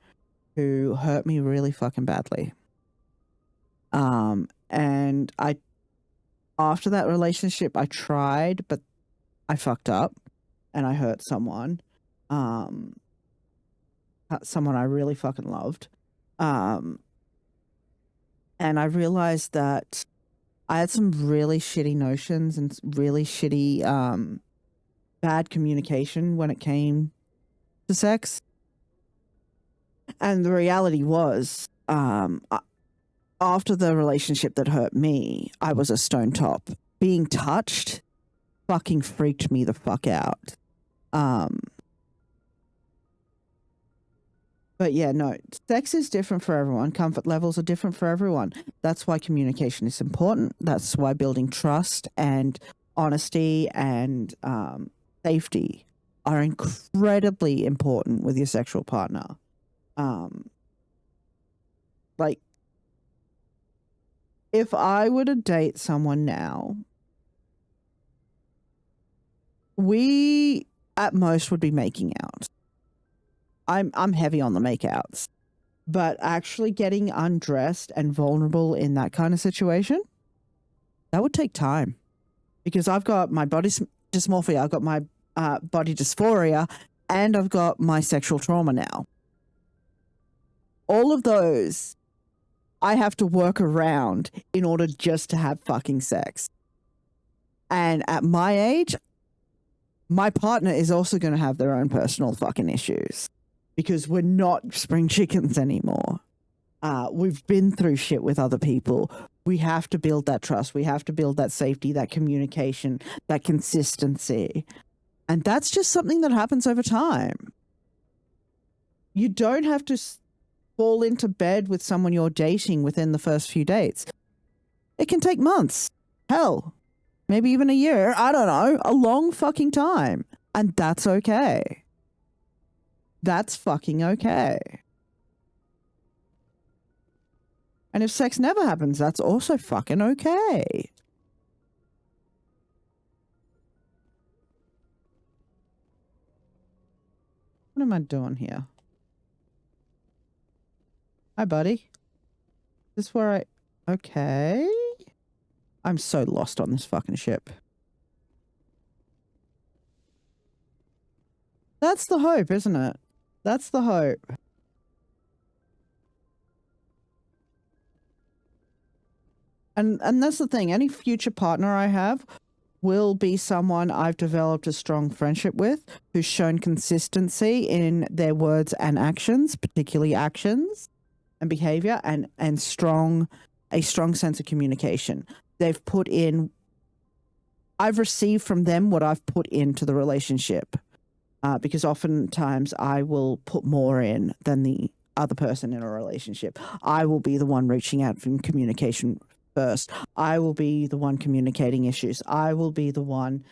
[SPEAKER 1] who hurt me really fucking badly. And after that relationship, I tried, but I fucked up and I hurt someone. Someone I really fucking loved. And I realized that I had some really shitty notions and really shitty, bad communication when it came to sex. And the reality was, after the relationship that hurt me, I was a stone top. Being touched fucking freaked me the fuck out. But yeah, no, sex is different for everyone. Comfort levels are different for everyone. That's why communication is important. That's why building trust and honesty and safety are incredibly important with your sexual partner. Like, if I were to date someone now, we at most would be making out. I'm heavy on the makeouts, but actually getting undressed and vulnerable in that kind of situation, that would take time, because I've got my body dysmorphia, I've got my body dysphoria, and I've got my sexual trauma now. All of those I have to work around in order just to have fucking sex. And at my age, my partner is also going to have their own personal fucking issues, because we're not spring chickens anymore. We've been through shit with other people. We have to build that trust. We have to build that safety, that communication, that consistency. And that's just something that happens over time. You don't have to fall into bed with someone you're dating within the first few dates. It can take months. Hell, maybe even a year. I don't know. A long fucking time. And that's okay. That's fucking okay. And if sex never happens, that's also fucking okay. What am I doing here? Hi, buddy. Is this where I... Okay. I'm so lost on this fucking ship. That's the hope, isn't it? That's the hope. And that's the thing. Any future partner I have will be someone I've developed a strong friendship with, who's shown consistency in their words and actions, particularly actions and behavior, and a strong sense of communication. They've put in... I've received from them what I've put into the relationship. Because oftentimes I will put more in than the other person in a relationship. I will be the one reaching out from communication first. I will be the one communicating issues. I will be the one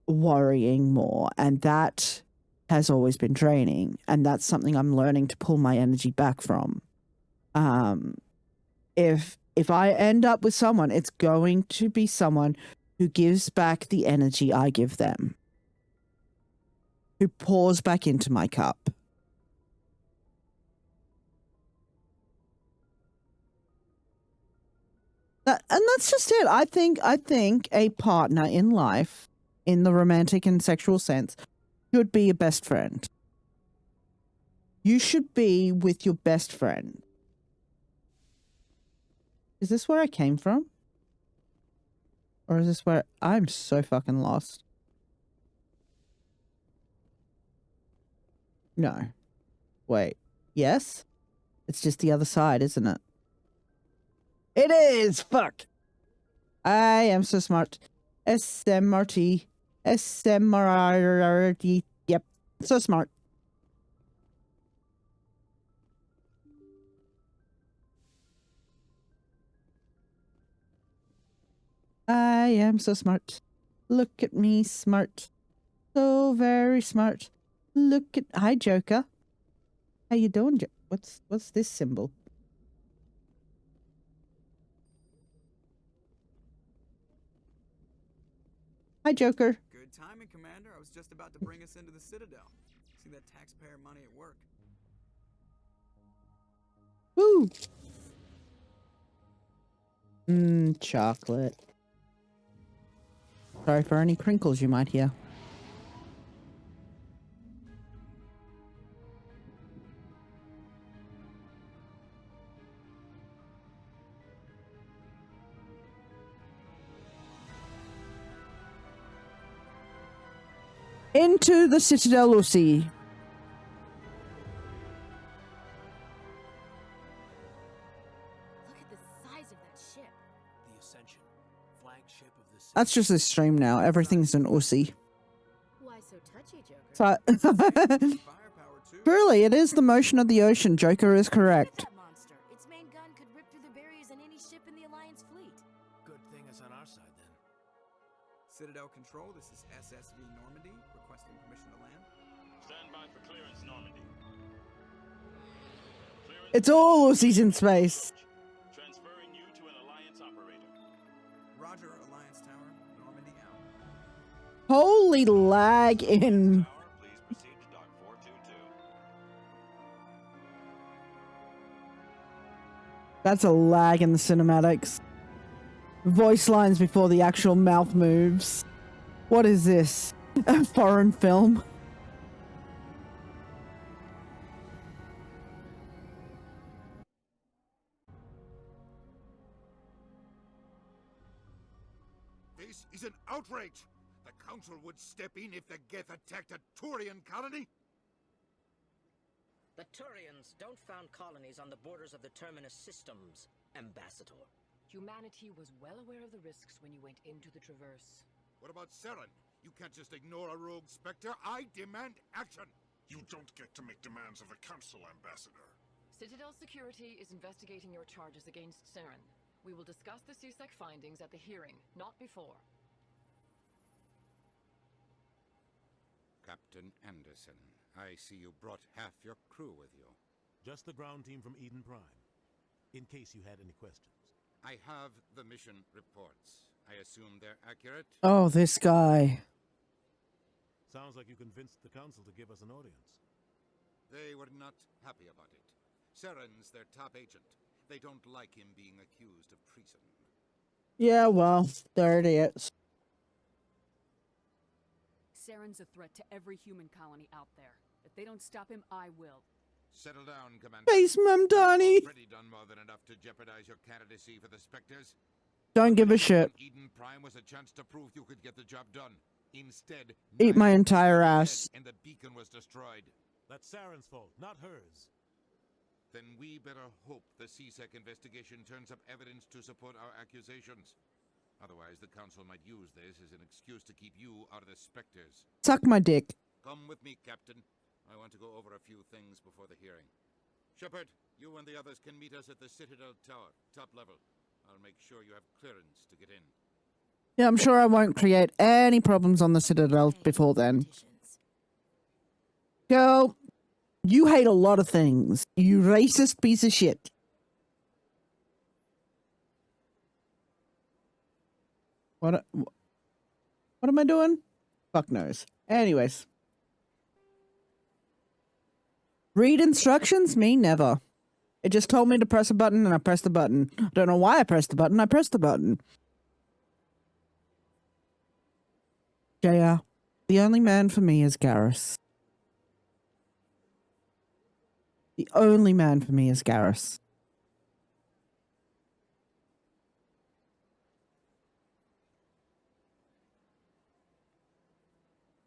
[SPEAKER 1] worrying more. And that has always been draining. And that's something I'm learning to pull my energy back from. If I end up with someone, it's going to be someone who gives back the energy I give them, who pours back into my cup. And that's just it. I think a partner in life, in the romantic and sexual sense, should be a best friend. You should be with your best friend. Is this where I came from? Or is this where... I'm so fucking lost. No. Wait. Yes? It's just the other side, isn't it? It is! Fuck! I am so smart. SMRT. SMRT. Yep. So smart. I am so smart. Look at me, smart. So very smart. Look at... Hi, Joker. How you doing, What's this symbol? Hi, Joker.
[SPEAKER 13] Good timing, Commander. I was just about to bring us into the Citadel. See that taxpayer money at work.
[SPEAKER 1] Woo! Chocolate. Sorry for any crinkles you might hear. Into the Citadel, Lucy.
[SPEAKER 10] Look at the size of that ship.
[SPEAKER 9] The Ascension, flagship of the
[SPEAKER 1] That's just a stream now. Everything's an Uzi.
[SPEAKER 10] Why so touchy, Joker?
[SPEAKER 1] So truly, it is the motion of the ocean. Joker is correct.
[SPEAKER 10] That monster. Its main gun could rip through the barriers in any ship in the Alliance fleet.
[SPEAKER 9] Good thing it's on our side then.
[SPEAKER 13] Citadel Control, this is SSV Normandy, requesting permission to land.
[SPEAKER 14] Stand by for clearance, Normandy.
[SPEAKER 1] It's all Uzis in space.
[SPEAKER 14] Transferring you to an Alliance operator.
[SPEAKER 13] Roger, Alliance Tower, Normandy out.
[SPEAKER 1] Holy lag in.
[SPEAKER 14] Please proceed to dock 422.
[SPEAKER 1] That's a lag in the cinematics. Voice lines before the actual mouth moves. What is this? A foreign film?
[SPEAKER 15] This is an outrage! The Council would step in if the Geth attacked a Turian colony?
[SPEAKER 16] The Turians don't found colonies on the borders of the Terminus systems, Ambassador.
[SPEAKER 17] Humanity was well aware of the risks when you went into the Traverse.
[SPEAKER 15] What about Saren? You can't just ignore a rogue Spectre. I demand action!
[SPEAKER 18] You don't get to make demands of the Council, Ambassador.
[SPEAKER 17] Citadel Security is investigating your charges against Saren. We will discuss the CSEC findings at the hearing, not before.
[SPEAKER 15] Captain Anderson, I see you brought half your crew with you.
[SPEAKER 19] Just the ground team from Eden Prime, in case you had any questions.
[SPEAKER 15] I have the mission reports. I assume they're accurate?
[SPEAKER 1] Oh, this guy.
[SPEAKER 19] Sounds like you convinced the Council to give us an audience.
[SPEAKER 15] They were not happy about it. Saren's their top agent. They don't like him being accused of treason.
[SPEAKER 1] Yeah, well, there it is.
[SPEAKER 8] Saren's a threat to every human colony out there. If they don't stop him, I will.
[SPEAKER 15] Settle down, Commander.
[SPEAKER 1] Face Mamdani.
[SPEAKER 15] You've already done more than enough to jeopardize your candidacy for the Spectres.
[SPEAKER 1] Don't give a shit.
[SPEAKER 15] Eden Prime was a chance to prove you could get the job done. Instead,
[SPEAKER 1] Eat my entire ass.
[SPEAKER 15] and the beacon was destroyed.
[SPEAKER 19] That's Saren's fault, not hers.
[SPEAKER 15] Then we better hope the CSEC investigation turns up evidence to support our accusations. Otherwise, the Council might use this as an excuse to keep you out of the Spectres.
[SPEAKER 1] Suck my dick.
[SPEAKER 15] Come with me, Captain. I want to go over a few things before the hearing. Shepard, you and the others can meet us at the Citadel Tower, top level. I'll make sure you have clearance to get in.
[SPEAKER 1] Yeah, I'm sure I won't create any problems on the Citadel before then. Girl, you hate a lot of things. You racist piece of shit. What am I doing? Fuck knows. Anyways. Read instructions? Me, never. It just told me to press a button and I pressed the button. I don't know why I pressed the button. I pressed the button. JR, the only man for me is Garrus. The only man for me is Garrus.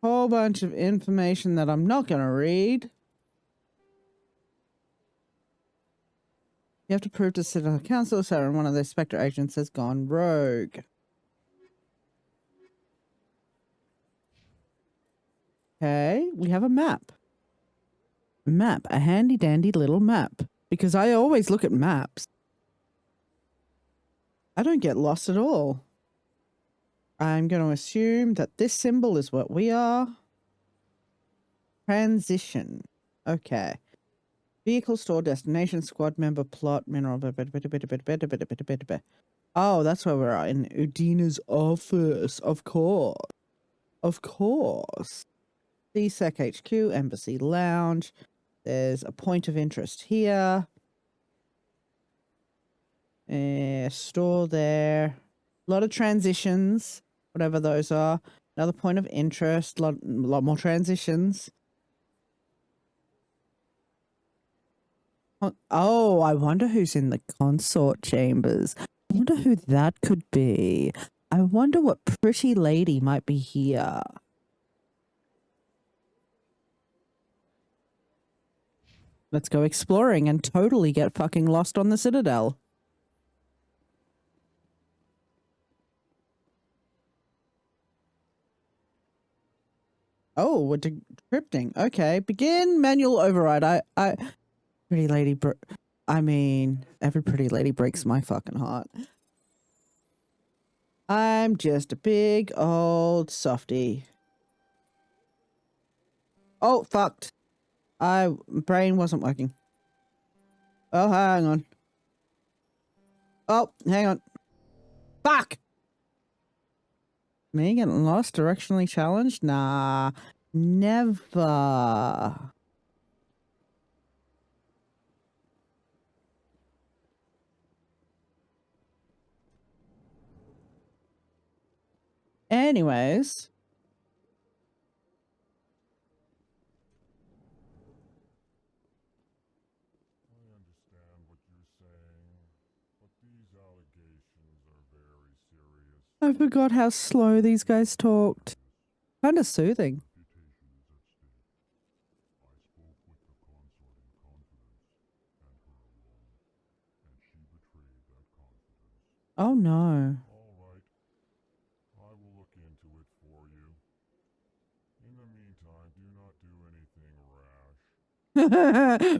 [SPEAKER 1] Whole bunch of information that I'm not going to read. You have to prove to Citadel Council, Saren, one of their Spectre agents has gone rogue. Okay, we have a map. Map, a handy dandy little map. Because I always look at maps. I don't get lost at all. I'm going to assume that this symbol is what we are. Transition. Okay. Vehicle, store, destination, squad member, plot, mineral. Oh, that's where we're at. In Udina's office, of course. Of course. CSEC HQ, Embassy Lounge. There's a point of interest here. Store there. A lot of transitions, whatever those are. Another point of interest. Lot more transitions. Oh, I wonder who's in the consort chambers. I wonder who that could be. I wonder what pretty lady might be here. Let's go exploring and totally get fucking lost on the Citadel. Oh, we're decrypting. Okay, begin manual override. Pretty lady, I mean, every pretty lady breaks my fucking heart. I'm just a big old softie. Oh, fucked. Brain wasn't working. Oh, hang on. Oh, hang on. Fuck! Me getting lost, directionally challenged? Nah, never. Anyways. I forgot how slow these guys talked. Kind of soothing. Oh no.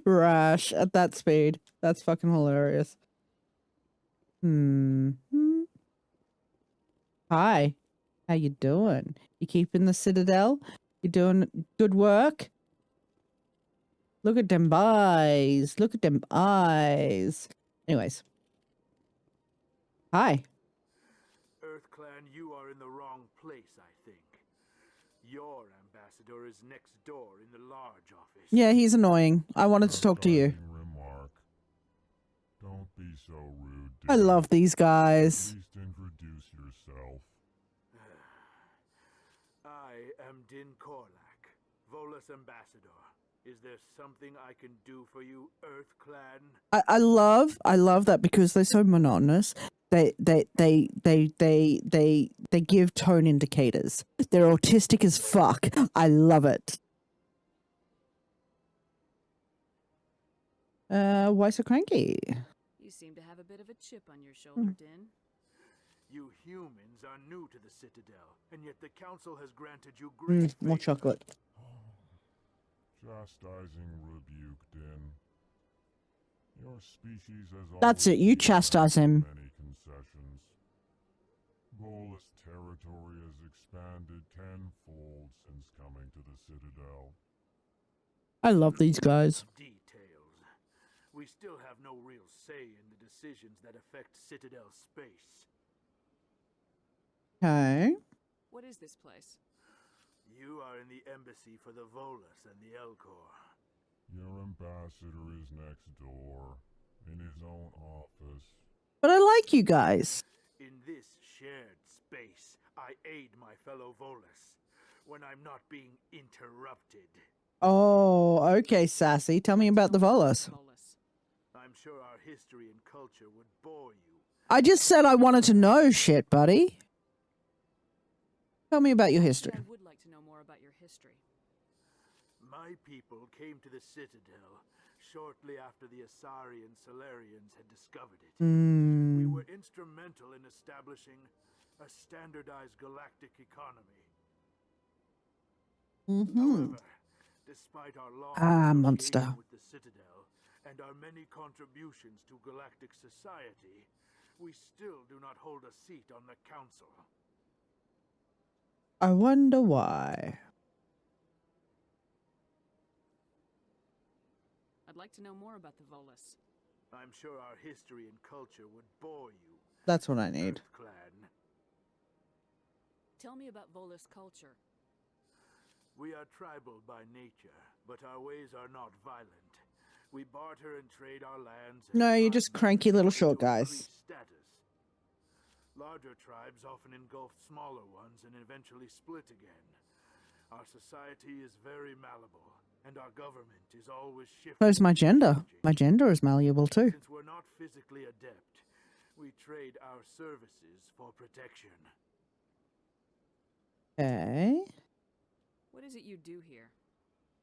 [SPEAKER 1] Rash at that speed. That's fucking hilarious. Hi. How you doing? You keeping the Citadel? You doing good work? Look at them eyes. Look at them eyes. Anyways. Hi.
[SPEAKER 9] EarthClan, you are in the wrong place, I think. Your ambassador is next door in the large office.
[SPEAKER 1] Yeah, he's annoying. I wanted to talk to you.
[SPEAKER 18] Don't be so rude.
[SPEAKER 1] I love these guys.
[SPEAKER 18] At least introduce yourself.
[SPEAKER 9] I am Din Korlak, Volus ambassador. Is there something I can do for you, EarthClan?
[SPEAKER 1] I love that because they're so monotonous. They give tone indicators. They're autistic as fuck. I love it. Why so cranky?
[SPEAKER 8] You seem to have a bit of a chip on your shoulder, Din.
[SPEAKER 9] You humans are new to the Citadel, and yet the Council has granted you great
[SPEAKER 1] More chocolate.
[SPEAKER 18] Chastising rebuke, Din. Your species has
[SPEAKER 1] That's it. You chastise him.
[SPEAKER 18] many concessions. Volus territory has expanded tenfold since coming to the Citadel.
[SPEAKER 1] I love these guys.
[SPEAKER 9] Details. We still have no real say in the decisions that affect Citadel space.
[SPEAKER 1] Okay.
[SPEAKER 8] What is this place?
[SPEAKER 9] You are in the embassy for the Volus and the Elcor.
[SPEAKER 18] Your ambassador is next door, in his own office.
[SPEAKER 1] But I like you guys.
[SPEAKER 9] In this shared space, I aid my fellow Volus when I'm not being interrupted.
[SPEAKER 1] Oh, okay, Sassy. Tell me about the Volus.
[SPEAKER 9] I'm sure our history and culture would bore you.
[SPEAKER 1] I just said I wanted to know shit, buddy. Tell me about your history.
[SPEAKER 8] I would like to know more about your history.
[SPEAKER 9] My people came to the Citadel shortly after the Asari and Solarians had discovered it. We were instrumental in establishing a standardized galactic economy. However, despite our long
[SPEAKER 1] monster.
[SPEAKER 9] association with the Citadel and our many contributions to galactic society, we still do not hold a seat on the Council.
[SPEAKER 1] I wonder why.
[SPEAKER 8] I'd like to know more about the Volus.
[SPEAKER 9] I'm sure our history and culture would bore you.
[SPEAKER 1] That's what I need.
[SPEAKER 9] Clan.
[SPEAKER 8] Tell me about Volus culture.
[SPEAKER 20] We are tribal by nature, but our ways are not violent. We barter and trade our lands.
[SPEAKER 1] No, you're just cranky little short guys.
[SPEAKER 20] Status. Larger tribes often engulf smaller ones and eventually split again. Our society is very malleable, and our government is always shifting.
[SPEAKER 1] Where's my gender? My gender is malleable too.
[SPEAKER 20] Since we're not physically adept, we trade our services for protection.
[SPEAKER 1] Okay.
[SPEAKER 8] What is it you do here?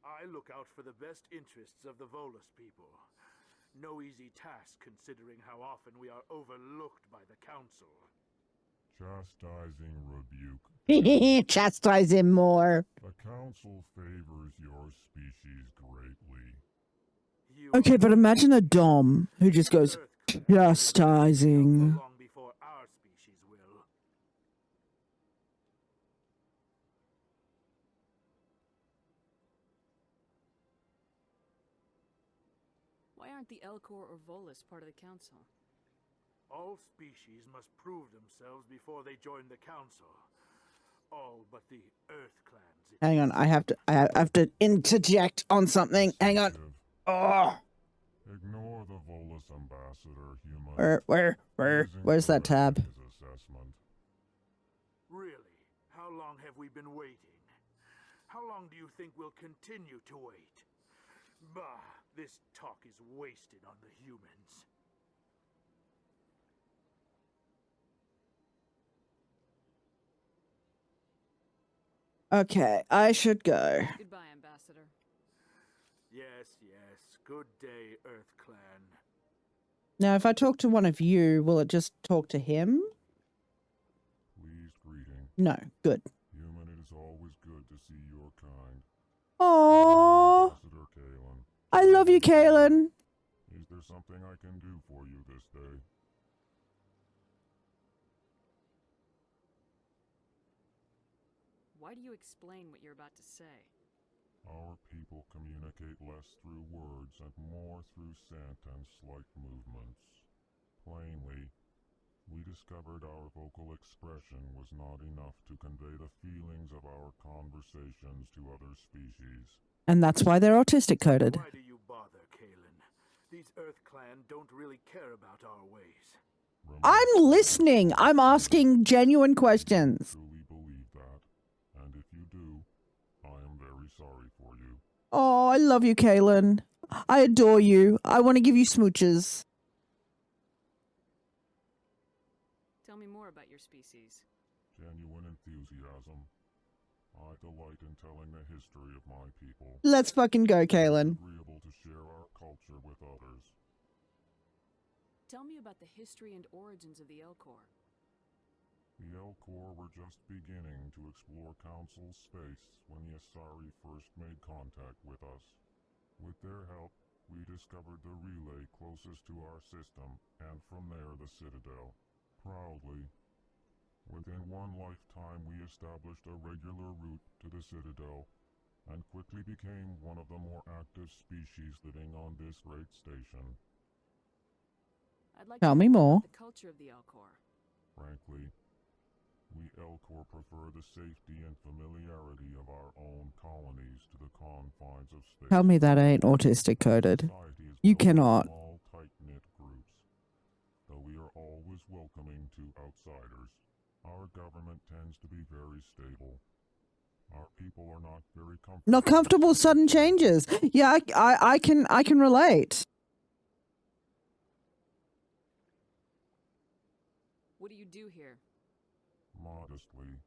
[SPEAKER 20] I look out for the best interests of the Volus people. No easy task considering how often we are overlooked by the Council.
[SPEAKER 18] Chastising rebuke.
[SPEAKER 1] Chastise him more.
[SPEAKER 18] The Council favors your species greatly.
[SPEAKER 1] Okay, but imagine a Dom who just goes, chastising.
[SPEAKER 20] Long before our species will.
[SPEAKER 8] Why aren't the Elcor or Volus part of the council?
[SPEAKER 20] All species must prove themselves before they join the Council. All but the Earth clans.
[SPEAKER 1] Hang on, I have to interject on something. Hang on. Oh.
[SPEAKER 18] Ignore the Volus ambassador, human.
[SPEAKER 1] Where's that tab?
[SPEAKER 20] Really? How long have we been waiting? How long do you think we'll continue to wait? Bah, this talk is wasted on the humans.
[SPEAKER 1] Okay, I should go.
[SPEAKER 8] Goodbye, Ambassador.
[SPEAKER 20] Yes, yes. Good day, Earth Clan.
[SPEAKER 1] Now, if I talk to one of you, will it just talk to him?
[SPEAKER 18] Please greeting.
[SPEAKER 1] No, good.
[SPEAKER 18] Human, it is always good to see your kind.
[SPEAKER 1] Aww.
[SPEAKER 18] Ambassador Kalen.
[SPEAKER 1] I love you, Kalen.
[SPEAKER 18] Is there something I can do for you this day?
[SPEAKER 8] Why do you explain what you're about to say?
[SPEAKER 18] Our people communicate less through words and more through scent and slight movements. Plainly, we discovered our vocal expression was not enough to convey the feelings of our conversations to other species.
[SPEAKER 1] And that's why they're autistic coded.
[SPEAKER 20] Why do you bother, Kalen? These Earth Clan don't really care about our ways.
[SPEAKER 1] I'm listening. I'm asking genuine questions.
[SPEAKER 18] Truly believe that, and if you do, I am very sorry for you.
[SPEAKER 1] Oh, I love you, Kalen. I adore you. I want to give you smooches.
[SPEAKER 8] Tell me more about your species.
[SPEAKER 18] Genuine enthusiasm. I delight in telling the history of my people.
[SPEAKER 1] Let's fucking go, Kalen.
[SPEAKER 18] Agreeable to share our culture with others.
[SPEAKER 8] Tell me about the history and origins of the Elcor.
[SPEAKER 18] The Elcor were just beginning to explore Council space when the Asari first made contact with us. With their help, we discovered the relay closest to our system, and from there the Citadel. Proudly, within one lifetime we established a regular route to the Citadel, and quickly became one of the more active species living on this great station.
[SPEAKER 8] I'd like
[SPEAKER 1] Tell
[SPEAKER 8] to
[SPEAKER 1] me
[SPEAKER 8] know
[SPEAKER 1] more.
[SPEAKER 8] about the culture of the Elcor.
[SPEAKER 18] Frankly, we Elcor prefer the safety and familiarity of our own colonies to the confines of space.
[SPEAKER 1] Tell me that ain't autistic coded.
[SPEAKER 18] Society is
[SPEAKER 1] You
[SPEAKER 18] built of
[SPEAKER 1] cannot.
[SPEAKER 18] Small, tight-knit groups. Though we are always welcoming to outsiders, our government tends to be very stable. Our people are not very comfortable.
[SPEAKER 1] Not comfortable with sudden changes. Yeah, I can relate.
[SPEAKER 8] What do you do here?
[SPEAKER 18] Modestly,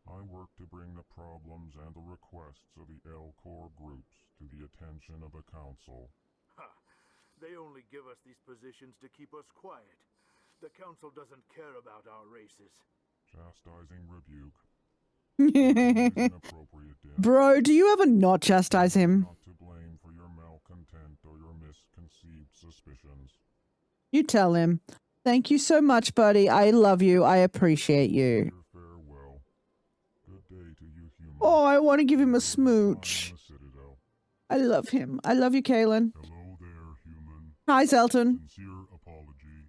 [SPEAKER 18] I work to bring the problems and the requests of the Elcor groups to the attention of the Council.
[SPEAKER 20] Ha! They only give us these positions to keep us quiet. The Council doesn't care about our races.
[SPEAKER 18] Chastising rebuke. Inappropriate din.
[SPEAKER 1] Bro, do you ever not chastise him?
[SPEAKER 18] Not to blame for your malcontent or your misconceived suspicions.
[SPEAKER 1] You tell him. Thank you so much, buddy. I love you. I appreciate you.
[SPEAKER 18] Farewell. Good day to you, human.
[SPEAKER 1] Oh, I want to give him a smooch. I love him. I love you, Kalen.
[SPEAKER 18] Hello there, human.
[SPEAKER 1] Hi, Zelton.
[SPEAKER 18] Sincere apology,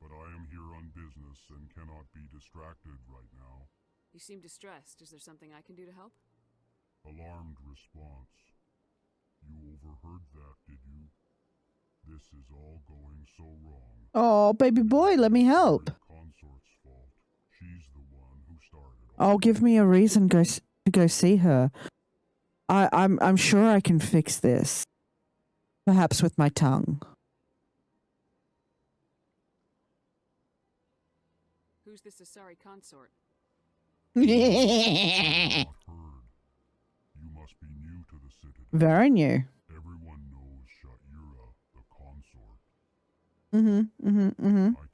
[SPEAKER 18] but I am here on business and cannot be distracted right now.
[SPEAKER 8] You seem distressed. Is there something I can do to help?
[SPEAKER 18] Alarmed response. You overheard that, did you? This is all going so wrong.
[SPEAKER 1] Oh, baby boy, let me help.
[SPEAKER 18] Consort's fault. She's the one who started.
[SPEAKER 1] Oh, give me a reason to go see her. I'm sure I can fix this. Perhaps with my tongue.
[SPEAKER 8] Who's this Asari consort?
[SPEAKER 18] Not heard. You must be new to the Citadel.
[SPEAKER 1] Very new.
[SPEAKER 18] Everyone knows Sha'ira, the consort. I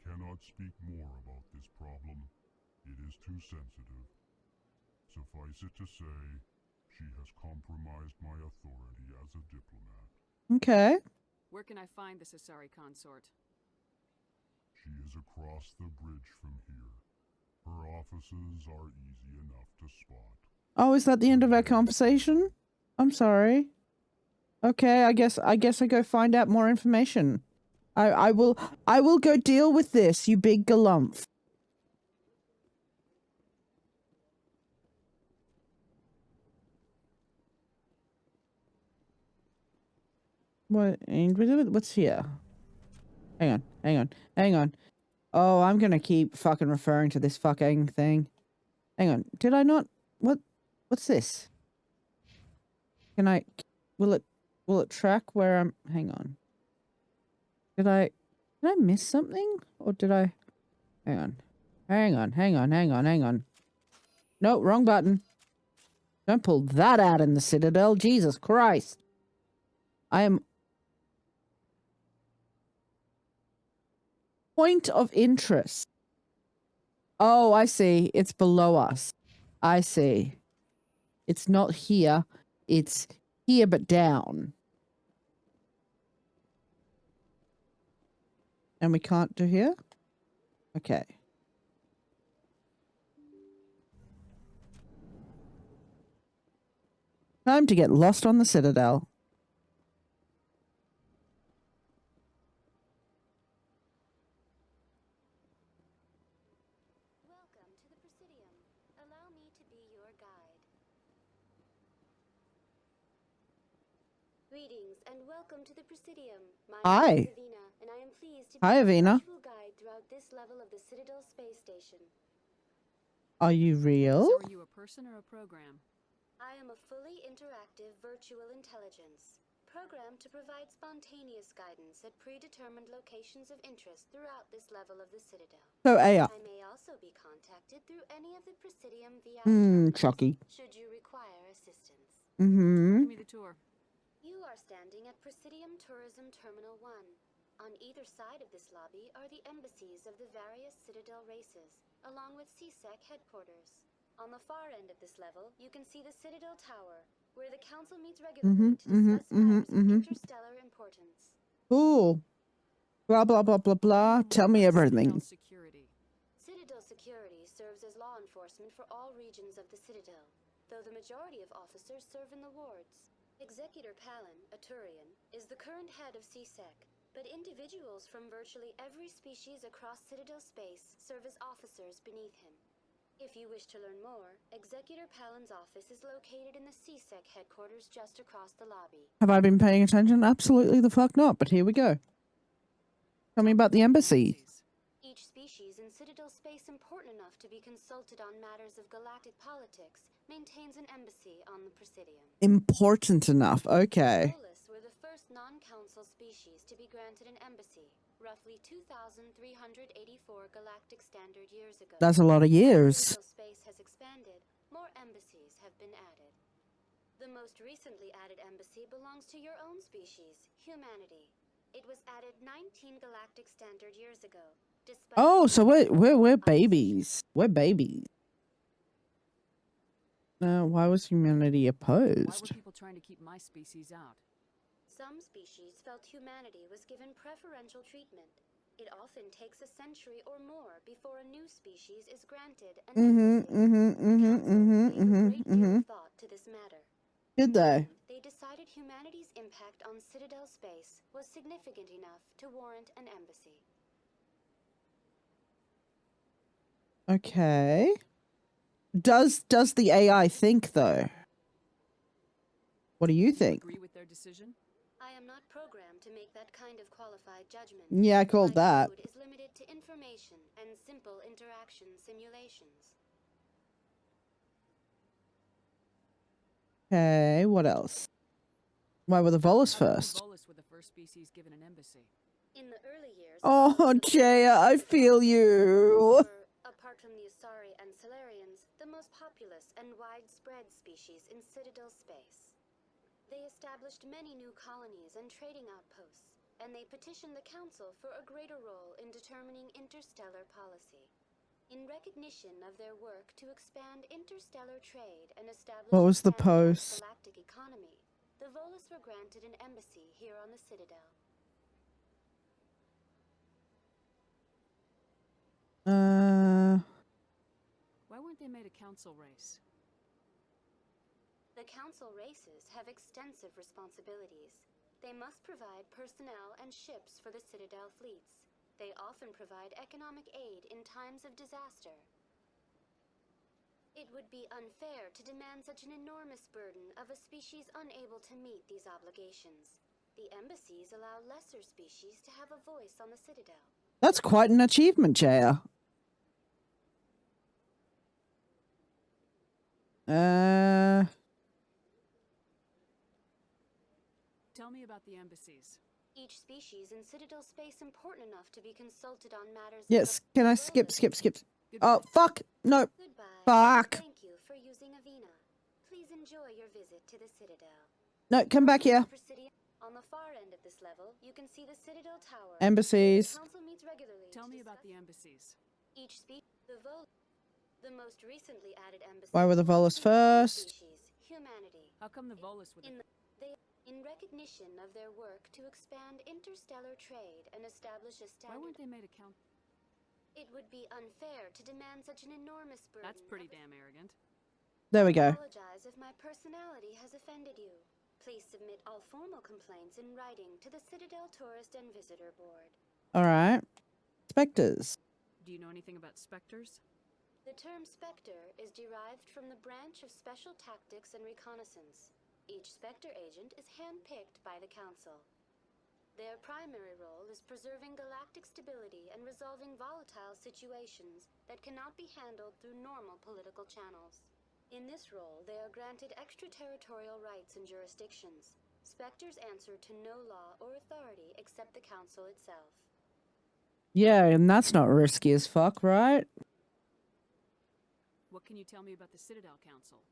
[SPEAKER 18] cannot speak more about this problem. It is too sensitive. Suffice it to say, she has compromised my authority as a diplomat.
[SPEAKER 1] Okay.
[SPEAKER 8] Where can I find this Asari consort?
[SPEAKER 18] She is across the bridge from here. Her offices are easy enough to spot.
[SPEAKER 1] Oh, is that the end of our conversation? I'm sorry. Okay, I guess I go find out more information. I will go deal with this, you big galumph. What's here? Hang on. Oh, I'm gonna keep fucking referring to this fucking thing. Hang on. Did I not? What's this? Will it track where I'm? Hang on. Did I miss something? Or did I? Hang on. No, wrong button. Don't pull that out in the Citadel. Jesus Christ. I am... Point of interest. Oh, I see. It's below us. I see. It's not here. It's here but down. And we can't do here? Okay. Time to get lost on the Citadel.
[SPEAKER 21] Welcome to the Presidium. Allow me to be your guide. Greetings and welcome to the Presidium. My name is Avina, and I am pleased to be your virtual guide throughout this level of the Citadel space station.
[SPEAKER 1] Are you real?
[SPEAKER 8] So are you a person or a program?
[SPEAKER 21] I am a fully interactive virtual intelligence, programmed to provide spontaneous guidance at predetermined locations of interest throughout this level of the Citadel.
[SPEAKER 1] So AI.
[SPEAKER 21] I may also be contacted through any of the Presidium VI
[SPEAKER 1] Chucky.
[SPEAKER 21] should you require assistance.
[SPEAKER 8] Give me the tour.
[SPEAKER 21] You are standing at Presidium Tourism Terminal 1. On either side of this lobby are the embassies of the various Citadel races, along with CSEC headquarters. On the far end of this level, you can see the Citadel Tower, where the Council meets regularly to discuss matters of interstellar importance.
[SPEAKER 1] Cool. Blah, blah, blah, blah, blah. Tell me everything.
[SPEAKER 21] Citadel Security serves as law enforcement for all regions of the Citadel, though the majority of officers serve in the wards. Executor Palin, a Turian, is the current head of CSEC, but individuals from virtually every species across Citadel space serve as officers beneath him. If you wish to learn more, Executor Palin's office is located in the CSEC headquarters just across the lobby.
[SPEAKER 1] Have I been paying attention? Absolutely the fuck not, but here we go. Tell me about the embassy.
[SPEAKER 21] Each species in Citadel space important enough to be consulted on matters of galactic politics maintains an embassy on the Presidium.
[SPEAKER 1] Important enough, okay.
[SPEAKER 21] Solus were the first non-council species to be granted an embassy, roughly 2,384 galactic standard years ago.
[SPEAKER 1] That's a lot of years.
[SPEAKER 21] As space has expanded, more embassies have been added. The most recently added embassy belongs to your own species, humanity. It was added 19 galactic standard years ago.
[SPEAKER 1] Oh, so we're babies. We're babies. Why was humanity opposed?
[SPEAKER 8] Why were people trying to keep my species out?
[SPEAKER 21] Some species felt humanity was given preferential treatment. It often takes a century or more before a new species is granted an thought to this matter.
[SPEAKER 1] Did they?
[SPEAKER 21] They decided humanity's impact on Citadel space was significant enough to warrant an embassy.
[SPEAKER 1] Okay. Does the AI think though? What do you think?
[SPEAKER 8] Agree with their decision?
[SPEAKER 21] I am not programmed to make that kind of qualified judgment.
[SPEAKER 1] Yeah, I called
[SPEAKER 21] My
[SPEAKER 1] that.
[SPEAKER 21] code is limited to information and simple interaction simulations.
[SPEAKER 1] Okay, what else? Why were the Volus
[SPEAKER 8] How come
[SPEAKER 1] first?
[SPEAKER 8] The Volus were the first species given an embassy.
[SPEAKER 21] In the early years,
[SPEAKER 1] Oh, Jaya, I feel you.
[SPEAKER 21] apart from the Asari and Solarians, the most populous and widespread species in Citadel space. They established many new colonies and trading outposts, and they petitioned the Council for a greater role in determining interstellar policy. In recognition of their work to expand interstellar trade and establish
[SPEAKER 1] What was the
[SPEAKER 21] a pan-Earth
[SPEAKER 1] post?
[SPEAKER 21] galactic economy, the Volus were granted an embassy here on the Citadel.
[SPEAKER 8] Why weren't they made a council race?
[SPEAKER 21] The Council races have extensive responsibilities. They must provide personnel and ships for the Citadel fleets. They often provide economic aid in times of disaster. It would be unfair to demand such an enormous burden of a species unable to meet these obligations. The embassies allow lesser species to have a voice on the Citadel.
[SPEAKER 1] That's quite an achievement, Jaya.
[SPEAKER 8] Tell me about the embassies.
[SPEAKER 21] Each species in Citadel space important enough to be consulted on matters.
[SPEAKER 1] Yes, can I skip? Oh, fuck! No. Fuck!
[SPEAKER 21] Thank you for using Avina. Please enjoy your visit to the Citadel.
[SPEAKER 1] No, come back here.
[SPEAKER 21] On the far end of this level, you can see the Citadel Tower.
[SPEAKER 1] Embassies.
[SPEAKER 21] The Council meets regularly.
[SPEAKER 8] Tell me about the embassies.
[SPEAKER 21] Each species, the most recently added embassy.
[SPEAKER 1] Why were the Volus first?
[SPEAKER 21] Humanity.
[SPEAKER 8] How come the Volus were
[SPEAKER 21] In recognition of their work to expand interstellar trade and establish a
[SPEAKER 8] Why
[SPEAKER 21] standard.
[SPEAKER 8] weren't they made a count?
[SPEAKER 21] It would be unfair to demand such an enormous burden.
[SPEAKER 8] That's pretty damn arrogant.
[SPEAKER 1] There we go.
[SPEAKER 21] I apologize if my personality has offended you. Please submit all formal complaints in writing to the Citadel Tourist and Visitor Board.
[SPEAKER 1] Alright. Spectres.
[SPEAKER 8] Do you know anything about specters?
[SPEAKER 21] The term Spectre is derived from the branch of Special Tactics and Reconnaissance. Each Spectre agent is handpicked by the Council. Their primary role is preserving galactic stability and resolving volatile situations that cannot be handled through normal political channels. In this role, they are granted extraterritorial rights and jurisdictions. Spectres answer to no law or authority except the Council itself.
[SPEAKER 1] Yeah, and that's not risky as fuck, right?
[SPEAKER 8] What can you tell me about the Citadel Council?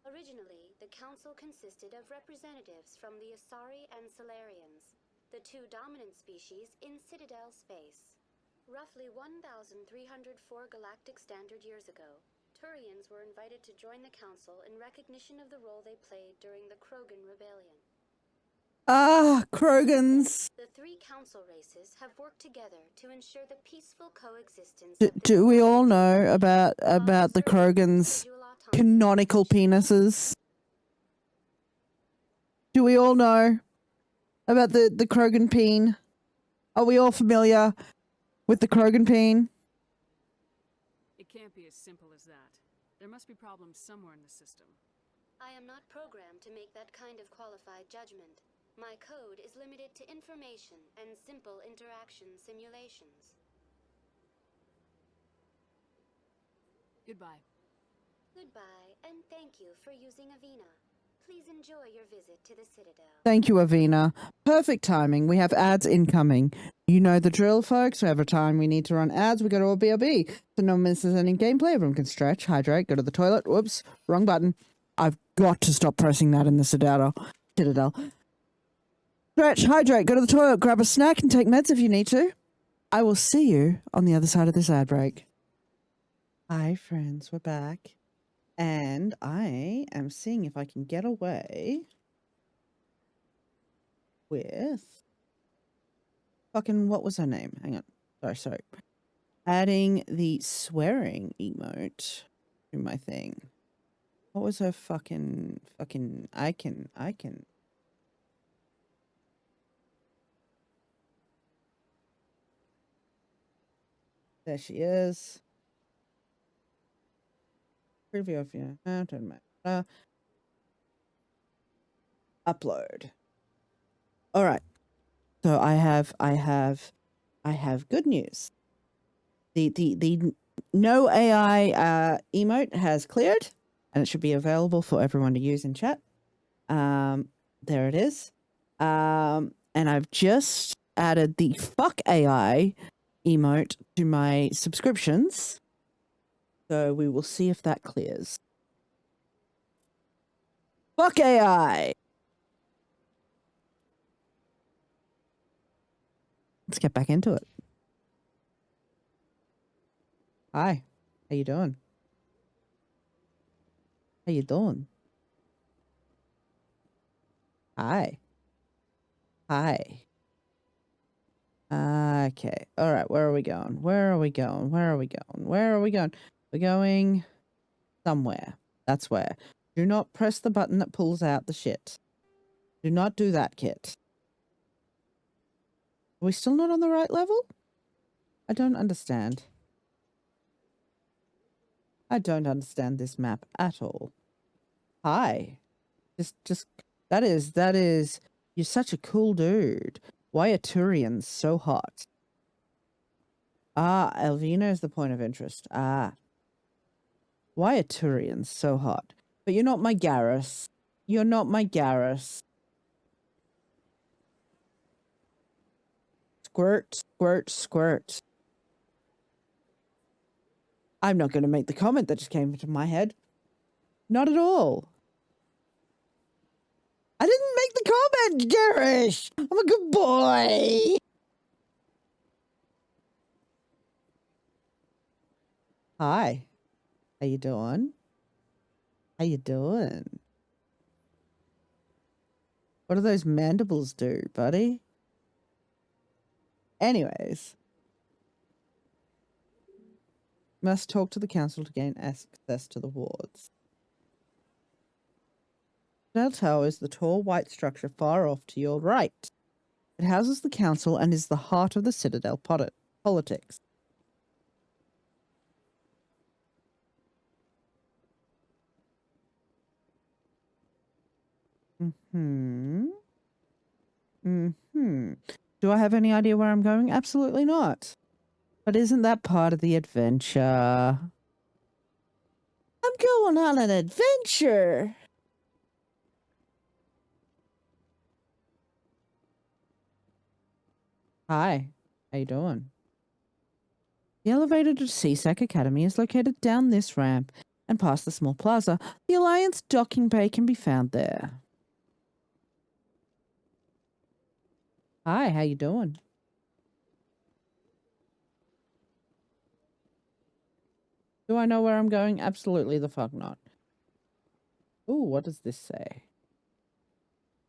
[SPEAKER 21] Originally, the Council consisted of representatives from the Asari and Solarians, the two dominant species in Citadel space. Roughly 1,304 galactic standard years ago, Turians were invited to join the Council in recognition of the role they played during the Krogan Rebellion.
[SPEAKER 1] Ah, Krogans.
[SPEAKER 21] The three Council races have worked together to ensure the peaceful coexistence
[SPEAKER 1] Do we all know about the Krogans' canonical penises? Do we all know about the Krogan peen? Are we all familiar with the Krogan peen?
[SPEAKER 8] It can't be as simple as that. There must be problems somewhere in the system.
[SPEAKER 21] I am not programmed to make that kind of qualified judgment. My code is limited to information and simple interaction simulations.
[SPEAKER 8] Goodbye.
[SPEAKER 21] Goodbye, and thank you for using Avina. Please enjoy your visit to the Citadel.
[SPEAKER 1] Thank you, Avina. Perfect timing. We have ads incoming. You know the drill, folks. Every time we need to run ads, we go to a BRB. So no one misses any gameplay. Everyone can stretch, hydrate, go to the toilet. Whoops, wrong button. I've got to stop pressing that in the Citadel. Stretch, hydrate, go to the toilet, grab a snack, and take meds if you need to. I will see you on the other side of this ad break. Hi, friends. We're back. And I am seeing if I can get away with fucking, what was her name? Hang on. Sorry. Adding the swearing emote to my thing. What was her fucking, I can. There she is. Preview of you. Doesn't matter. Upload. All right. So I have good news. The no AI emote has cleared, and it should be available for everyone to use in chat. There it is. And I've just added the fuck AI emote to my subscriptions. So we will see if that clears. Fuck AI. Let's get back into it. Hi. How you doing? How you doing? Hi. Hi. Okay. All right. Where are we going? Where are we going? Where are we going? Where are we going? We're going somewhere. That's where. Do not press the button that pulls out the shit. Do not do that, Kit. Are we still not on the right level? I don't understand. I don't understand this map at all. Hi. Just, that is, you're such a cool dude. Why are Turians so hot? Ah, Elvina is the point of interest. Ah. Why are Turians so hot? But you're not my Garrus. You're not my Garrus. Squirt, squirt, squirt. I'm not going to make the comment that just came into my head. Not at all. I didn't make the comment, Garish. I'm a good boy. Hi. How you doing? How you doing? What do those mandibles do, buddy? Anyways. Must talk to the council to gain access to the wards. Citadel Tower is the tall white structure far off to your right. It houses the council and is the heart of the Citadel politics. Do I have any idea where I'm going? Absolutely not. But isn't that part of the adventure? I'm going on an adventure. Hi, how you doing? The elevator to CSEC Academy is located down this ramp and past the small plaza. The Alliance docking bay can be found there. Hi, how you doing? Do I know where I'm going? Absolutely the fuck not. Ooh, what does this say?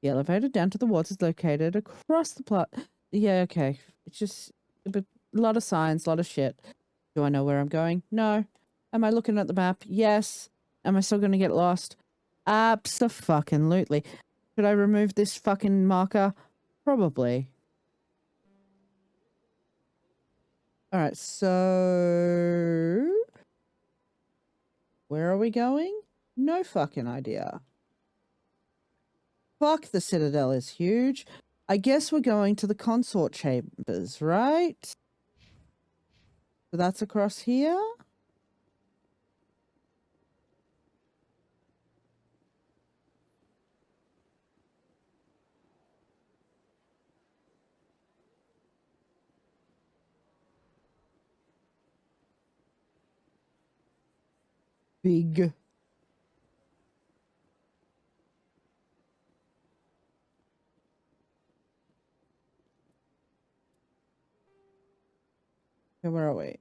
[SPEAKER 1] The elevator down to the wards is located across the plaza. Yeah, okay. It's just a lot of signs, a lot of shit. Do I know where I'm going? No. Am I looking at the map? Yes. Am I still going to get lost? Abso-fucking-lutely. Should I remove this fucking marker? Probably. Alright, so... where are we going? No fucking idea. Fuck, the Citadel is huge. I guess we're going to the consort chambers, right? So that's across here? Big. Okay, where are we?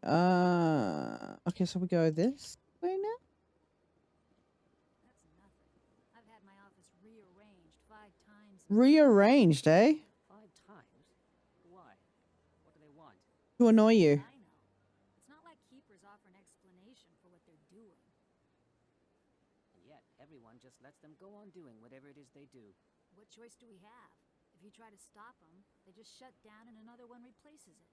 [SPEAKER 1] Okay, so we go this way now?
[SPEAKER 4] I've had my office rearranged 5 times.
[SPEAKER 1] Rearranged, eh?
[SPEAKER 3] 5 times? Why? What do they want?
[SPEAKER 1] To annoy you.
[SPEAKER 4] I know. It's not like keepers offer an explanation for what they're doing.
[SPEAKER 3] And yet, everyone just lets them go on doing whatever it is they do.
[SPEAKER 4] What choice do we have? If you try to stop them, they just shut down and another one replaces it.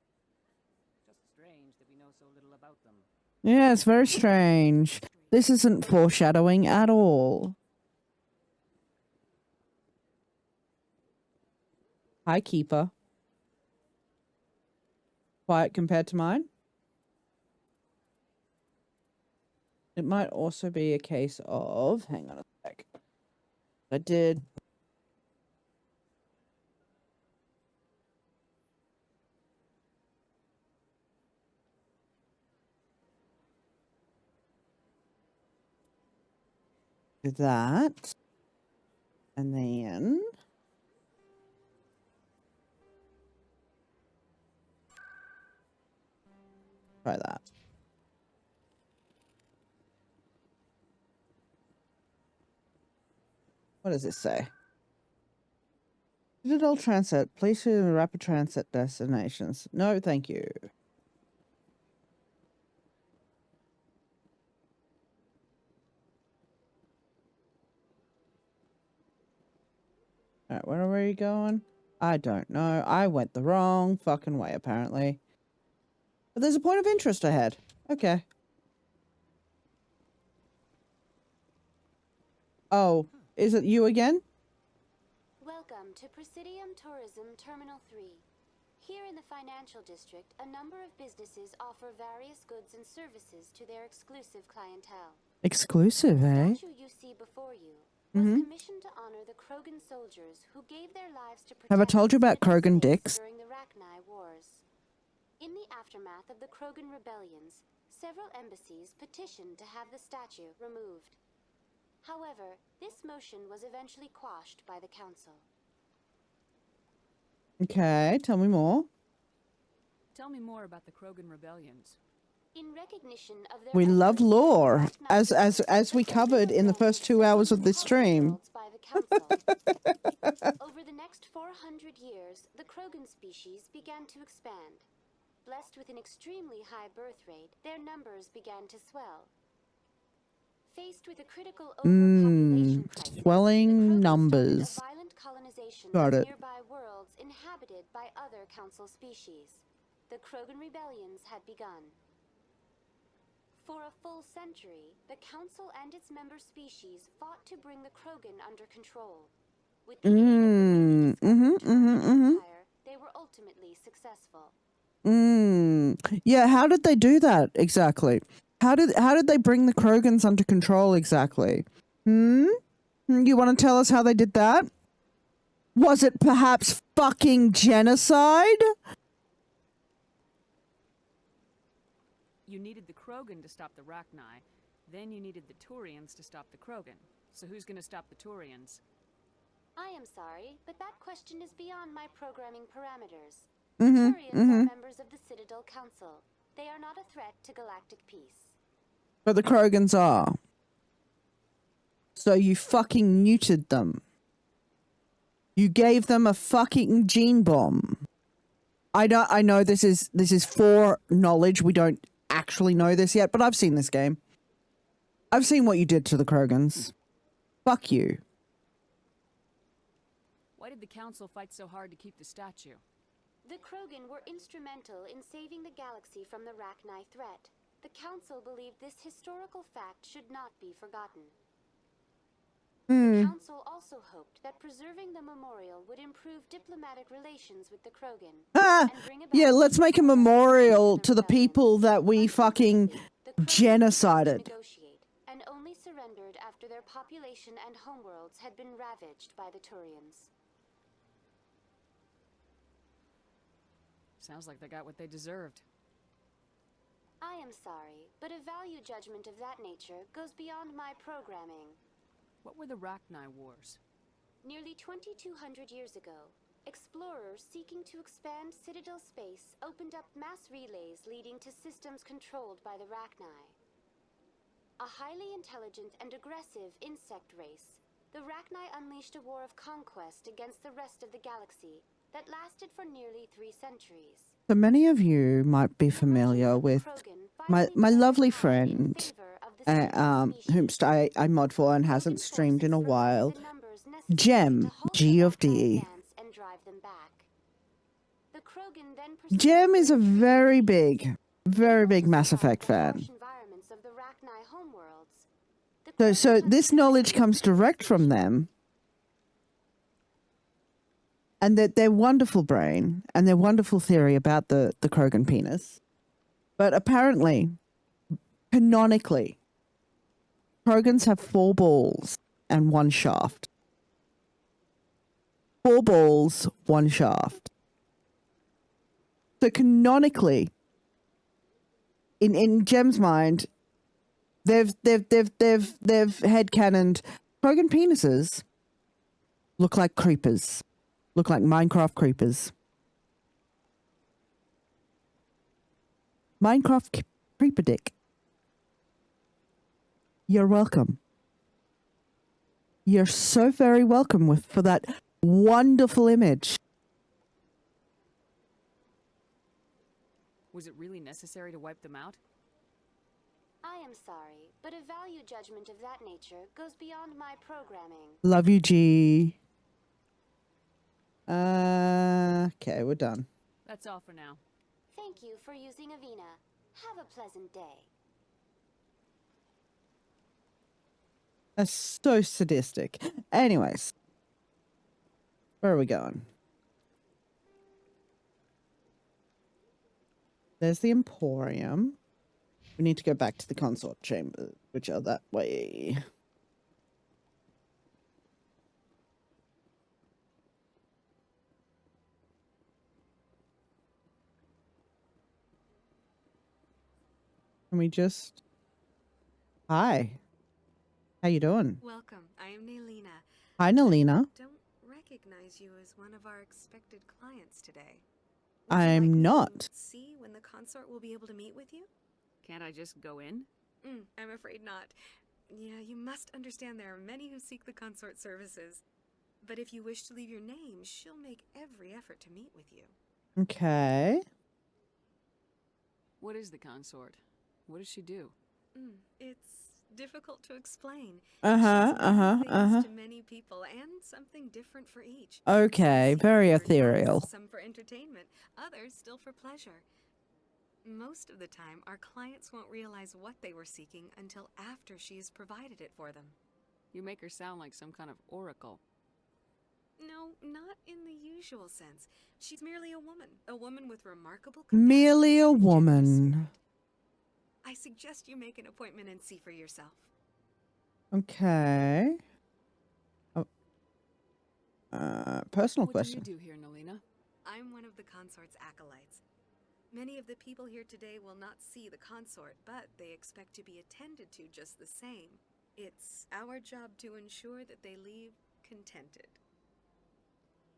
[SPEAKER 3] Just strange that we know so little about them.
[SPEAKER 1] Yeah, it's very strange. This isn't foreshadowing at all. Hi, Keeper. Quiet compared to mine. It might also be a case of... Hang on a sec. I did... do that. And then... try that. What does it say? Digital transit. Please see the rapid transit destinations. No, thank you. Alright, where are you going? I don't know. I went the wrong fucking way, apparently. But there's a point of interest ahead. Okay. Oh, is it you again?
[SPEAKER 21] Welcome to Presidium Tourism Terminal 3. Here in the financial district, a number of businesses offer various goods and services to their exclusive clientele.
[SPEAKER 1] Exclusive, eh?
[SPEAKER 21] The statue you see before you was commissioned to honor the Krogan soldiers who gave their lives to protect
[SPEAKER 1] Have I told you about Krogan dicks?
[SPEAKER 21] during the Rachni Wars. In the aftermath of the Krogan rebellions, several embassies petitioned to have the statue removed. However, this motion was eventually quashed by the council.
[SPEAKER 1] Okay, tell me more.
[SPEAKER 8] Tell me more about the Krogan rebellions.
[SPEAKER 21] In recognition of their
[SPEAKER 1] We love lore, as we covered in the first 2 hours of this stream.
[SPEAKER 21] by the council. Over the next 400 years, the Krogan species began to expand. Blessed with an extremely high birth rate, their numbers began to swell. Faced with a critical overpopulation crisis,
[SPEAKER 1] Swelling numbers.
[SPEAKER 21] a violent colonization
[SPEAKER 1] Got
[SPEAKER 21] of
[SPEAKER 1] it.
[SPEAKER 21] nearby worlds inhabited by other council species. The Krogan rebellions had begun. For a full century, the council and its member species fought to bring the Krogan under control. With the aid of the Empire, they were ultimately successful.
[SPEAKER 1] Yeah, how did they do that exactly? How did they bring the Krogans under control exactly? You want to tell us how they did that? Was it perhaps fucking genocide?
[SPEAKER 8] You needed the Krogan to stop the Rachni, then you needed the Turians to stop the Krogan. So who's gonna stop the Turians?
[SPEAKER 21] I am sorry, but that question is beyond my programming parameters. Turians are members of the Citadel Council. They are not a threat to galactic peace.
[SPEAKER 1] But the Krogans are. So you fucking neutered them. You gave them a fucking gene bomb. I know this is for knowledge. We don't actually know this yet, but I've seen this game. I've seen what you did to the Krogans. Fuck you.
[SPEAKER 8] Why did the Council fight so hard to keep the statue?
[SPEAKER 21] The Krogan were instrumental in saving the galaxy from the Rachni threat. The Council believed this historical fact should not be forgotten. The Council also hoped that preserving the memorial would improve diplomatic relations with the Krogan.
[SPEAKER 1] Yeah, let's make a memorial to the people that we fucking genocided.
[SPEAKER 21] And only surrendered after their population and homeworlds had been ravaged by the Turians.
[SPEAKER 8] Sounds like they got what they deserved.
[SPEAKER 21] I am sorry, but a value judgment of that nature goes beyond my programming.
[SPEAKER 8] What were the Rachni Wars?
[SPEAKER 21] Nearly 2,200 years ago, explorers seeking to expand Citadel space opened up mass relays leading to systems controlled by the Rachni. A highly intelligent and aggressive insect race, the Rachni unleashed a war of conquest against the rest of the galaxy that lasted for nearly 3 centuries.
[SPEAKER 1] So many of you might be familiar with my lovely friend, whom I mod for and hasn't streamed in a while, Gem, G of D. Gem is a very big Mass Effect fan. So this knowledge comes direct from them. and their wonderful brain and their wonderful theory about the Krogan penis. But apparently, canonically, Krogans have 4 balls and 1 shaft. 4 balls, 1 shaft. So canonically, in Jem's mind, they've headcanoned Krogan penises look like creepers, look like Minecraft creepers. Minecraft creeper dick. You're welcome. You're so very welcome for that wonderful image.
[SPEAKER 8] Was it really necessary to wipe them out?
[SPEAKER 21] I am sorry, but a value judgment of that nature goes beyond my programming.
[SPEAKER 1] Love you, G. Okay, we're done.
[SPEAKER 8] That's all for now.
[SPEAKER 21] Thank you for using Avina. Have a pleasant day.
[SPEAKER 1] That's so sadistic. Anyways, where are we going? There's the Emporium. We need to go back to the consort chamber, which are that way. Can we just... Hi. How you doing?
[SPEAKER 5] Welcome. I am Nelina.
[SPEAKER 1] Hi, Nelina.
[SPEAKER 5] Don't recognize you as one of our expected clients today.
[SPEAKER 1] I'm not.
[SPEAKER 5] See when the consort will be able to meet with you?
[SPEAKER 8] Can't I just go in?
[SPEAKER 5] I'm afraid not. Yeah, you must understand there are many who seek the consort services. But if you wish to leave your name, she'll make every effort to meet with you.
[SPEAKER 1] Okay.
[SPEAKER 8] What is the consort? What does she do?
[SPEAKER 5] It's difficult to explain.
[SPEAKER 1] To
[SPEAKER 5] many people and something different for each.
[SPEAKER 1] Okay, very ethereal.
[SPEAKER 5] Some for entertainment, others still for pleasure. Most of the time, our clients won't realize what they were seeking until after she has provided it for them.
[SPEAKER 8] You make her sound like some kind of oracle.
[SPEAKER 5] No, not in the usual sense. She's merely a woman with remarkable
[SPEAKER 1] Merely a woman.
[SPEAKER 5] I suggest you make an appointment and see for yourself.
[SPEAKER 1] Okay. Oh. Personal
[SPEAKER 8] What
[SPEAKER 1] question.
[SPEAKER 8] do you do here, Nelina?
[SPEAKER 5] I'm one of the consort's acolytes. Many of the people here today will not see the consort, but they expect to be attended to just the same. It's our job to ensure that they leave contented.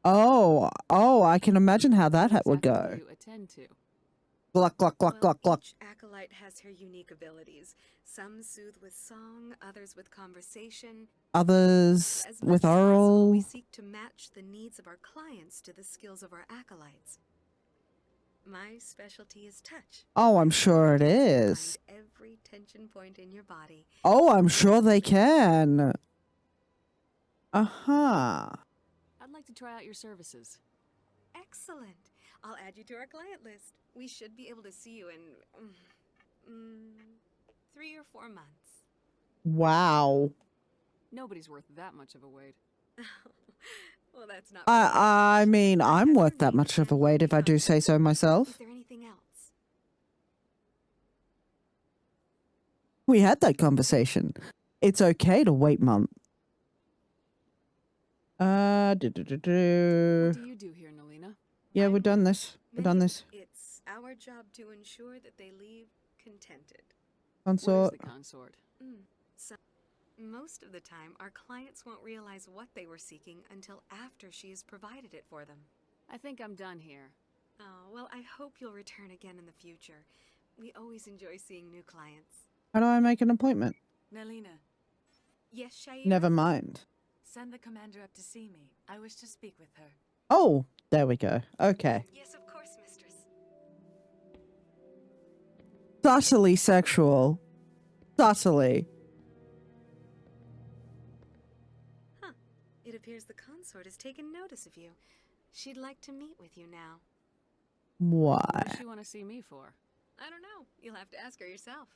[SPEAKER 1] Oh, I can imagine how that would go.
[SPEAKER 8] Do you attend to?
[SPEAKER 1] Gluck, gluck, gluck, gluck, gluck.
[SPEAKER 5] Each acolyte has her unique abilities. Some soothe with song, others with conversation.
[SPEAKER 1] Others
[SPEAKER 5] As
[SPEAKER 1] with
[SPEAKER 5] much as possible,
[SPEAKER 1] oral.
[SPEAKER 5] we seek to match the needs of our clients to the skills of our acolytes. My specialty is touch.
[SPEAKER 1] Oh, I'm sure it is.
[SPEAKER 5] Find every tension point in your body.
[SPEAKER 1] Oh, I'm sure they can. Uh-huh.
[SPEAKER 8] I'd like to try out your services.
[SPEAKER 5] Excellent. I'll add you to our client list. We should be able to see you in 3 or 4 months.
[SPEAKER 1] Wow.
[SPEAKER 8] Nobody's worth that much of a wait.
[SPEAKER 5] Well, that's not.
[SPEAKER 1] I mean, I'm worth that much of a wait if I do say so myself.
[SPEAKER 5] Is there anything else?
[SPEAKER 1] We had that conversation. It's okay to wait months.
[SPEAKER 8] What do you do here, Nelina?
[SPEAKER 1] Yeah, we're done this. We're done this.
[SPEAKER 5] It's our job to ensure that they leave contented.
[SPEAKER 1] Consort.
[SPEAKER 8] What is the consort?
[SPEAKER 5] Most of the time, our clients won't realize what they were seeking until after she has provided it for them.
[SPEAKER 8] I think I'm done here.
[SPEAKER 5] Oh, well, I hope you'll return again in the future. We always enjoy seeing new clients.
[SPEAKER 1] How do I make an appointment?
[SPEAKER 22] Nelina,
[SPEAKER 5] Yes, Shaira?
[SPEAKER 1] Never mind.
[SPEAKER 22] send the commander up to see me. I wish to speak with her.
[SPEAKER 1] Oh, there we go. Okay.
[SPEAKER 5] Yes, of course, mistress.
[SPEAKER 1] Subtly sexual. Subtly.
[SPEAKER 5] Huh. It appears the consort has taken notice of you. She'd like to meet with you now.
[SPEAKER 1] Why?
[SPEAKER 8] What does she want to see me for?
[SPEAKER 5] I don't know. You'll have to ask her yourself.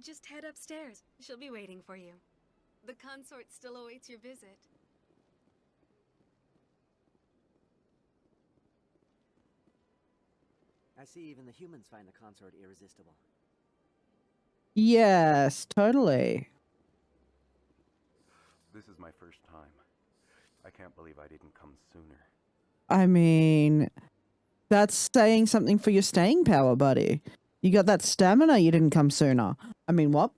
[SPEAKER 5] Just head upstairs. She'll be waiting for you. The consort still awaits your visit.
[SPEAKER 2] see even the humans find the consort irresistible.
[SPEAKER 1] Yes, totally.
[SPEAKER 6] This is my first time. I can't believe I didn't come sooner.
[SPEAKER 1] I mean, that's saying something for your staying power, buddy. You got that stamina, you didn't come sooner. I mean, what?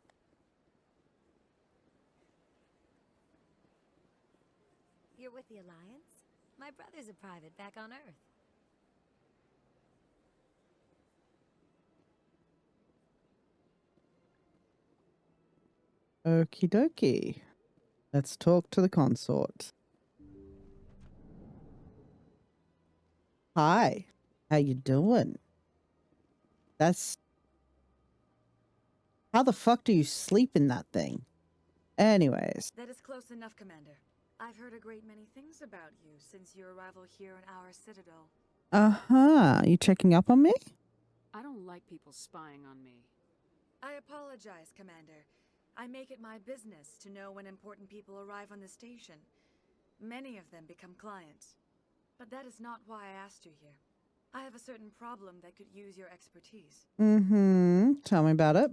[SPEAKER 23] You're with the Alliance? My brother's a private back on Earth.
[SPEAKER 1] Okie dokie. Let's talk to the consort. Hi. How you doing? That's... How the fuck do you sleep in that thing? Anyways.
[SPEAKER 22] That is close enough, Commander. I've heard a great many things about you since your arrival here in our citadel.
[SPEAKER 1] Uh-huh. You checking up on me?
[SPEAKER 8] I don't like people spying on me.
[SPEAKER 22] I apologize, Commander. I make it my business to know when important people arrive on the station. Many of them become clients. But that is not why I asked you here. I have a certain problem that could use your expertise.
[SPEAKER 1] Mm-hmm. Tell me about it.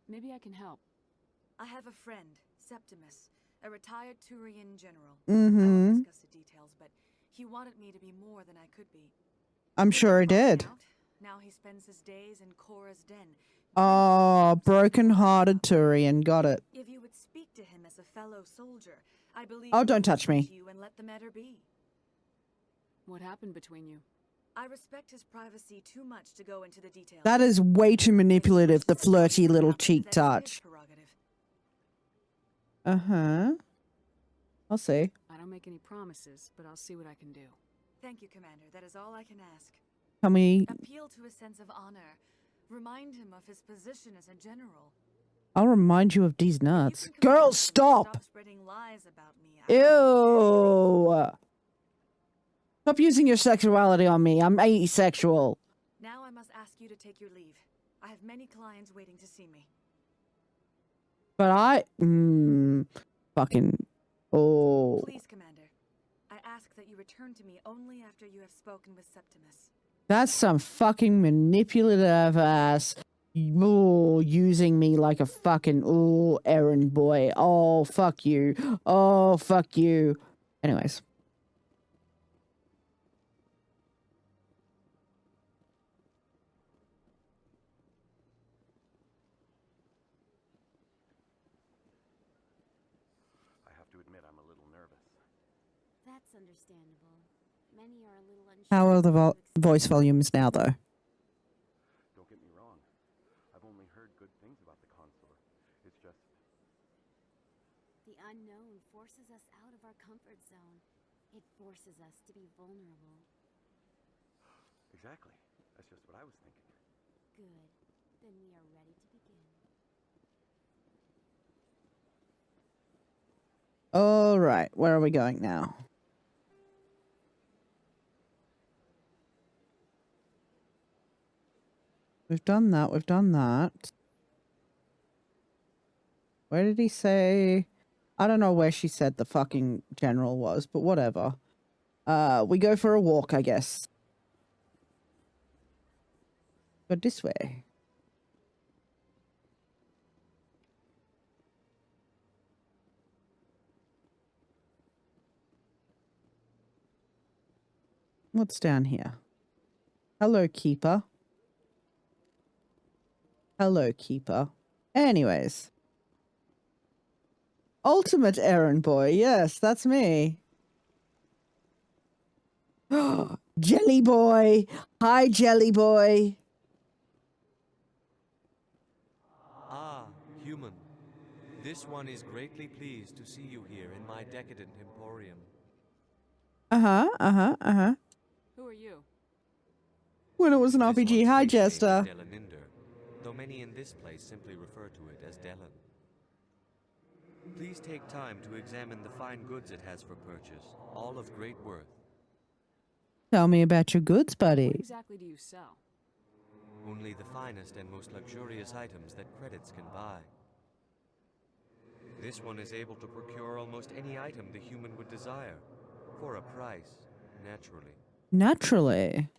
[SPEAKER 8] Maybe I can help.
[SPEAKER 22] I have a friend, Septimus, a retired Turian general.
[SPEAKER 1] Mm-hmm.
[SPEAKER 22] I won't discuss the details, but he wanted me to be more than I could be.
[SPEAKER 1] I'm sure he did.
[SPEAKER 22] Now he spends his days in Korra's den.
[SPEAKER 1] Oh, broken-hearted Turian. Got it.
[SPEAKER 22] If you would speak to him as a fellow soldier, I believe.
[SPEAKER 1] Oh, don't touch me.
[SPEAKER 22] You and let the matter be.
[SPEAKER 8] What happened between you?
[SPEAKER 22] I respect his privacy too much to go into the details.
[SPEAKER 1] That is way too manipulative, the flirty little cheek touch. Uh-huh. I'll see.
[SPEAKER 8] I don't make any promises, but I'll see what I can do.
[SPEAKER 22] Thank you, Commander. That is all I can ask.
[SPEAKER 1] Tell me.
[SPEAKER 22] Appeal to his sense of honor. Remind him of his position as a general.
[SPEAKER 1] I'll remind you of these nuts. Girl, stop!
[SPEAKER 22] Spreading lies about me.
[SPEAKER 1] Ew! Stop using your sexuality on me. I'm asexual.
[SPEAKER 22] Now I must ask you to take your leave. I have many clients waiting to see me.
[SPEAKER 1] But fucking... Oh.
[SPEAKER 22] Please, Commander. I ask that you return to me only after you have spoken with Septimus.
[SPEAKER 1] That's some fucking manipulative ass... Ooh, using me like a fucking... Ooh, errand boy. Oh, fuck you. Oh, fuck you. Anyways.
[SPEAKER 23] That's understandable. Many are a little unsure.
[SPEAKER 1] How are the voice volumes now, though?
[SPEAKER 6] Don't get me wrong. I've only heard good things about the consort. It's just...
[SPEAKER 23] The unknown forces us out of our comfort zone. It forces us to be vulnerable.
[SPEAKER 6] Exactly. That's just what I was thinking.
[SPEAKER 23] Good. Then we are ready to begin.
[SPEAKER 1] All right, where are we going now? We've done that, we've done that. Where did he say? I don't know where she said the fucking general was, but whatever. We go for a walk, I guess. But this way. What's down here? Hello, Keeper. Hello, Keeper. Anyways. Ultimate errand boy. Yes, that's me. Jelly boy. Hi, Jelly boy.
[SPEAKER 24] Ah, human. This one is greatly pleased to see you here in my decadent emporium.
[SPEAKER 8] Who are you?
[SPEAKER 1] When it was an RPG. Hi, Jester.
[SPEAKER 24] Delaninder, though many in this place simply refer to it as Delan. Please take time to examine the fine goods it has for purchase, all of great worth.
[SPEAKER 1] Tell me about your goods, buddy.
[SPEAKER 8] What exactly do you sell?
[SPEAKER 24] Only the finest and most luxurious items that credits can buy. This one is able to procure almost any item the human would desire, for a price, naturally.
[SPEAKER 1] Naturally.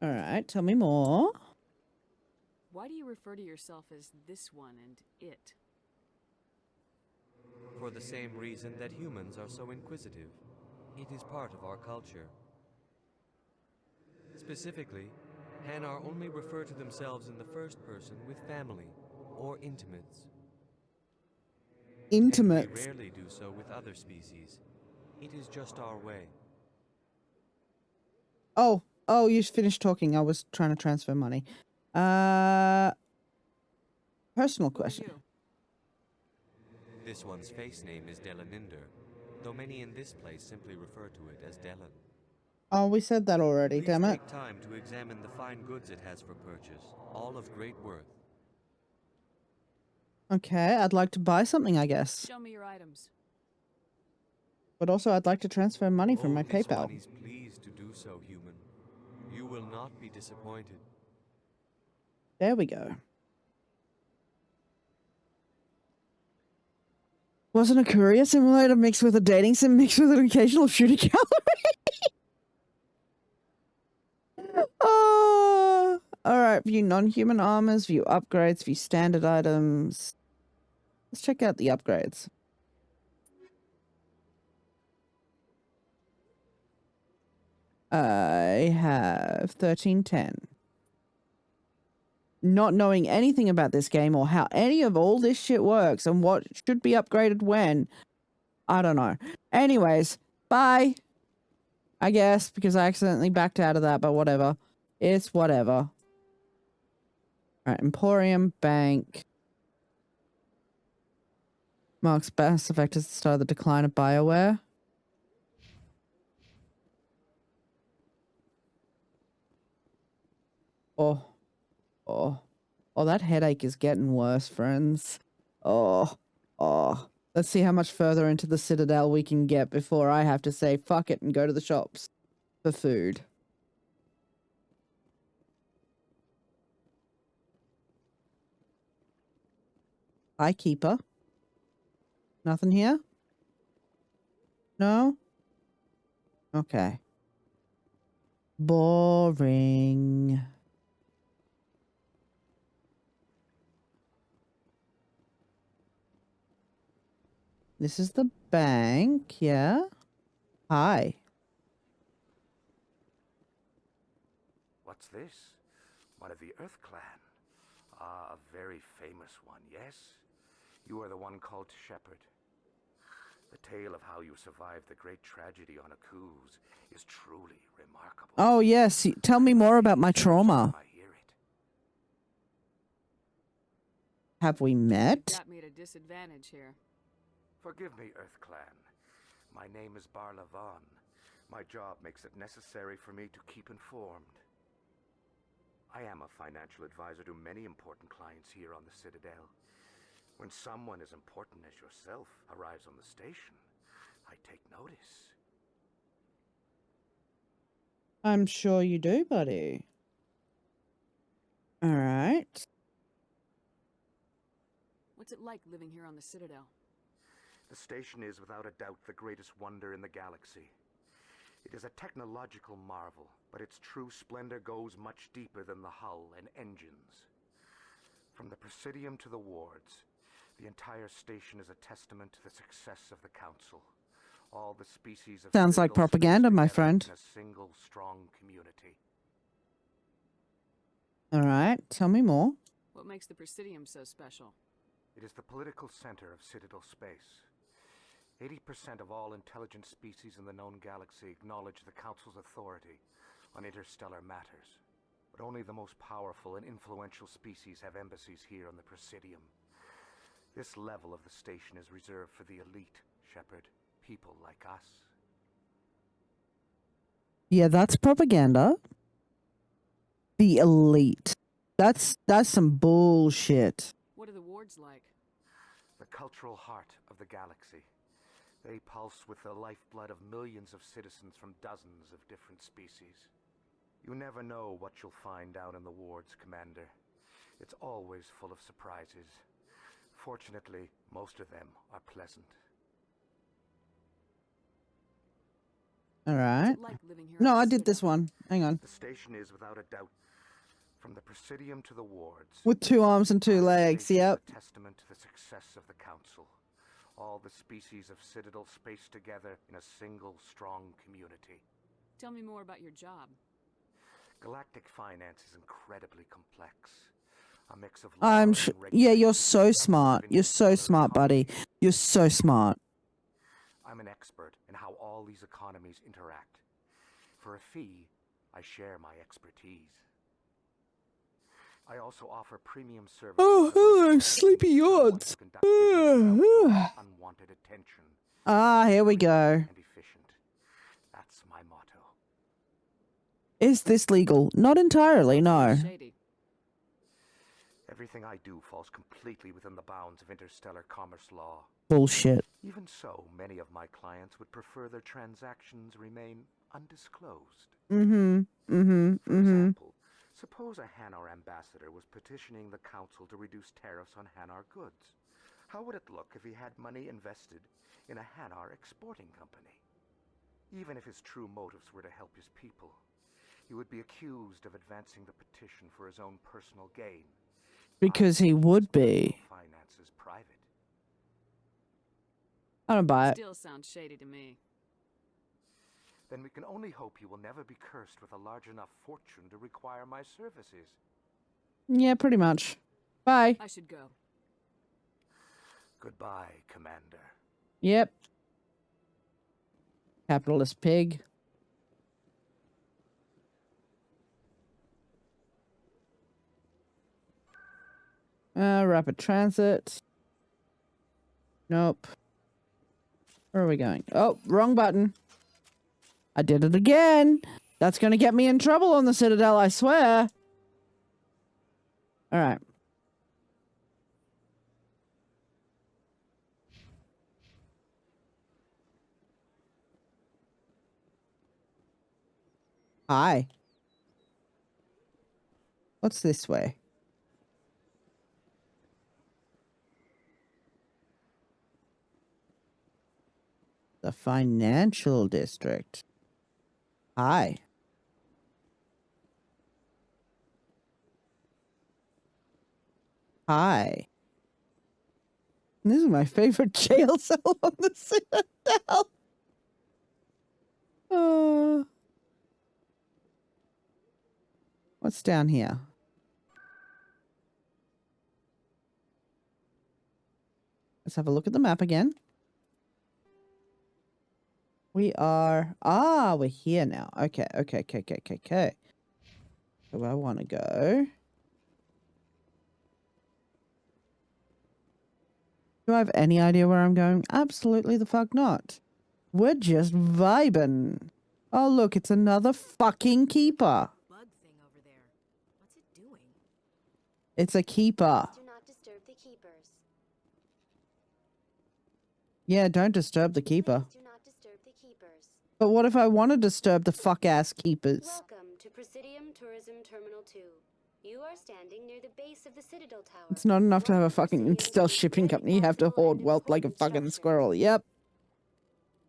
[SPEAKER 1] All right, tell me more.
[SPEAKER 8] Why do you refer to yourself as this one and it?
[SPEAKER 24] For the same reason that humans are so inquisitive. It is part of our culture. Specifically, Hanar only refer to themselves in the first person with family or intimates.
[SPEAKER 1] Intimates.
[SPEAKER 24] And we rarely do so with other species. It is just our way.
[SPEAKER 1] Oh, you finished talking. I was trying to transfer money. Personal question.
[SPEAKER 24] This one's face name is Delaninder, though many in this place simply refer to it as Delan.
[SPEAKER 1] Oh, we said that already,
[SPEAKER 24] Please
[SPEAKER 1] damn it.
[SPEAKER 24] take time to examine the fine goods it has for purchase, all of great worth.
[SPEAKER 1] Okay, I'd like to buy something, I guess.
[SPEAKER 8] Show me your items.
[SPEAKER 1] But also, I'd like to transfer money from my
[SPEAKER 24] This
[SPEAKER 1] PayPal.
[SPEAKER 24] one is pleased to do so, human. You will not be disappointed.
[SPEAKER 1] There we go. Wasn't a career simulator mixed with a dating sim mixed with an occasional shooting gallery? Oh, all right. View non-human armors, view upgrades, view standard items. Let's check out the upgrades. I have 1310. Not knowing anything about this game or how any of all this shit works and what should be upgraded when, I don't know. Anyways, bye. I guess, because I accidentally backed out of that, but whatever. It's whatever. Alright, Emporium, Bank. Marks Mass Effect as the start of the decline of BioWare. Oh, that headache is getting worse, friends. Oh. Let's see how much further into the Citadel we can get before I have to say fuck it and go to the shops for food. Hi, Keeper. Nothing here? No? Okay. Boring. This is the bank, yeah? Hi.
[SPEAKER 6] What's this? One of the Earth Clan. Ah, a very famous one, yes? You are the one called Shepard. The tale of how you survived the great tragedy on Akuz is truly remarkable.
[SPEAKER 1] Oh, yes. Tell me more about my trauma.
[SPEAKER 6] I hear it.
[SPEAKER 1] Have we met?
[SPEAKER 8] Got me at a disadvantage here.
[SPEAKER 6] Forgive me, Earth Clan. My name is Barla Vaughn. My job makes it necessary for me to keep informed. I am a financial advisor to many important clients here on the Citadel. When someone as important as yourself arrives on the station, I take notice.
[SPEAKER 1] I'm sure you do, buddy. All right.
[SPEAKER 8] What's it like living here on the Citadel?
[SPEAKER 6] The station is without a doubt the greatest wonder in the galaxy. It is a technological marvel, but its true splendor goes much deeper than the hull and engines. From the Presidium to the wards, the entire station is a testament to the success of the Council. All the species of
[SPEAKER 1] Sounds like
[SPEAKER 6] Citadel
[SPEAKER 1] propaganda, my
[SPEAKER 6] together
[SPEAKER 1] friend.
[SPEAKER 6] in a single strong community.
[SPEAKER 1] All right. Tell me more.
[SPEAKER 8] What makes the Presidium so special?
[SPEAKER 6] It is the political center of Citadel space. 80% of all intelligent species in the known galaxy acknowledge the Council's authority on interstellar matters. But only the most powerful and influential species have embassies here on the Presidium. This level of the station is reserved for the elite, Shepard. People like us.
[SPEAKER 1] Yeah, that's propaganda. The elite. That's some bullshit.
[SPEAKER 8] What are the wards like?
[SPEAKER 6] The cultural heart of the galaxy. They pulse with the lifeblood of millions of citizens from dozens of different species. You never know what you'll find down in the wards, Commander. It's always full of surprises. Fortunately, most of them are pleasant.
[SPEAKER 1] All right.
[SPEAKER 8] What's it like living here
[SPEAKER 1] No,
[SPEAKER 8] on the
[SPEAKER 1] I did this
[SPEAKER 8] Citadel?
[SPEAKER 1] one. Hang on.
[SPEAKER 6] The station is, without a doubt, from the Presidium to the wards,
[SPEAKER 1] With 2 arms and 2 legs.
[SPEAKER 6] station is
[SPEAKER 1] Yep.
[SPEAKER 6] a testament to the success of the Council. All the species of Citadel spaced together in a single, strong community.
[SPEAKER 8] Tell me more about your job.
[SPEAKER 6] Galactic finance is incredibly complex. A mix of
[SPEAKER 1] I'm
[SPEAKER 6] laws and
[SPEAKER 1] yeah, you're
[SPEAKER 6] regulations
[SPEAKER 1] so
[SPEAKER 6] that
[SPEAKER 1] smart.
[SPEAKER 6] govern
[SPEAKER 1] You're so
[SPEAKER 6] the
[SPEAKER 1] smart, buddy.
[SPEAKER 6] economy.
[SPEAKER 1] You're so smart.
[SPEAKER 6] I'm an expert in how all these economies interact. For a fee, I share my expertise. I also offer premium services.
[SPEAKER 1] Oh,
[SPEAKER 6] to those
[SPEAKER 1] hello,
[SPEAKER 6] planners
[SPEAKER 1] sleepy
[SPEAKER 6] who want
[SPEAKER 1] yards.
[SPEAKER 6] to conduct business without drawing unwanted attention.
[SPEAKER 1] Ah, here we go.
[SPEAKER 6] And efficient. That's my motto.
[SPEAKER 1] Is this legal? Not entirely, no.
[SPEAKER 8] Shady.
[SPEAKER 6] Everything I do falls completely within the bounds of interstellar commerce law.
[SPEAKER 1] Bullshit.
[SPEAKER 6] Even so, many of my clients would prefer their transactions remain undisclosed.
[SPEAKER 1] Mm-hmm. Mm-hmm.
[SPEAKER 6] For
[SPEAKER 1] Mm-hmm.
[SPEAKER 6] example, suppose a Hanar ambassador was petitioning the council to reduce tariffs on Hanar goods. How would it look if he had money invested in a Hanar exporting company? Even if his true motives were to help his people, he would be accused of advancing the petition for his own personal gain.
[SPEAKER 1] Because he would be.
[SPEAKER 6] Finance is private.
[SPEAKER 1] I don't buy it.
[SPEAKER 8] Still sounds shady to me.
[SPEAKER 6] Then we can only hope you will never be cursed with a large enough fortune to require my services.
[SPEAKER 1] Yeah, pretty much. Bye.
[SPEAKER 8] I should go.
[SPEAKER 6] Goodbye, Commander.
[SPEAKER 1] Yep. Capitalist pig. Rapid transit. Nope. Where are we going? Oh, wrong button. I did it again. That's going to get me in trouble on the Citadel, I swear. All right. Hi. What's this way? The financial district. Hi. Hi. This is my favorite jail cell on the Citadel. What's down here? Let's have a look at the map again. We are... Ah, we're here now. Okay. So I want to go... Do I have any idea where I'm going? Absolutely the fuck not. We're just vibing. Oh, look, it's another fucking keeper.
[SPEAKER 22] Bug thing over there. What's it doing?
[SPEAKER 1] It's a keeper.
[SPEAKER 21] Do not disturb the keepers.
[SPEAKER 1] Yeah, don't disturb the keeper.
[SPEAKER 21] Do not disturb the keepers.
[SPEAKER 1] But what if I want to disturb the fuck-ass keepers?
[SPEAKER 21] Welcome to Presidium Tourism Terminal 2. You are standing near the base of the Citadel Tower.
[SPEAKER 1] It's not enough to have a fucking stealth shipping company. You have to hoard wealth like a fucking squirrel. Yep.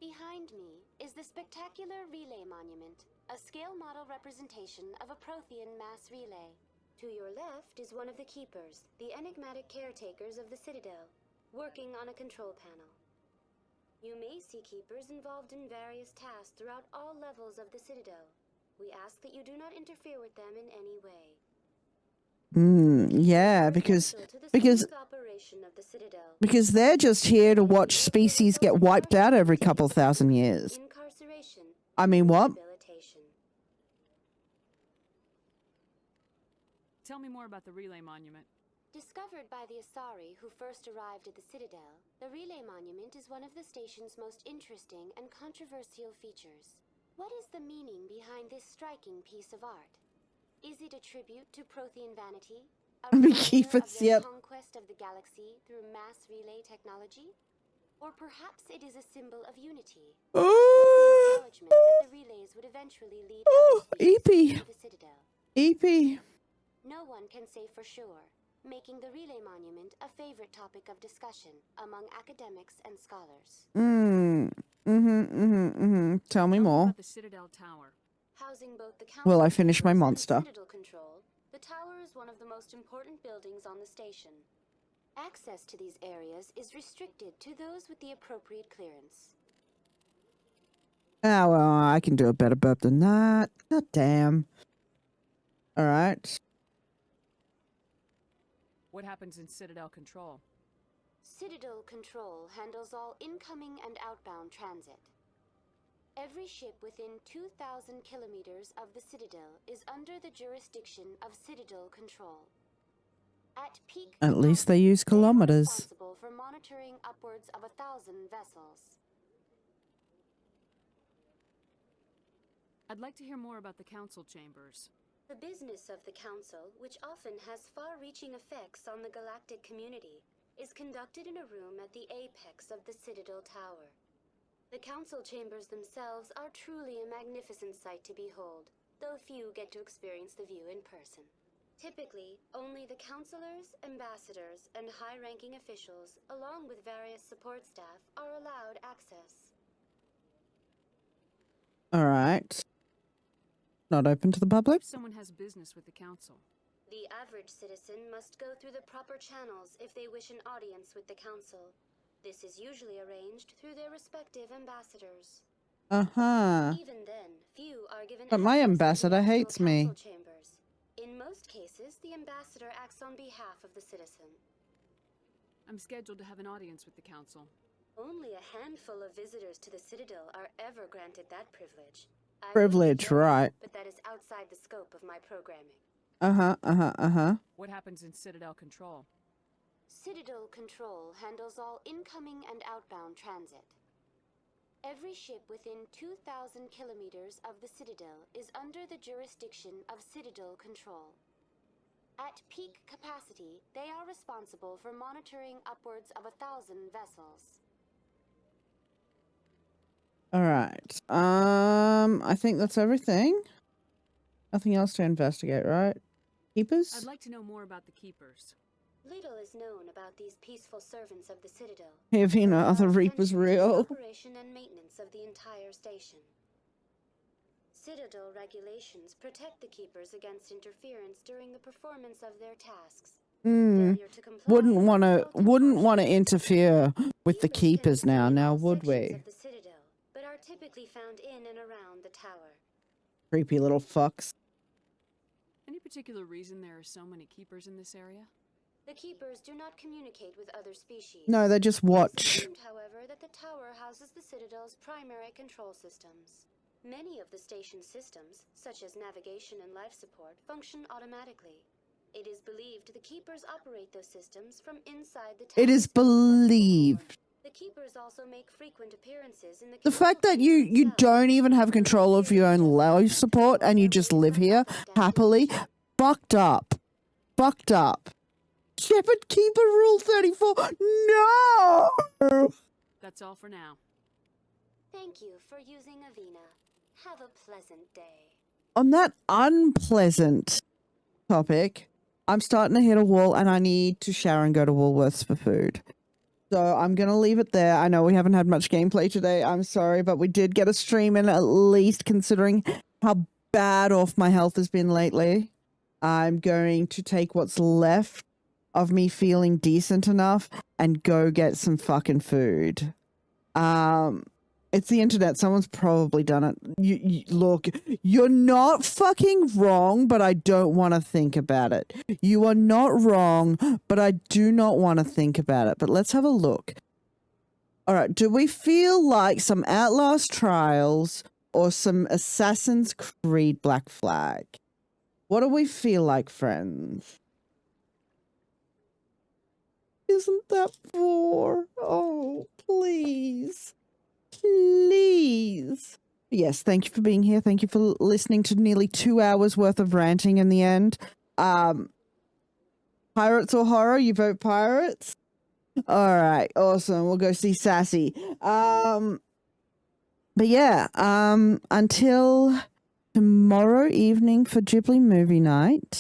[SPEAKER 21] Behind me is the spectacular relay monument, a scale model representation of a Prothean mass relay. To your left is one of the keepers, the enigmatic caretakers of the Citadel, working on a control panel. You may see keepers involved in various tasks throughout all levels of the Citadel. We ask that you do not interfere with them in any way.
[SPEAKER 1] Yeah, because they're just here to watch species get wiped out every couple thousand years. I mean, what?
[SPEAKER 8] Tell me more about the relay monument.
[SPEAKER 21] Discovered by the Asari who first arrived at the Citadel, the relay monument is one of the station's most interesting and controversial features. What is the meaning behind this striking piece of art? Is it a tribute to Prothean vanity? A reminder of their conquest of the galaxy through mass relay technology? Or perhaps it is a symbol of unity? The acknowledgement that the relays would eventually lead to the Citadel.
[SPEAKER 1] EP.
[SPEAKER 21] No one can say for sure, making the relay monument a favorite topic of discussion among academics and scholars.
[SPEAKER 1] Tell me more.
[SPEAKER 8] About the Citadel Tower.
[SPEAKER 21] Housing both the
[SPEAKER 1] Will I
[SPEAKER 21] council
[SPEAKER 1] finish my
[SPEAKER 21] chambers and
[SPEAKER 1] monster?
[SPEAKER 21] Citadel control, the tower is one of the most important buildings on the station. Access to these areas is restricted to those with the appropriate clearance.
[SPEAKER 1] Oh, well, I can do a better burp than that. God damn. All right.
[SPEAKER 8] What happens in Citadel Control?
[SPEAKER 21] Citadel Control handles all incoming and outbound transit. Every ship within 2,000 kilometers of the Citadel is under the jurisdiction of Citadel Control. At peak
[SPEAKER 1] At least they use kilometers.
[SPEAKER 21] responsible for monitoring upwards of 1,000 vessels.
[SPEAKER 8] I'd like to hear more about the council chambers.
[SPEAKER 21] The business of the Council, which often has far-reaching effects on the galactic community, is conducted in a room at the apex of the Citadel Tower. The Council chambers themselves are truly a magnificent sight to behold, though few get to experience the view in person. Typically, only the councilors, ambassadors, and high-ranking officials, along with various support staff, are allowed access.
[SPEAKER 1] All right. Not open to the public?
[SPEAKER 8] If someone has business with the council.
[SPEAKER 21] The average citizen must go through the proper channels if they wish an audience with the Council. This is usually arranged through their respective ambassadors.
[SPEAKER 1] Uh-huh.
[SPEAKER 21] Even then, few are given
[SPEAKER 1] But my
[SPEAKER 21] access to the
[SPEAKER 1] ambassador
[SPEAKER 21] actual
[SPEAKER 1] hates me.
[SPEAKER 21] council chambers. In most cases, the ambassador acts on behalf of the citizen.
[SPEAKER 8] I'm scheduled to have an audience with the council.
[SPEAKER 21] Only a handful of visitors to the Citadel are ever granted that privilege. I would be
[SPEAKER 1] Privilege,
[SPEAKER 21] jealous,
[SPEAKER 1] right.
[SPEAKER 21] But that is outside the scope of my programming.
[SPEAKER 8] What happens in Citadel Control?
[SPEAKER 21] Citadel Control handles all incoming and outbound transit. Every ship within 2,000 kilometers of the Citadel is under the jurisdiction of Citadel Control. At peak capacity, they are responsible for monitoring upwards of 1,000 vessels.
[SPEAKER 1] All right. I think that's everything. Nothing else to investigate, right? Keepers?
[SPEAKER 8] I'd like to know more about the Keepers.
[SPEAKER 21] Little is known about these peaceful servants of the Citadel.
[SPEAKER 1] If you know, are the Reapers real?
[SPEAKER 21] Operation and maintenance of the entire station. Citadel regulations protect the Keepers against interference during the performance of their tasks. Failure to comply
[SPEAKER 1] Wouldn't want to interfere with the Keepers now would we?
[SPEAKER 21] of the Citadel, but are typically found in and around the tower.
[SPEAKER 1] Creepy little fucks.
[SPEAKER 8] Any particular reason there are so many Keepers in this area?
[SPEAKER 21] The Keepers do not communicate with other species.
[SPEAKER 1] No, they just watch.
[SPEAKER 21] It is assumed, however, that the tower houses the Citadel's primary control systems. Many of the station's systems, such as navigation and life support, function automatically. It is believed the Keepers operate those systems from inside the tower.
[SPEAKER 1] It is believed.
[SPEAKER 21] The Keepers also make frequent appearances in
[SPEAKER 1] The fact that you don't even have control of your own life support and you just live here happily, fucked up. Fucked up. Shepherd Keeper Rule 34. No!
[SPEAKER 8] That's all for now.
[SPEAKER 21] Thank you for using Avina. Have a pleasant day.
[SPEAKER 1] On that unpleasant topic, I'm starting to hit a wall and I need to shower and go to Woolworths for food. So I'm going to leave it there. I know we haven't had much gameplay today. I'm sorry, but we did get a stream in, at least considering how bad off my health has been lately. I'm going to take what's left of me feeling decent enough and go get some fucking food. It's the internet. Someone's probably done it. Look, you're not fucking wrong, but I don't want to think about it. You are not wrong, but I do not want to think about it. But let's have a look. All right, do we feel like some Outlast Trials or some Assassin's Creed Black Flag? What do we feel like, friends? Isn't that poor? Oh, please. Please. Yes, thank you for being here. Thank you for listening to nearly 2 hours worth of ranting in the end. Pirates or horror? You vote pirates? All right, awesome. We'll go see Sassy. But yeah, until tomorrow evening for Ghibli movie night,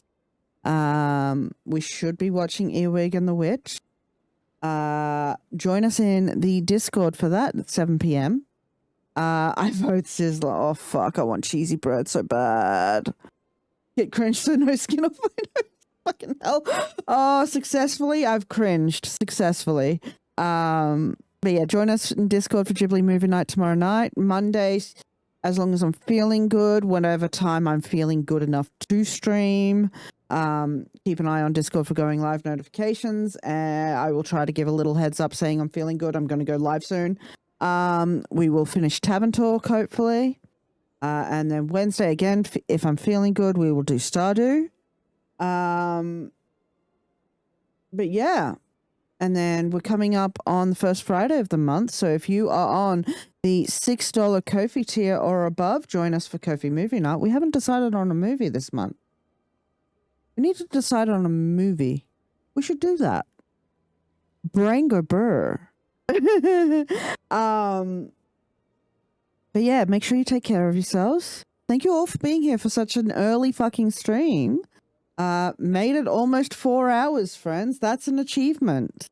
[SPEAKER 1] we should be watching Earwig and the Witch. Join us in the Discord for that at 7 p.m. I vote Sizzler. Oh fuck, I want cheesy bread so bad. Get cringed so no skin off my nose. Fucking hell. Oh, successfully. I've cringed successfully. But yeah, join us in Discord for Ghibli Movie Night tomorrow night. Mondays, as long as I'm feeling good, whatever time I'm feeling good enough to stream. Keep an eye on Discord for going live notifications. I will try to give a little heads up saying I'm feeling good. I'm going to go live soon. We will finish Tavern Talk, hopefully. And then Wednesday, again, if I'm feeling good, we will do Stardew. But yeah. And then we're coming up on the first Friday of the month. So if you are on the $6 Ko-fi tier or above, join us for Ko-fi Movie Night. We haven't decided on a movie this month. We need to decide on a movie. We should do that. Brango Burr. But yeah, make sure you take care of yourselves. Thank you all for being here for such an early fucking stream. Made it almost 4 hours, friends. That's an achievement.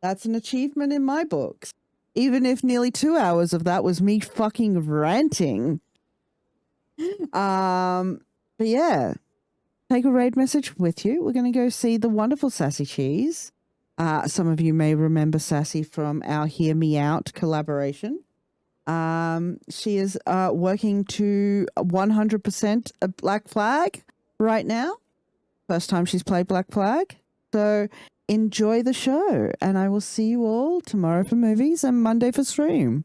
[SPEAKER 1] That's an achievement in my books. Even if nearly 2 hours of that was me fucking ranting. But yeah. Take a raid message with you. We're going to go see the wonderful Sassy Cheese. Some of you may remember Sassy from our Hear Me Out collaboration. She is working to 100% a Black Flag right now. First time she's played Black Flag. So enjoy the show. And I will see you all tomorrow for movies and Monday for stream.